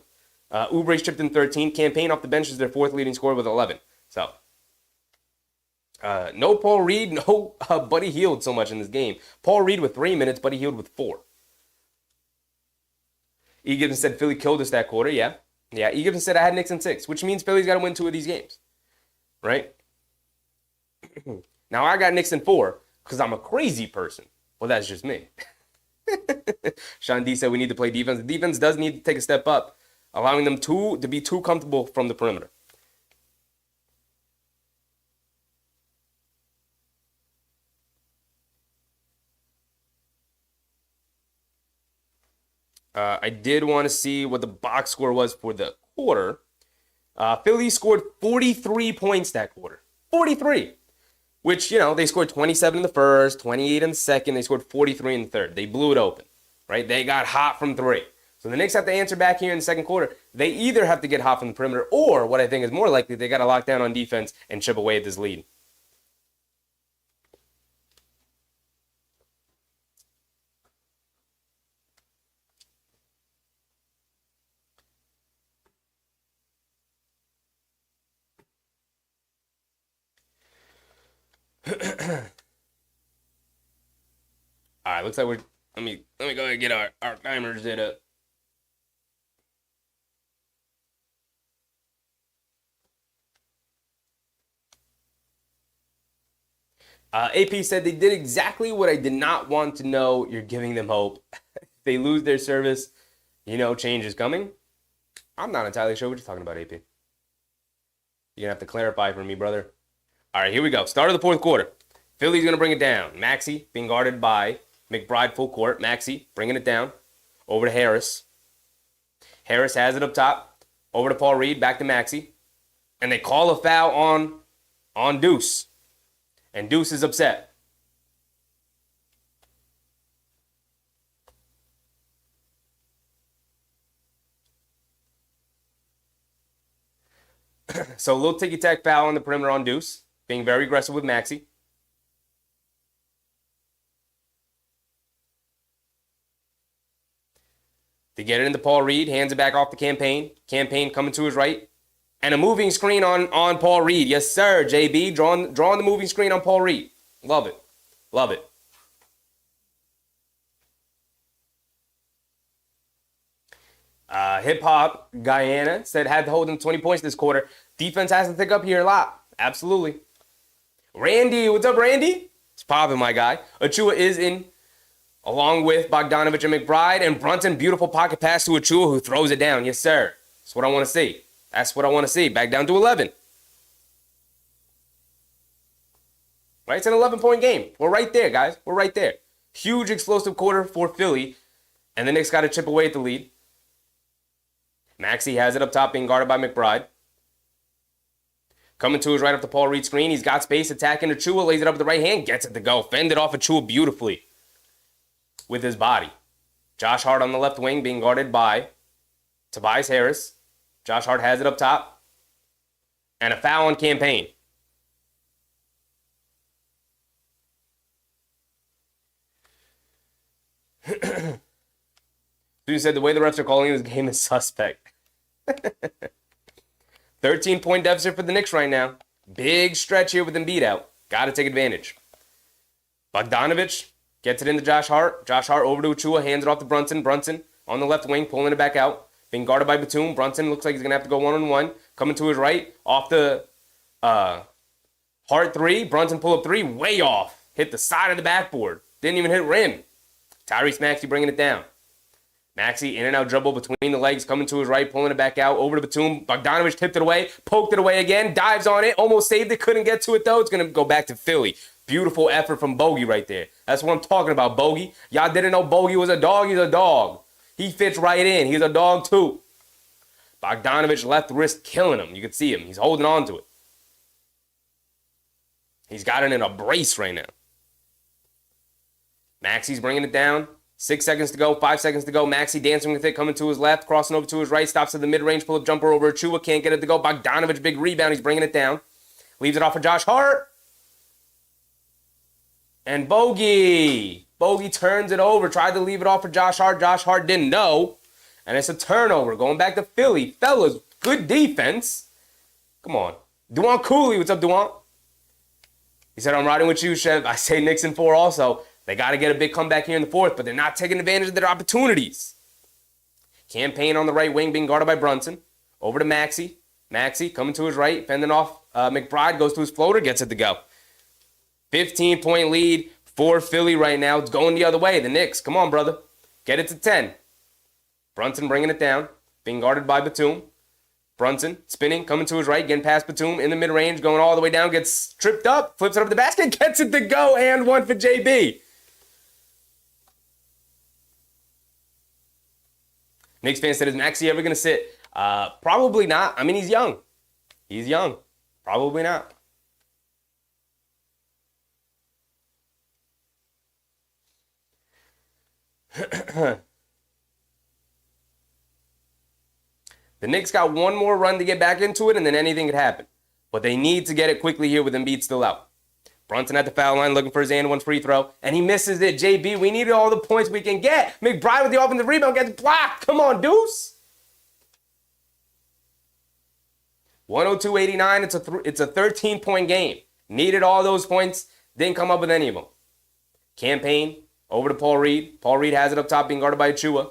Oubre's chipped in 13. Campaign off the bench is their 4th leading scorer with 11. So, no Paul Reed, no Buddy Hield so much in this game. Paul Reed with 3 minutes, Buddy Hield with 4. E. Gibson said Philly killed us that quarter. Yeah. E. Gibson said I had Knicks in 6, which means Philly's got to win 2 of these games. Right? Now, I got Knicks in 4 because I'm a crazy person. Well, that's just me. Sean D said we need to play defense. The defense does need to take a step up, allowing them to be too comfortable from the perimeter. I did want to see what the box score was for the quarter. Philly scored 43 points that quarter. 43. Which, they scored 27 in the first, 28 in the second. They scored 43 in the third. They blew it open, right? They got hot from 3. So the Knicks have to answer back here in the second quarter. They either have to get hot from the perimeter or, what I think is more likely, they got to lock down on defense and chip away at this lead. All right, looks like we're. Let me go ahead and get our timers set up. AP said they did exactly what I did not want to know. You're giving them hope. If they lose their service, change is coming. I'm not entirely sure what you're talking about, AP. You're gonna have to clarify for me, brother. All right, here we go. Start of the 4th quarter. Philly's going to bring it down. Maxey being guarded by McBride full court. Maxey bringing it down. Over to Harris. Harris has it up top. Over to Paul Reed. Back to Maxey. And they call a foul on Deuce. And Deuce is upset. So a little ticky-tack foul on the perimeter on Deuce. Being very aggressive with Maxey. They get it into Paul Reed. Hands it back off the Campaign. Campaign coming to his right. And a moving screen on Paul Reed. Yes, sir, JB. Drawing the moving screen on Paul Reed. Love it. Love it. Hip Hop Guyana said had to hold him 20 points this quarter. Defense has to pick up here a lot. Absolutely. Randy, what's up, Randy? It's popping, my guy. Achua is in, along with Bogdanovich and McBride. And Brunson, beautiful pocket pass to Achua, who throws it down. Yes, sir. That's what I want to see. That's what I want to see. Back down to 11. Right? It's an 11-point game. We're right there, guys. We're right there. Huge explosive quarter for Philly. And the Knicks got to chip away at the lead. Maxey has it up top, being guarded by McBride. Coming to his right up the Paul Reed screen. He's got space, attacking Achua, lays it up with the right hand, gets it to go. Fended off Achua beautifully with his body. Josh Hart on the left wing, being guarded by Tobias Harris. Josh Hart has it up top. And a foul on Campaign. Student said the way the refs are calling this game is suspect. 13-point deficit for the Knicks right now. Big stretch here with Embiid out. Got to take advantage. Bogdanovich gets it into Josh Hart. Josh Hart over to Achua, hands it off to Brunson. Brunson on the left wing, pulling it back out. Being guarded by Batum. Brunson looks like he's going to have to go one-on-one. Coming to his right, off the Hart 3. Brunson pull up 3, way off. Hit the side of the backboard. Didn't even hit rim. Tyrese Maxey bringing it down. Maxey in and out dribble between the legs, coming to his right, pulling it back out, over to Batum. Bogdanovich tipped it away, poked it away again, dives on it, almost saved it, couldn't get to it though. It's going to go back to Philly. Beautiful effort from Bogey right there. That's what I'm talking about, Bogey. Y'all didn't know Bogey was a dog, he's a dog. He fits right in. He's a dog too. Bogdanovich left wrist killing him. You can see him. He's holding on to it. He's got it in a brace right now. Maxi's bringing it down. 6 seconds to go, 5 seconds to go. Maxi dancing with it, coming to his left, crossing over to his right, stops at the mid-range, pull-up jumper over Achua, can't get it to go. Bogdanovich, big rebound, he's bringing it down. Leaves it off for Josh Hart. And Bogey turns it over, tried to leave it off for Josh Hart. Josh Hart didn't know. And it's a turnover, going back to Philly. Fellas, good defense. Come on. Duan Cooley, what's up, Duan? He said, I'm riding with you, Chef. I say Knicks in 4 also. They got to get a big comeback here in the 4th, but they're not taking advantage of their opportunities. Campaign on the right wing being guarded by Brunson. Over to Maxi. Maxi coming to his right, fending off McBride, goes to his floater, gets it to go. 15-point lead for Philly right now. It's going the other way. The Knicks, come on, brother. Get it to 10. Brunson bringing it down, being guarded by Batum. Brunson spinning, coming to his right, getting past Batum in the mid-range, going all the way down, gets tripped up, flips it up the basket, gets it to go, and one for JB. Knicks fan said, is Maxey ever going to sit? Probably not. I mean, he's young. He's young. Probably not. The Knicks got one more run to get back into it, and then anything could happen. But they need to get it quickly here with Embiid still out. Brunson at the foul line looking for his and one free throw, and he misses it. JB, we needed all the points we can get. McBride with the offensive rebound gets blocked. Come on, Deuce. 102-89. It's a 13-point game. Needed all those points. Didn't come up with any of them. Campaign over to Paul Reed. Paul Reed has it up top being guarded by Achua.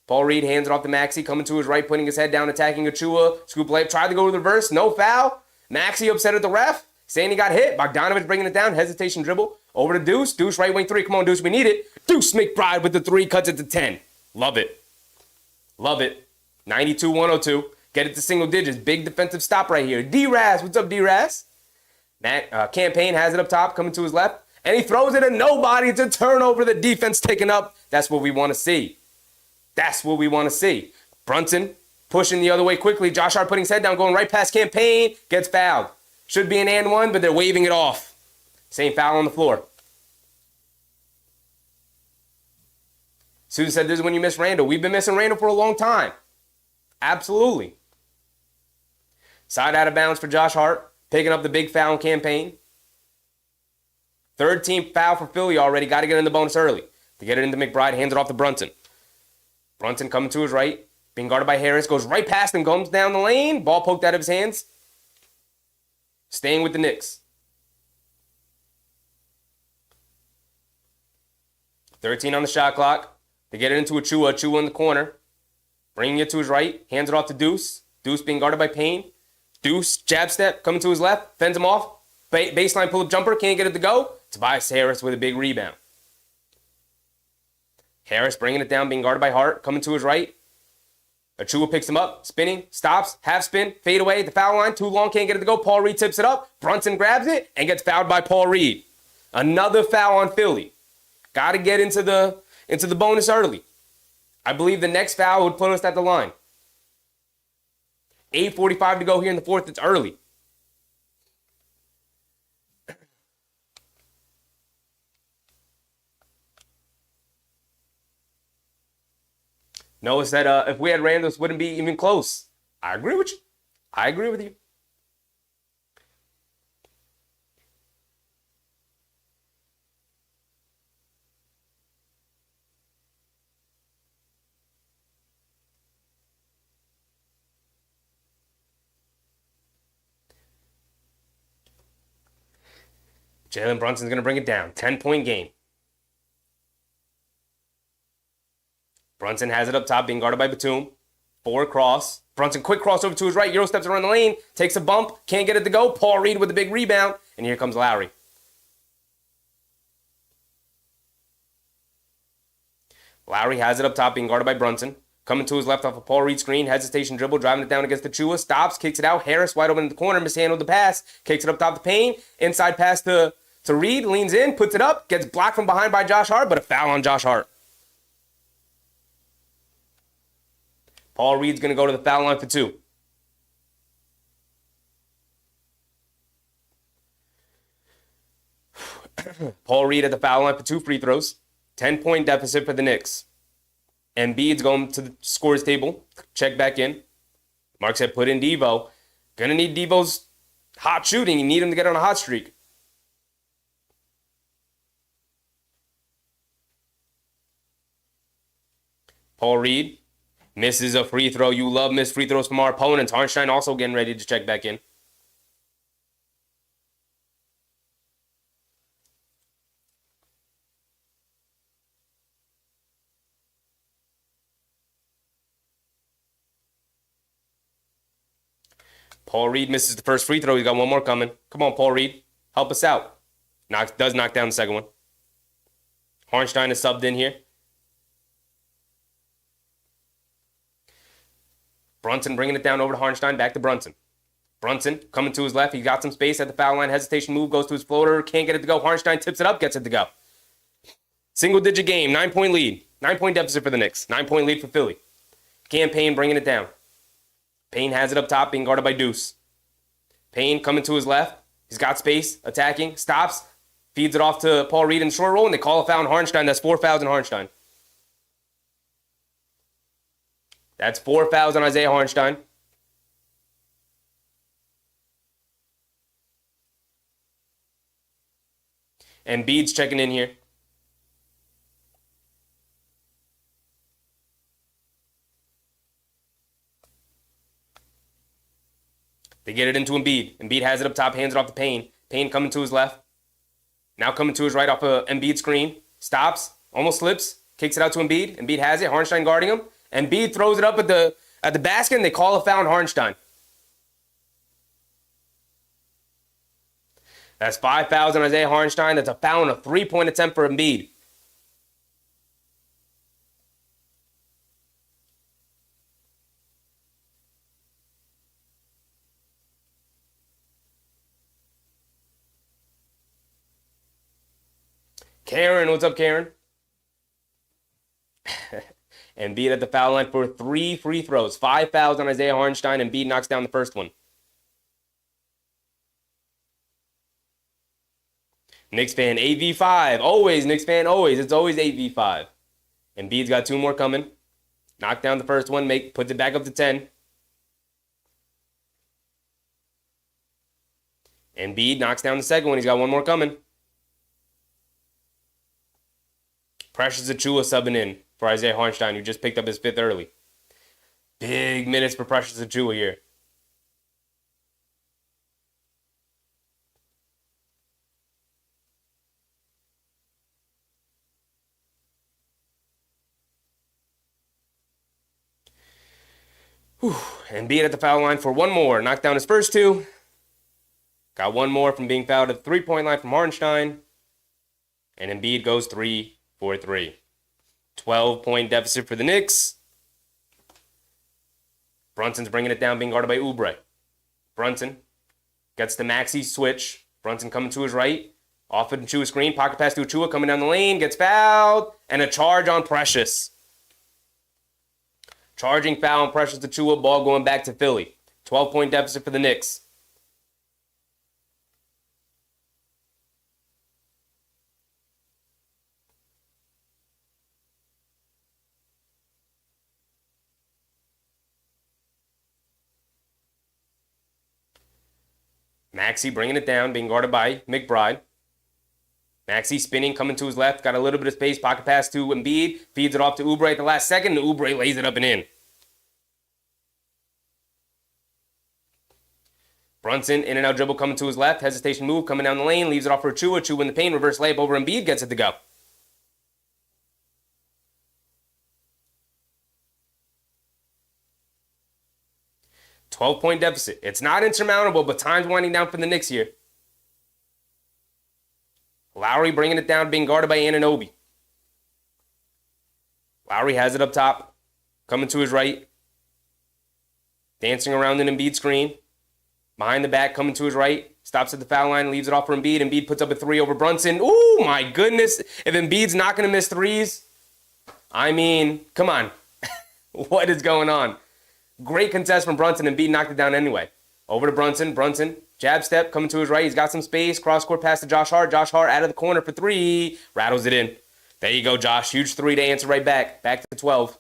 Paul Reed hands it off to Maxi, coming to his right, putting his head down, attacking Achua. Scoop layup, tried to go to the reverse, no foul. Maxi upset at the ref, saying he got hit. Bogdanovich bringing it down, hesitation dribble. Over to Deuce. Deuce, right wing 3. Come on, Deuce, we need it. Deuce McBride with the 3, cuts it to 10. Love it. Love it. 92-102. Get it to single digits. Big defensive stop right here. D-Raz, what's up, D-Raz? Campaign has it up top, coming to his left. And he throws it at nobody. It's a turnover. The defense taken up. That's what we want to see. That's what we want to see. Brunson pushing the other way quickly. Josh Hart putting his head down, going right past Campaign. Gets fouled. Should be an and one, but they're waving it off. Same foul on the floor. Susan said, this is when you miss Randle. We've been missing Randle for a long time. Absolutely. Side out of bounds for Josh Hart. Picking up the big foul in Campaign. Third team foul for Philly already. Got to get in the bonus early. To get it into McBride, hands it off to Brunson. Brunson coming to his right, being guarded by Harris, goes right past him, comes down the lane, ball poked out of his hands. Staying with the Knicks. 13 on the shot clock. They get it into Achua. Achua in the corner. Bringing it to his right, hands it off to Deuce. Deuce being guarded by Payne. Deuce, jab step, coming to his left, fends him off. Baseline pull-up jumper, can't get it to go. Tobias Harris with a big rebound. Harris bringing it down, being guarded by Hart, coming to his right. Achua picks him up, spinning, stops, half spin, fade away, the foul line, too long, can't get it to go. Paul Reed tips it up. Brunson grabs it and gets fouled by Paul Reed. Another foul on Philly. Got to get into the bonus early. I believe the next foul would put us at the line. 8:45 to go here in the 4th. It's early. Noah said if we had Randle, this wouldn't be even close. I agree with you. I agree with you. Jalen Brunson's going to bring it down. 10-point game. Brunson has it up top, being guarded by Batum. 4 cross. Brunson quick cross over to his right. Euro steps around the lane. Takes a bump. Can't get it to go. Paul Reed with a big rebound. And here comes Lowry. Lowry has it up top, being guarded by Brunson. Coming to his left off a Paul Reed screen. Hesitation dribble. Driving it down against Achua. Stops. Kicks it out. Harris wide open in the corner. Mishandled the pass. Kicks it up top to Payne. Inside pass to Reed. Leans in. Puts it up. Gets blocked from behind by Josh Hart. But a foul on Josh Hart. Paul Reed's going to go to the foul line for 2. Paul Reed at the foul line for 2 free throws. 10-point deficit for the Knicks. Embiid's going to the scores table. Check back in. Mark said put in Devo. Gonna need Devo's hot shooting. You need him to get on a hot streak. Paul Reed misses a free throw. You love missed free throws from our opponents. Hartenstein also getting ready to check back in. Paul Reed misses the first free throw. He's got one more coming. Come on, Paul Reed. Help us out. Does knock down the second one. Hartenstein is subbed in here. Brunson bringing it down over to Hartenstein. Back to Brunson. Brunson coming to his left. He got some space at the foul line. Hesitation move. Goes to his floater. Can't get it to go. Hartenstein tips it up. Gets it to go. Single-digit game. 9-point lead. 9-point deficit for the Knicks. 9-point lead for Philly. Payne bringing it down. Payne has it up top, being guarded by Deuce. Payne coming to his left. He's got space, attacking, stops, feeds it off to Paul Reed in the short roll, and they call a foul on Hartenstein. That's 4 fouls on Hartenstein. That's 4 fouls on Isaiah Hartenstein. Embiid's checking in here. They get it into Embiid. Embiid has it up top, hands it off to Payne. Payne coming to his left. Now coming to his right off a Embiid screen. Stops, almost slips, kicks it out to Embiid. Embiid has it, Hartenstein guarding him. Embiid throws it up at the basket, and they call a foul on Hartenstein. That's 5 fouls on Isaiah Hartenstein. That's a foul and a 3-point attempt for Embiid. Karen, what's up, Karen? Embiid at the foul line for 3 free throws. 5 fouls on Isaiah Hartenstein. Embiid knocks down the first one. Knicks fan, 8v5. Always, Knicks fan, always. It's always 8v5. Embiid's got 2 more coming. Knocked down the first one, puts it back up to 10. Embiid knocks down the second one. He's got 1 more coming. Precious Achiuwa subbing in for Isaiah Hartenstein, who just picked up his 5th early. Big minutes for Precious Achiuwa here. Embiid at the foul line for 1 more. Knocked down his first 2. Got 1 more from being fouled at the 3-point line from Hartenstein. And Embiid goes 3 for 3. 12-point deficit for the Knicks. Brunson's bringing it down, being guarded by Oubre. Brunson gets the Maxey switch. Brunson coming to his right. Off of Achiuwa screen. Pocket pass to Achiuwa coming down the lane. Gets fouled. And a charge on Precious. Charging foul on Precious Achiuwa. Ball going back to Philly. 12-point deficit for the Knicks. Maxey bringing it down, being guarded by McBride. Maxey spinning, coming to his left, got a little bit of space, pocket pass to Embiid, feeds it off to Oubre at the last second, and Oubre lays it up and in. Brunson, in and out dribble coming to his left, hesitation move, coming down the lane, leaves it off for Achiuwa. Achiuwa in the paint, reverse layup over Embiid, gets it to go. $12-point deficit. It's not insurmountable, but time's winding down for the Knicks here. Lowry bringing it down, being guarded by Anunoby. Lowry has it up top, coming to his right. Dancing around an Embiid screen. Behind the back, coming to his right. Stops at the foul line, leaves it off for Embiid. Embiid puts up a 3 over Brunson. Ooh, my goodness. If Embiid's not going to miss threes, I mean, come on. What is going on? Great contest from Brunson, and Embiid knocked it down anyway. Over to Brunson. Brunson, jab step, coming to his right. He's got some space. Cross-court pass to Josh Hart. Josh Hart out of the corner for three. Rattles it in. There you go, Josh. Huge three to answer right back. Back to 12.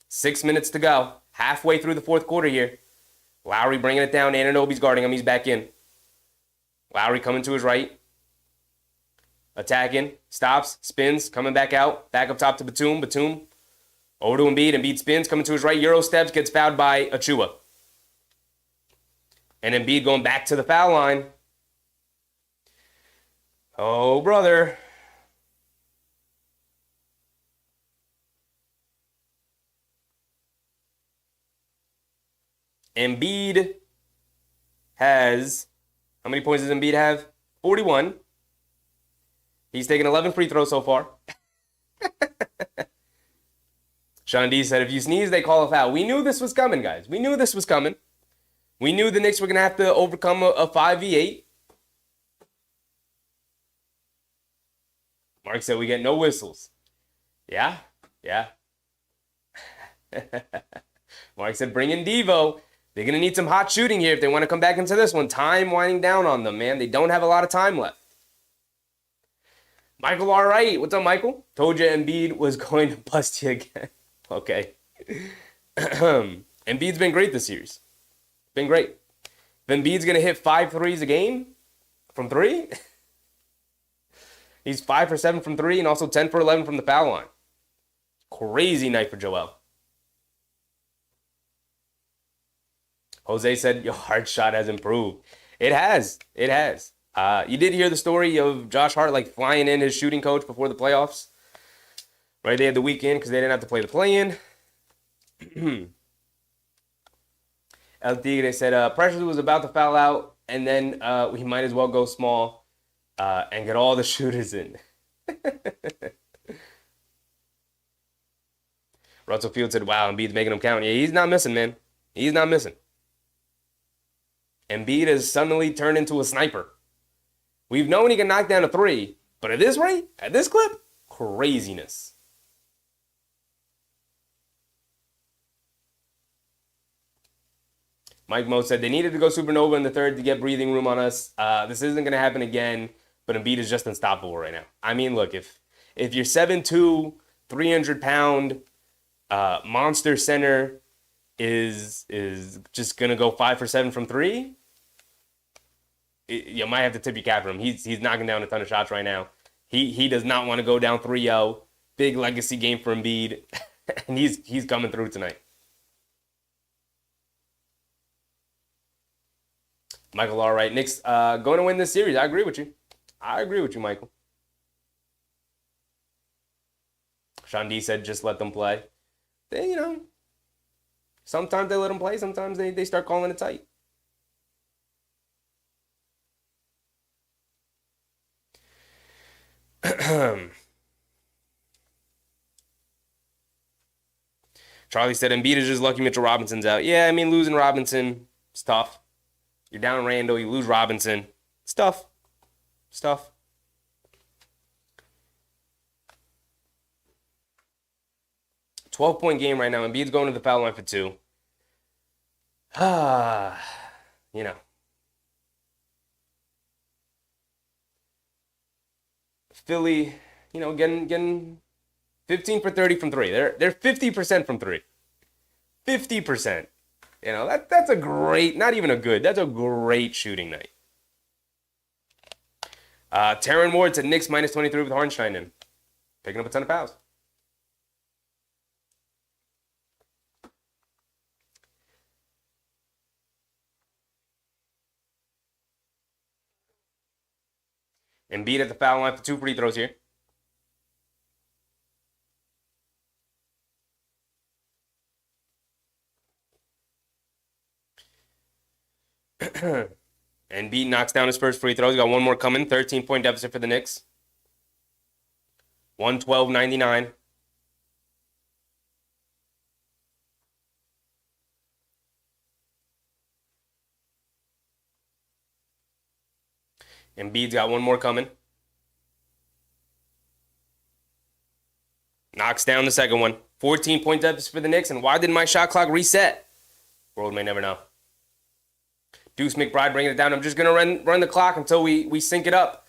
6 minutes to go. Halfway through the fourth quarter here. Lowry bringing it down. Anunoby's guarding him. He's back in. Lowry coming to his right. Attacking. Stops. Spins. Coming back out. Back up top to Batum. Batum. Over to Embiid. Embiid spins. Coming to his right. Euro steps. Gets fouled by Achua. And Embiid going back to the foul line. Oh, brother. Embiid has, how many points does Embiid have? 41. He's taken 11 free throws so far. Sean D said, if you sneeze, they call a foul. We knew this was coming, guys. We knew this was coming. We knew the Knicks were going to have to overcome a 5v8. Mark said, we get no whistles. Yeah. Mark said, bring in Devo. They're going to need some hot shooting here if they want to come back into this one. Time winding down on them, man. They don't have a lot of time left. Michael, all right. What's up, Michael? Told you Embiid was going to bust you again. Okay. Embiid's been great this series. Been great. If Embiid's going to hit 5 threes a game from 3, he's 5 for 7 from 3 and also 10 for 11 from the foul line. Crazy night for Joel. Jose said your hard shot has improved. It has. It has. You did hear the story of Josh Hart like flying in his shooting coach before the playoffs. Right, they had the weekend because they didn't have to play the play-in. El Tigre said Precious was about to foul out, and then we might as well go small and get all the shooters in. Russell Field said, wow, Embiid's making them count. Yeah, he's not missing, man. He's not missing. Embiid has suddenly turned into a sniper. We've known he can knock down a 3, but at this rate, at this clip, craziness. Mike Mo said they needed to go supernova in the third to get breathing room on us. This isn't going to happen again, but Embiid is just unstoppable right now. I mean, look, if you're 7'2", 300-pound monster center is just going to go 5 for 7 from 3, you might have to tip your cap for him. He's knocking down a ton of shots right now. He does not want to go down 3-0. Big legacy game for Embiid, and he's coming through tonight. Michael, all right. Knicks going to win this series. I agree with you. Michael. Sean D said just let them play. They, sometimes they let them play. Sometimes they start calling it tight. Charlie said Embiid is just lucky Mitchell Robinson's out. Yeah, I mean, losing Robinson is tough. You're down Randle, you lose Robinson. It's tough. 12-point game right now. Embiid's going to the foul line for 2. Philly, getting 15 for 30 from 3. They're 50% from 3. 50%. That's a great, not even a good, that's a great shooting night. Taryn Ward said Knicks minus 23 with Hartenstein in. Picking up a ton of fouls. Embiid at the foul line for 2 free throws here. Embiid knocks down his first free throw. He's got one more coming. 13-point deficit for the Knicks. 112-99. Embiid's got one more coming. Knocks down the second one. 14-point deficit for the Knicks. And why did my shot clock reset? World may never know. Deuce McBride bringing it down. I'm just going to run the clock until we sync it up.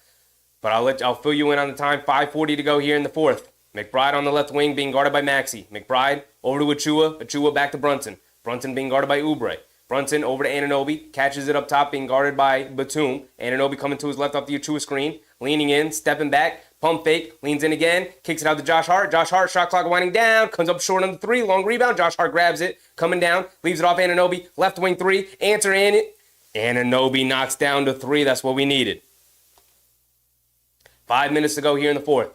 But I'll fill you in on the time. 5:40 to go here in the fourth. McBride on the left wing being guarded by Maxey. McBride over to Achua. Achua back to Brunson. Brunson being guarded by Oubre. Brunson over to Anunoby. Catches it up top being guarded by Batum. Anunoby coming to his left off the Achua screen. Leaning in, stepping back. Pump fake. Leans in again. Kicks it out to Josh Hart. Josh Hart, shot clock winding down. Comes up short on the three. Long rebound. Josh Hart grabs it. Coming down. Leaves it off Anunoby. Left wing three. Answer in it. Anunoby knocks down to three. That's what we needed. 5 minutes to go here in the fourth.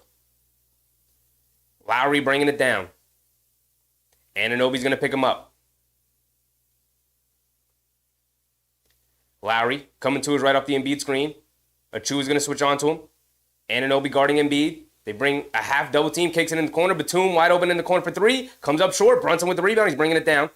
Lowry bringing it down. Anunoby's going to pick him up. Lowry coming to his right off the Embiid screen. Achua's going to switch on to him. Anunoby guarding Embiid. They bring a half double team, kicks it in the corner. Batum wide open in the corner for three. Comes up short. Brunson with the rebound. He's bringing it down.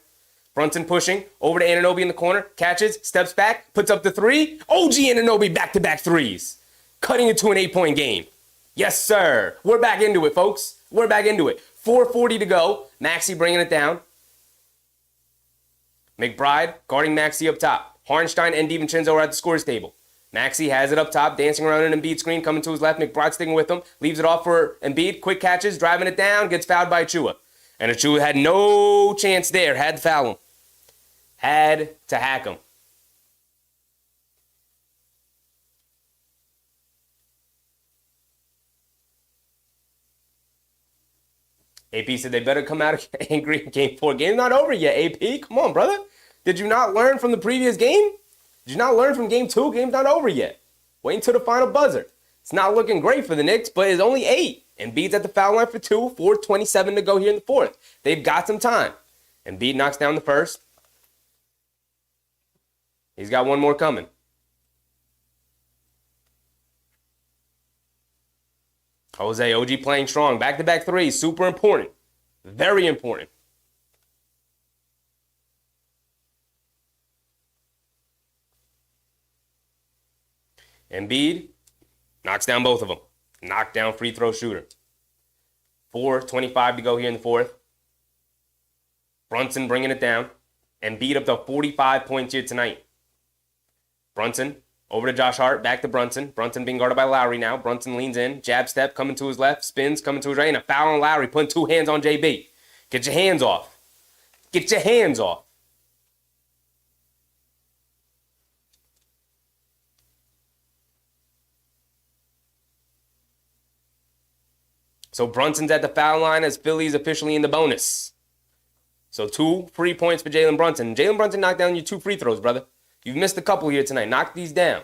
Brunson pushing over to Anunoby in the corner. Catches, steps back, puts up the three. OG Anunoby back-to-back threes. Cutting it to an 8-point game. Yes, sir. We're back into it, folks. We're back into it. 4:40 to go. Maxey bringing it down. McBride guarding Maxey up top. Hartenstein and DiVincenzo are at the scores table. Maxey has it up top, dancing around an Embiid screen, coming to his left. McBride sticking with him. Leaves it off for Embiid. Quick catches, driving it down. Gets fouled by Achua. And Achua had no chance there. Had to foul him. Had to hack him. AP said they better come out angry in game 4. Game's not over yet, AP. Come on, brother. Did you not learn from the previous game? Did you not learn from game 2? Game's not over yet. Wait until the final buzzer. It's not looking great for the Knicks, but it's only 8. Embiid's at the foul line for 2. 4:27 to go here in the fourth. They've got some time. Embiid knocks down the first. He's got one more coming. Jose, OG playing strong. Back-to-back threes. Super important. Very important. Embiid knocks down both of them. Knockdown free throw shooter. 4:25 to go here in the fourth. Brunson bringing it down. Embiid up to 45 points here tonight. Brunson over to Josh Hart, back to Brunson. Brunson being guarded by Lowry now. Brunson leans in, jab step, coming to his left, spins, coming to his right, and a foul on Lowry, putting 2 hands on JB. Get your hands off. Get your hands off. So Brunson's at the foul line as Philly's officially in the bonus. So 2 free points for Jalen Brunson. Jalen Brunson knocked down your 2 free throws, brother. You've missed a couple here tonight. Knock these down.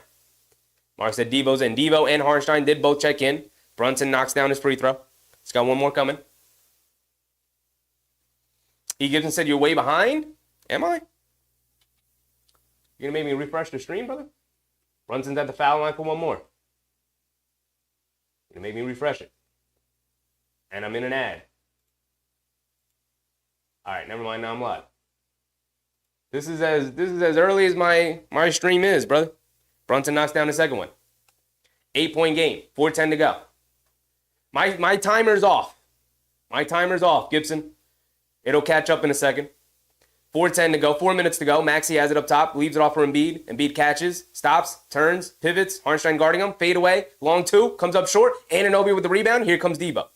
Mark said Devo's in. Devo and Hartenstein did both check in. Brunson knocks down his free throw. He's got one more coming. E. Gibson said, you're way behind? Am I? You're going to make me refresh the stream, brother? Brunson's at the foul line for one more. You're going to make me refresh it. And I'm in an ad. All right, never mind. Now I'm live. This is as early as my stream is, brother. Brunson knocks down the second one. 8-point game. 4:10 to go. My timer's off. My timer's off, Gibson. It'll catch up in a second. 4:10 to go. 4 minutes to go. Maxey has it up top. Leaves it off for Embiid. Embiid catches. Stops. Turns. Pivots. Hartenstein guarding him. Fade away. Long 2. Comes up short. Anunoby with the rebound. Here comes Devo.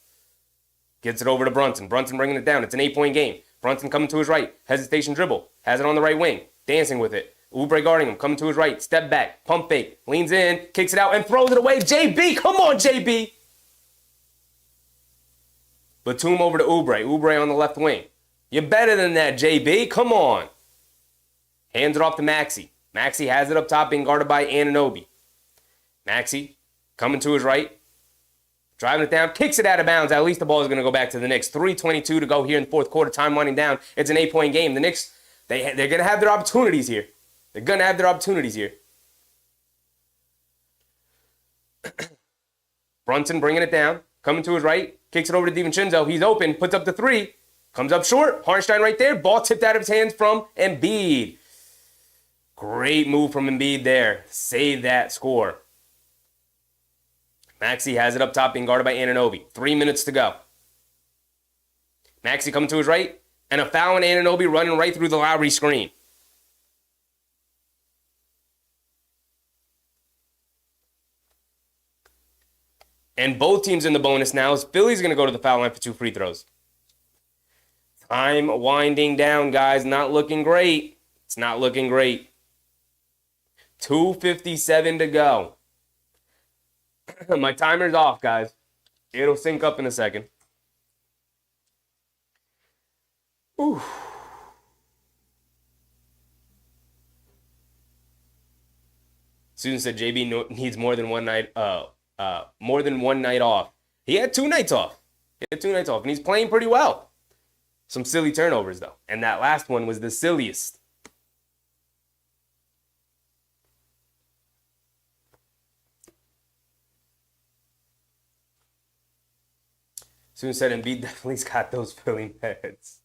Gets it over to Brunson. Brunson bringing it down. It's an 8-point game. Brunson coming to his right. Hesitation dribble. Has it on the right wing. Dancing with it. Oubre guarding him. Coming to his right. Step back. Pump fake. Leans in. Kicks it out and throws it away. JB. Come on, JB. Batum over to Oubre. Oubre on the left wing. You're better than that, JB. Come on. Hands it off to Maxey. Maxey has it up top being guarded by Anunoby. Maxey coming to his right. Driving it down, kicks it out of bounds. At least the ball is going to go back to the Knicks. 3:22 to go here in the fourth quarter. Time winding down. It's an 8-point game. The Knicks, they're going to have their opportunities here. They're going to have their opportunities here. Brunson bringing it down. Coming to his right. Kicks it over to DiVincenzo. He's open. Puts up the 3. Comes up short. Hartenstein right there. Ball tipped out of his hands from Embiid. Great move from Embiid there. Save that score. Maxey has it up top being guarded by Anunoby. 3 minutes to go. Maxey coming to his right. And a foul on Anunoby running right through the Lowry screen. And both teams in the bonus now is Philly's going to go to the foul line for 2 free throws. Time winding down, guys. Not looking great. It's not looking great. 2:57 to go. My timer's off, guys. It'll sync up in a second. Ooh. Susan said JB needs more than one night. More than one night off. He had 2 nights off. And he's playing pretty well. Some silly turnovers though, and that last one was the silliest. Susan said Embiid definitely's got those Philly meds.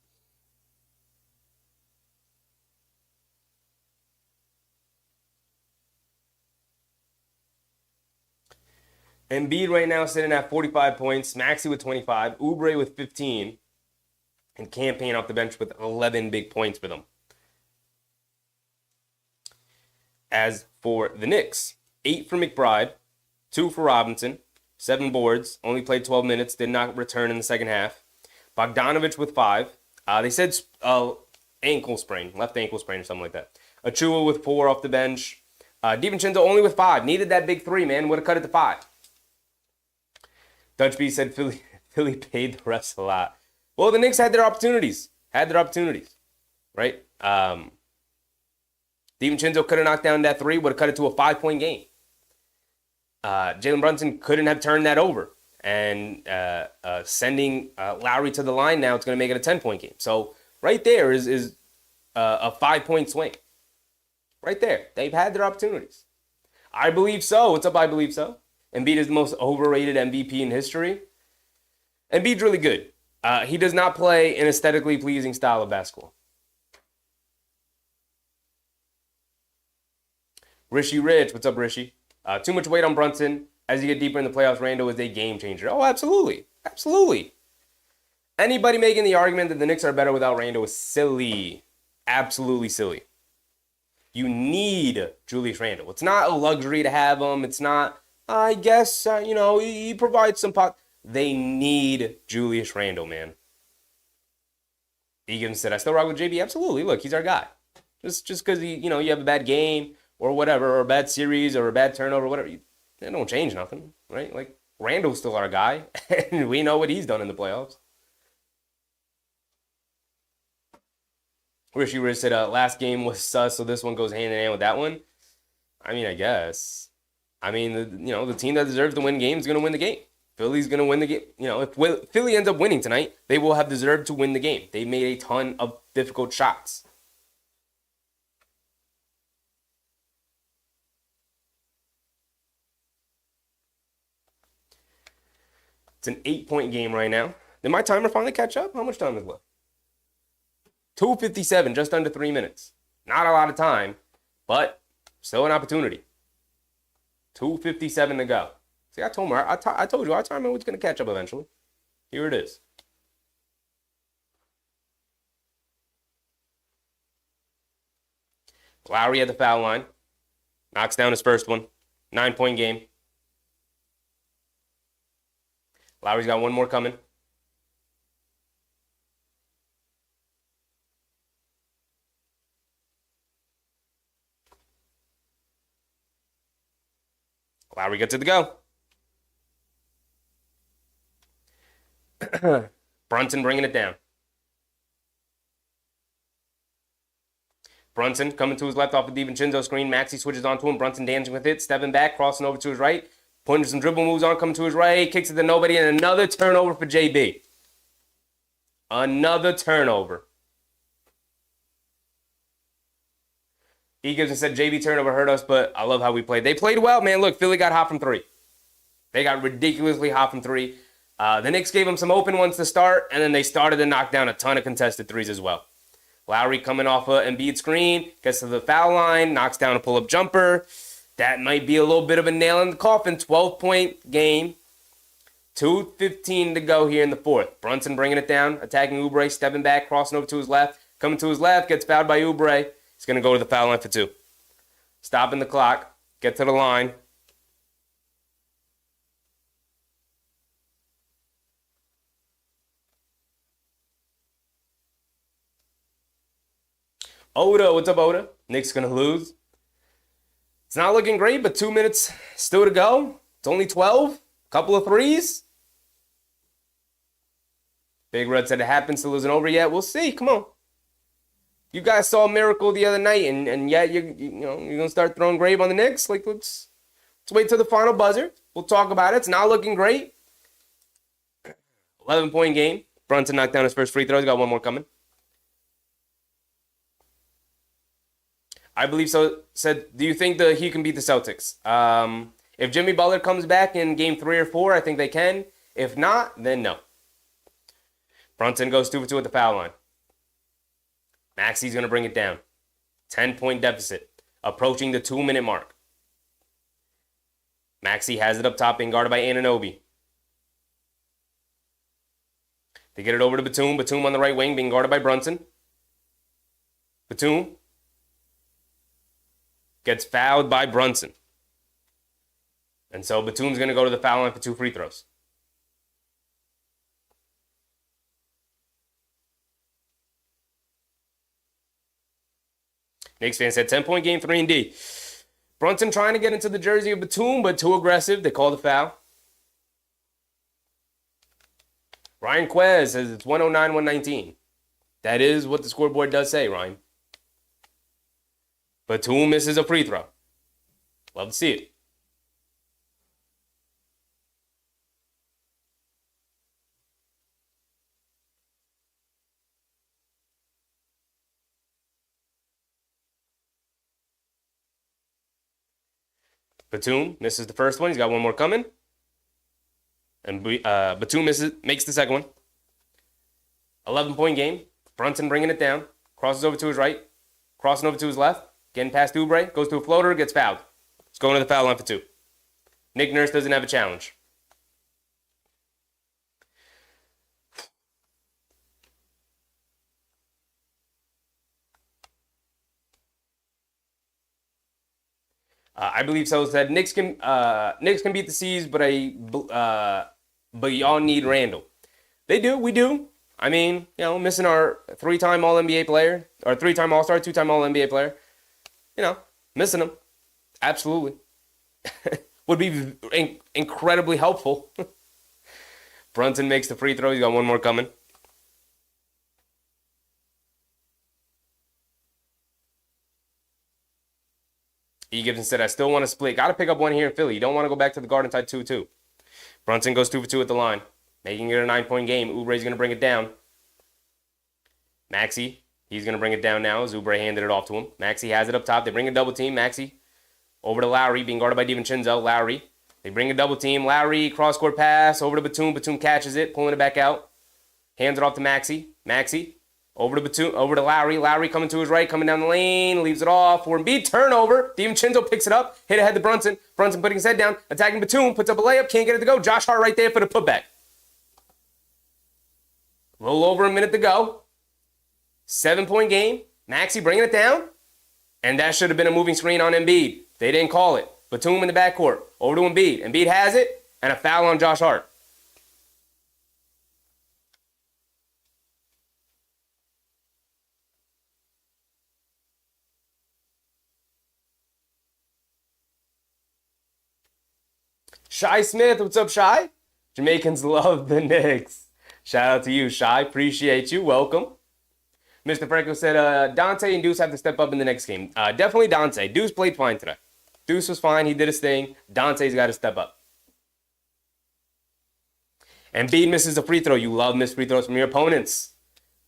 Embiid right now sitting at 45 points, Maxey with 25, Oubre with 15, and Campaign off the bench with 11 big points for them. As for the Knicks, 8 for McBride, 2 for Robinson, 7 boards, only played 12 minutes, did not return in the second half. Bogdanovich with 5. They said ankle sprain, left ankle sprain or something like that. Achua with 4 off the bench. DiVincenzo only with 5. Needed that big 3, man. Would have cut it to 5. Dutch B said Philly paid the refs a lot. Well, the Knicks had their opportunities. Right? DiVincenzo could have knocked down that 3, would have cut it to a 5-point game. Jalen Brunson couldn't have turned that over. And sending Lowry to the line now, it's going to make it a 10-point game. So right there is a 5-point swing. Right there. They've had their opportunities. I believe so. What's up, I believe so? Embiid is the most overrated MVP in history. Embiid's really good. He does not play an aesthetically pleasing style of basketball. Rishi Rich, what's up, Rishi? Too much weight on Brunson. As you get deeper in the playoffs, Randle is a game changer. Oh, absolutely. Absolutely. Anybody making the argument that the Knicks are better without Randle is silly. Absolutely silly. You need Julius Randle. It's not a luxury to have him. It's not, I guess, he provides some pot. They need Julius Randle, man. Egan said, I still rock with JB. Absolutely. Look, he's our guy. Just because you have a bad game or whatever, or a bad series or a bad turnover, whatever, that don't change nothing, right? Like, Randle's still our guy, and we know what he's done in the playoffs. Rishi Rich said, last game was sus, so this one goes hand in hand with that one. I mean, I guess. I mean, the team that deserves to win games is going to win the game. Philly's going to win the game. If Philly ends up winning tonight, they will have deserved to win the game. They made a ton of difficult shots. It's an 8-point game right now. Did my timer finally catch up? How much time is left? 2:57, just under 3 minutes. Not a lot of time, but still an opportunity. 2:57 to go. See, I told you our timer was going to catch up eventually. Here it is. Lowry at the foul line. Knocks down his first one. 9-point game. Lowry's got one more coming. Lowry gets it to go. Brunson bringing it down. Brunson coming to his left off of DiVincenzo screen. Maxey switches onto him. Brunson dancing with it. Stepping back. Crossing over to his right. Putting some dribble moves on. Coming to his right. Kicks it to nobody. And another turnover for JB. Another turnover. Eagles said JB turnover hurt us, but I love how we played. They played well, man. Look, Philly got hot from 3. They got ridiculously hot from 3. The Knicks gave them some open ones to start, and then they started to knock down a ton of contested threes as well. Lowry coming off a Embiid screen, gets to the foul line, knocks down a pull-up jumper. That might be a little bit of a nail in the coffin. 12-point game. 2:15 to go here in the fourth. Brunson bringing it down, attacking Oubre, stepping back, crossing over to his left. Coming to his left, gets fouled by Oubre. He's going to go to the foul line for 2. Stopping the clock. Get to the line. Oda, what's up, Oda? Knicks gonna lose. It's not looking great, but 2 minutes still to go. It's only 12. Couple of threes. Big Red said it happened, still isn't over yet. We'll see. Come on. You guys saw a miracle the other night, and yet you're gonna start throwing grave on the Knicks. Like let's wait till the final buzzer. We'll talk about it. It's not looking great. 11-point game. Brunson knocked down his first free throw. He's got one more coming. I believe so. Said, do you think the Heat can beat the Celtics? If Jimmy Butler comes back in game 3 or 4, I think they can. If not, then no. Brunson goes 2 for 2 at the foul line. Maxi's going to bring it down. 10-point deficit. Approaching the 2-minute mark. Maxi has it up top, being guarded by Anunoby. They get it over to Batum. Batum on the right wing, being guarded by Brunson. Batum gets fouled by Brunson. And so Batum's going to go to the foul line for 2 free throws. Knicks fan said 10-point game, 3-and-D. Brunson trying to get into the jersey of Batum, but too aggressive. They call the foul. Ryan Quez says it's 109-119. That is what the scoreboard does say, Ryan. Batum misses a free throw. Love to see it. Batum misses the first one. He's got one more coming. And Batum makes the second one. 11-point game. Brunson bringing it down. Crosses over to his right. Crossing over to his left. Getting past Oubre. Goes to a floater. Gets fouled. It's going to the foul line for 2. Nick Nurse doesn't have a challenge. I believe so. Said Knicks can beat the C's, but y'all need Randle. They do. We do. I mean, missing our 3-time All-NBA player, or 3-time All-Star, 2-time All-NBA player. Missing him. Absolutely. Would be incredibly helpful. Brunson makes the free throw. He's got one more coming. E. Gibson said, I still want to split. Got to pick up one here in Philly. You don't want to go back to the Garden tied 2-2. Brunson goes 2 for 2 at the line, making it a 9-point game. Oubre's going to bring it down. Maxi, he's going to bring it down now as Oubre handed it off to him. Maxi has it up top. They bring a double team. Maxi over to Lowry, being guarded by DiVincenzo. Lowry. They bring a double team. Lowry, cross-court pass, over to Batum. Batum catches it, pulling it back out. Hands it off to Maxi. Maxi. Over to Batum, over to Lowry. Lowry coming to his right, coming down the lane, leaves it off for Embiid. Turnover. DiVincenzo picks it up, hit ahead to Brunson. Brunson putting his head down, attacking Batum, puts up a layup, can't get it to go. Josh Hart right there for the putback. A little over a minute to go. 7-point game. Maxi bringing it down. And that should have been a moving screen on Embiid. They didn't call it. Batum in the backcourt. Over to Embiid. Embiid has it, and a foul on Josh Hart. Shy Smith, what's up, Shy? Jamaicans love the Knicks. Shout out to you, Shy. Appreciate you. Welcome. Mr. Franco said, Dante and Deuce have to step up in the next game. Definitely Dante. Deuce played fine today. Deuce was fine. He did his thing. Dante's got to step up. Embiid misses a free throw. You love missed free throws from your opponents.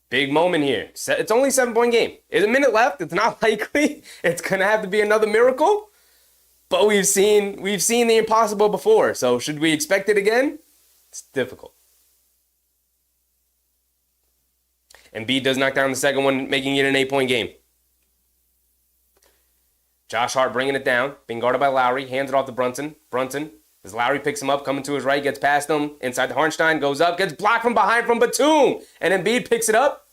Big moment here. It's only a 7-point game. There's a minute left. It's not likely. It's going to have to be another miracle. But we've seen the impossible before. So should we expect it again? It's difficult. Embiid does knock down the second one, making it an 8-point game. Josh Hart bringing it down, being guarded by Lowry, hands it off to Brunson. Brunson, as Lowry picks him up, coming to his right, gets past him, inside the Harnstein, goes up, gets blocked from behind from Batum, and Embiid picks it up.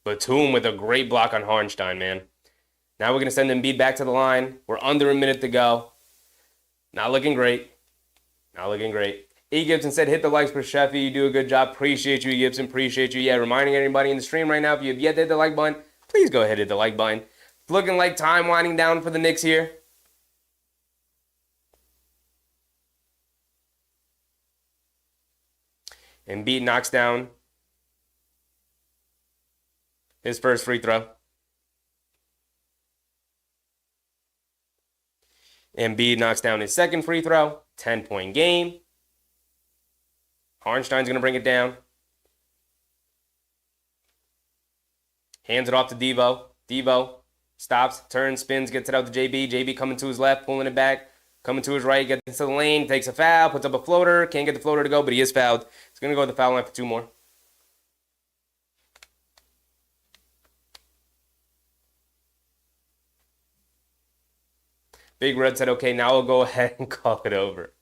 Batum with a great block on Harnstein, man. Now we're going to send Embiid back to the line. We're under a minute to go. Not looking great. Not looking great. E. Gibson said, hit the likes for Sheffy. You do a good job. Appreciate you, E. Gibson. Appreciate you. Yeah, reminding everybody in the stream right now, if you have yet to hit the like button, please go ahead and hit the like button. It's looking like time winding down for the Knicks here. Embiid knocks down his first free throw. Embiid knocks down his second free throw. 10-point game. Harnstein's going to bring it down. Hands it off to Devo. Devo stops, turns, spins, gets it out to JB. JB coming to his left, pulling it back. Coming to his right, gets into the lane, takes a foul, puts up a floater. Can't get the floater to go, but he is fouled. He's going to go to the foul line for 2 more. Big Red said, okay, now we'll go ahead and call it over.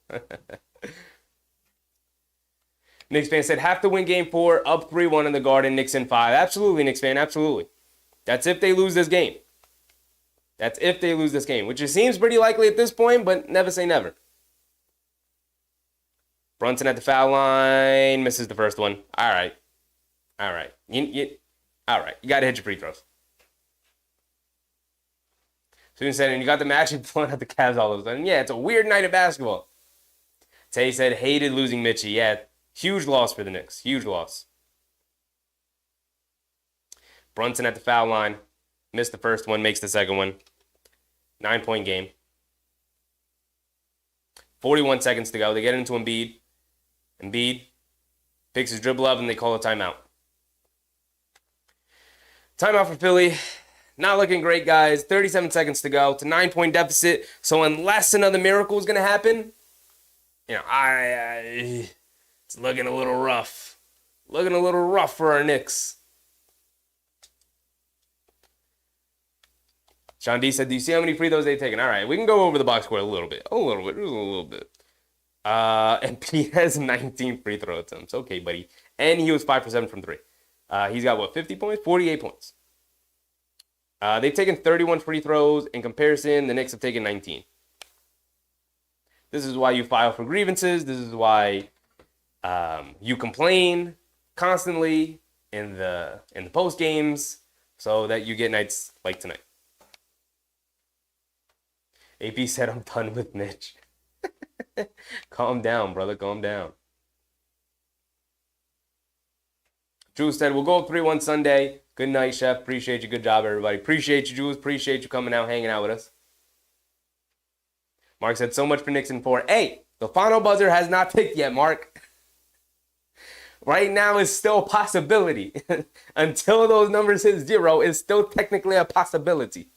Knicks fan said, have to win game 4, up 3-1 in the Garden, Knicks in 5. Absolutely, Knicks fan, absolutely. That's if they lose this game. That's if they lose this game, which it seems pretty likely at this point, but never say never. Brunson at the foul line, misses the first one. All right. All right. All right. You got to hit your free throws. Susan said, and you got the Magic blowing out the Cavs all of a sudden. Yeah, it's a weird night of basketball. Tay said, hated losing Mitchie. Yeah, huge loss for the Knicks. Huge loss. Brunson at the foul line. Missed the first one, makes the second one. 9-point game. 41 seconds to go. They get into Embiid. Embiid picks his dribble up and they call a timeout. Timeout for Philly. Not looking great, guys. 37 seconds to go. It's a 9-point deficit. So unless another miracle is going to happen, it's looking a little rough. Looking a little rough for our Knicks. Sean D said, do you see how many free throws they've taken? All right, we can go over the box score a little bit. And Pete has 19 free throw attempts. Okay, buddy. And he was 5 for 7 from 3. He's got, 50 points? 48 points. They've taken 31 free throws. In comparison, the Knicks have taken 19. This is why you file for grievances. This is why you complain constantly in the post games so that you get nights like tonight. AP said, I'm done with Mitch. Calm down, brother. Calm down. Jules said, we'll go up 3-1 Sunday. Good night, Chef. Appreciate you. Good job, everybody. Appreciate you, Jules. Appreciate you coming out, hanging out with us. Mark said, so much for Knicks in 4. Hey, the final buzzer has not picked yet, Mark. Right now is still a possibility. Until those numbers hit 0, it's still technically a possibility.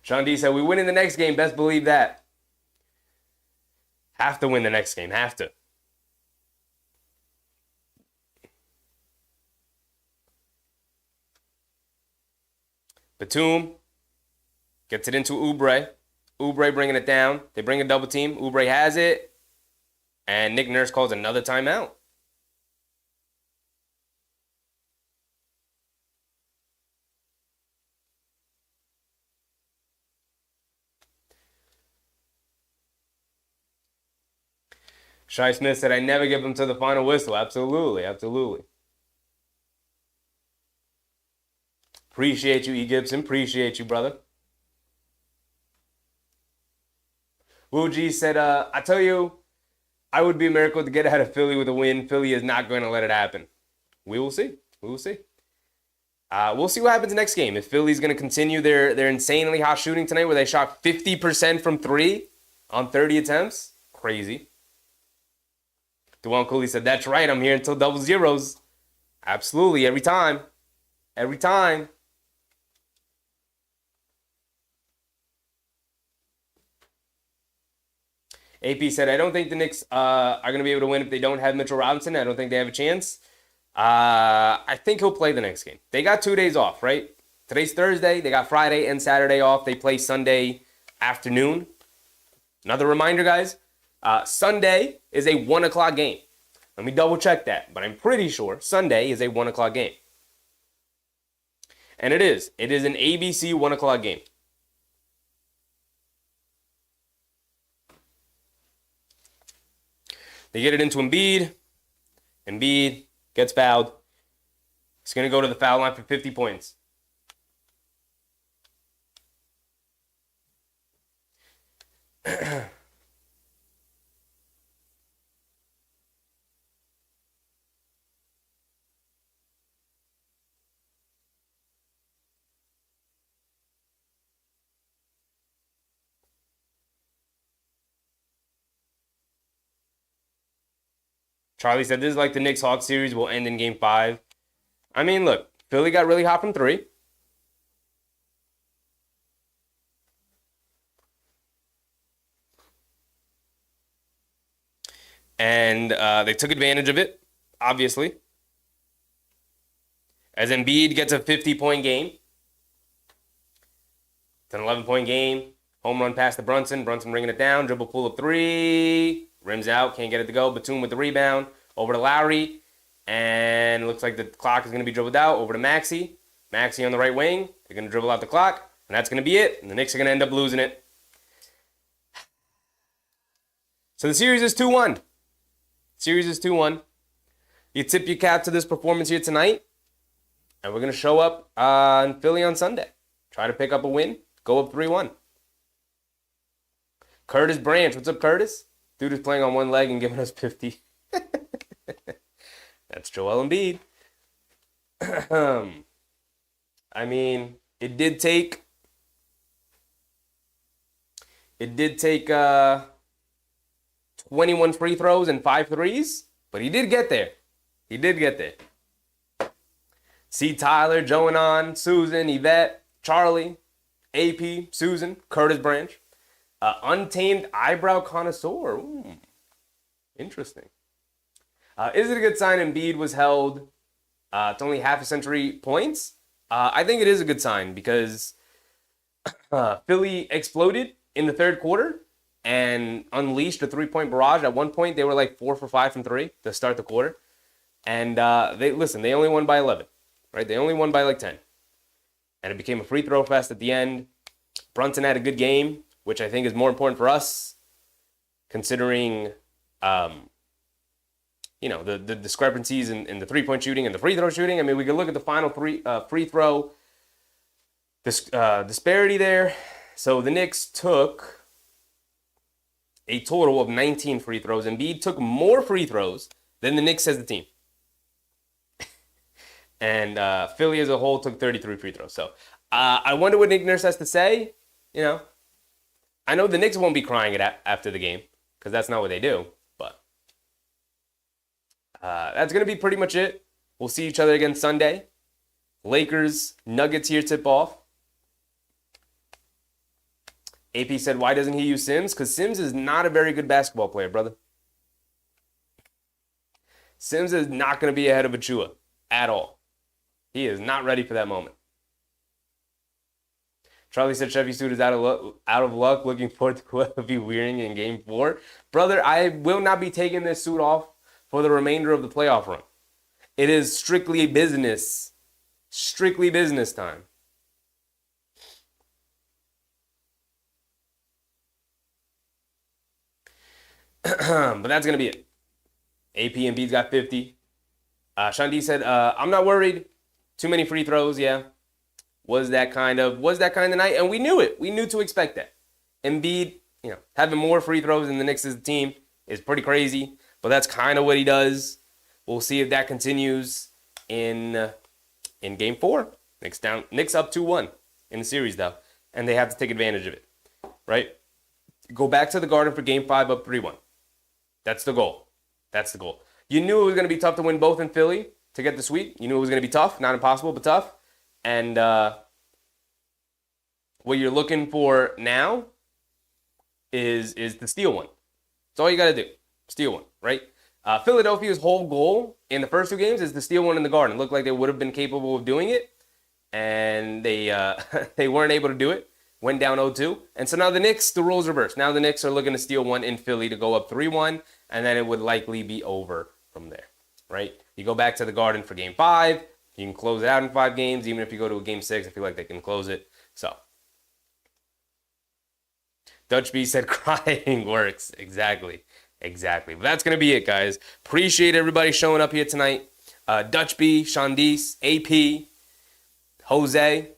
Sean D said, we win in the next game. Best believe that. Have to win the next game. Have to. Batum gets it into Oubre. Oubre bringing it down. They bring a double team. Oubre has it. And Nick Nurse calls another timeout. Shai Smith said, I never give him to the final whistle. Absolutely, absolutely. Appreciate you, E. Gibson. Appreciate you, brother. Wu G said, I tell you, I would be a miracle to get ahead of Philly with a win. Philly is not going to let it happen. We will see. We will see. We'll see what happens next game. If Philly's going to continue their insanely hot shooting tonight where they shot 50% from 3 on 30 attempts. Crazy. Dewan Cooley said, that's right. I'm here until double zeros. Absolutely. Every time. Every time. AP said, I don't think the Knicks are going to be able to win if they don't have Mitchell Robinson. I don't think they have a chance. I think he'll play the next game. They got 2 days off, right? Today's Thursday. They got Friday and Saturday off. They play Sunday afternoon. Another reminder, guys. Sunday is a 1 o'clock game. Let me double check that, but I'm pretty sure Sunday is a 1 o'clock game. And it is. It is an ABC 1 o'clock game. They get it into Embiid. Embiid gets fouled. He's going to go to the foul line for 50 points. Charlie said this is like the Knicks-Hawks series will end in Game 5. I mean, look, Philly got really hot from 3. And they took advantage of it, obviously. As Embiid gets a 50-point game. It's an 11-point game. Home run pass to Brunson. Brunson bringing it down. Dribble pull up 3. Rims out. Can't get it to go. Batum with the rebound. Over to Lowry. And it looks like the clock is going to be dribbled out. Over to Maxey. Maxey on the right wing. They're going to dribble out the clock. And that's going to be it. And the Knicks are going to end up losing it. So the series is 2-1. Series is 2-1. You tip your cap to this performance here tonight. And we're going to show up in Philly on Sunday. Try to pick up a win. Go up 3-1. Curtis Branch. What's up, Curtis? Dude is playing on one leg and giving us 50. That's Joel Embiid. I mean, it did take 21 free throws and 5 threes, but he did get there. He did get there. See Tyler, Joanon, Susan, Yvette, Charlie, AP, Susan, Curtis Branch. Untamed eyebrow connoisseur. Ooh, interesting. Is it a good sign Embiid was held to only half a century points? I think it is a good sign because Philly exploded in the third quarter and unleashed a 3-point barrage. At one point, they were like 4 for 5 from 3 to start the quarter. And they only won by 11, right? They only won by like 10. And it became a free throw fest at the end. Brunson had a good game, which I think is more important for us, considering, the discrepancies in the 3-point shooting and the free throw shooting. I mean, we could look at the final free throw disparity there. So the Knicks took a total of 19 free throws. Embiid took more free throws than the Knicks as the team. And Philly as a whole took 33 free throws. So I wonder what Nick Nurse has to say. You know, I know the Knicks won't be crying it after the game because that's not what they do. But that's going to be pretty much it. We'll see each other again Sunday. Lakers, Nuggets here tip off. AP said, why doesn't he use Sims? Because Sims is not a very good basketball player, brother. Sims is not going to be ahead of Achua at all. He is not ready for that moment. Charlie said Chevy suit is out of luck. Looking forward to what he'll be wearing in Game 4. Brother, I will not be taking this suit off for the remainder of the playoff run. It is strictly business. Strictly business time. But that's going to be it. AP and B's got 50. Sean D said, I'm not worried. Too many free throws, yeah. Was that kind of night? And we knew it. We knew to expect that. Embiid, having more free throws than the Knicks as a team is pretty crazy. But that's kind of what he does. We'll see if that continues in Game 4. Knicks up 2-1 in the series, though. And they have to take advantage of it, right? Go back to the Garden for Game 5 up 3-1. That's the goal. That's the goal. You knew it was going to be tough to win both in Philly to get the sweep. You knew it was going to be tough. Not impossible, but tough. And what you're looking for now is to steal one. That's all you got to do. Steal one, right? Philadelphia's whole goal in the first 2 games is to steal one in the Garden. It looked like they would have been capable of doing it. and they they weren't able to do it. Went down 0-2. And so now the Knicks, the roles reverse. Now the Knicks are looking to steal one in Philly to go up 3-1, and then it would likely be over from there, right? You go back to the Garden for Game 5. You can close it out in 5 games. Even if you go to a Game 6, I feel like they can close it. So Dutch B said crying works. Exactly. But that's going to be it, guys. Appreciate everybody showing up here tonight. Dutch B, Shandice, AP, Jose,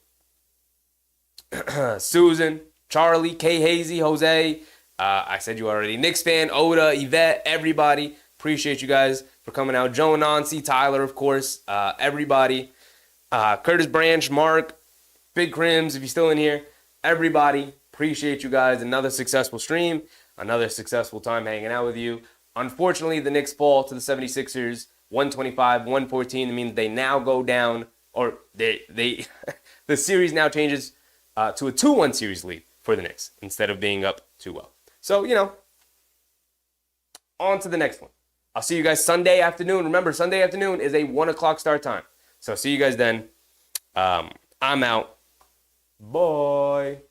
Susan, Charlie, K. Hazy, Jose. I said you already. Knicks fan, Oda, Yvette, everybody. Appreciate you guys for coming out. Joe Anansi, Tyler, of course. Everybody. Curtis Branch, Mark, Big Crims, if you're still in here. Everybody. Appreciate you guys. Another successful stream. Another successful time hanging out with you. Unfortunately, the Knicks fall to the 76ers. 125-114. It means they now go down, or they the series now changes to a 2-1 series lead for the Knicks instead of being up 2-0. So, on to the next one. I'll see you guys Sunday afternoon. Remember, Sunday afternoon is a 1 o'clock start time. So, see you guys then. I'm out. Bye.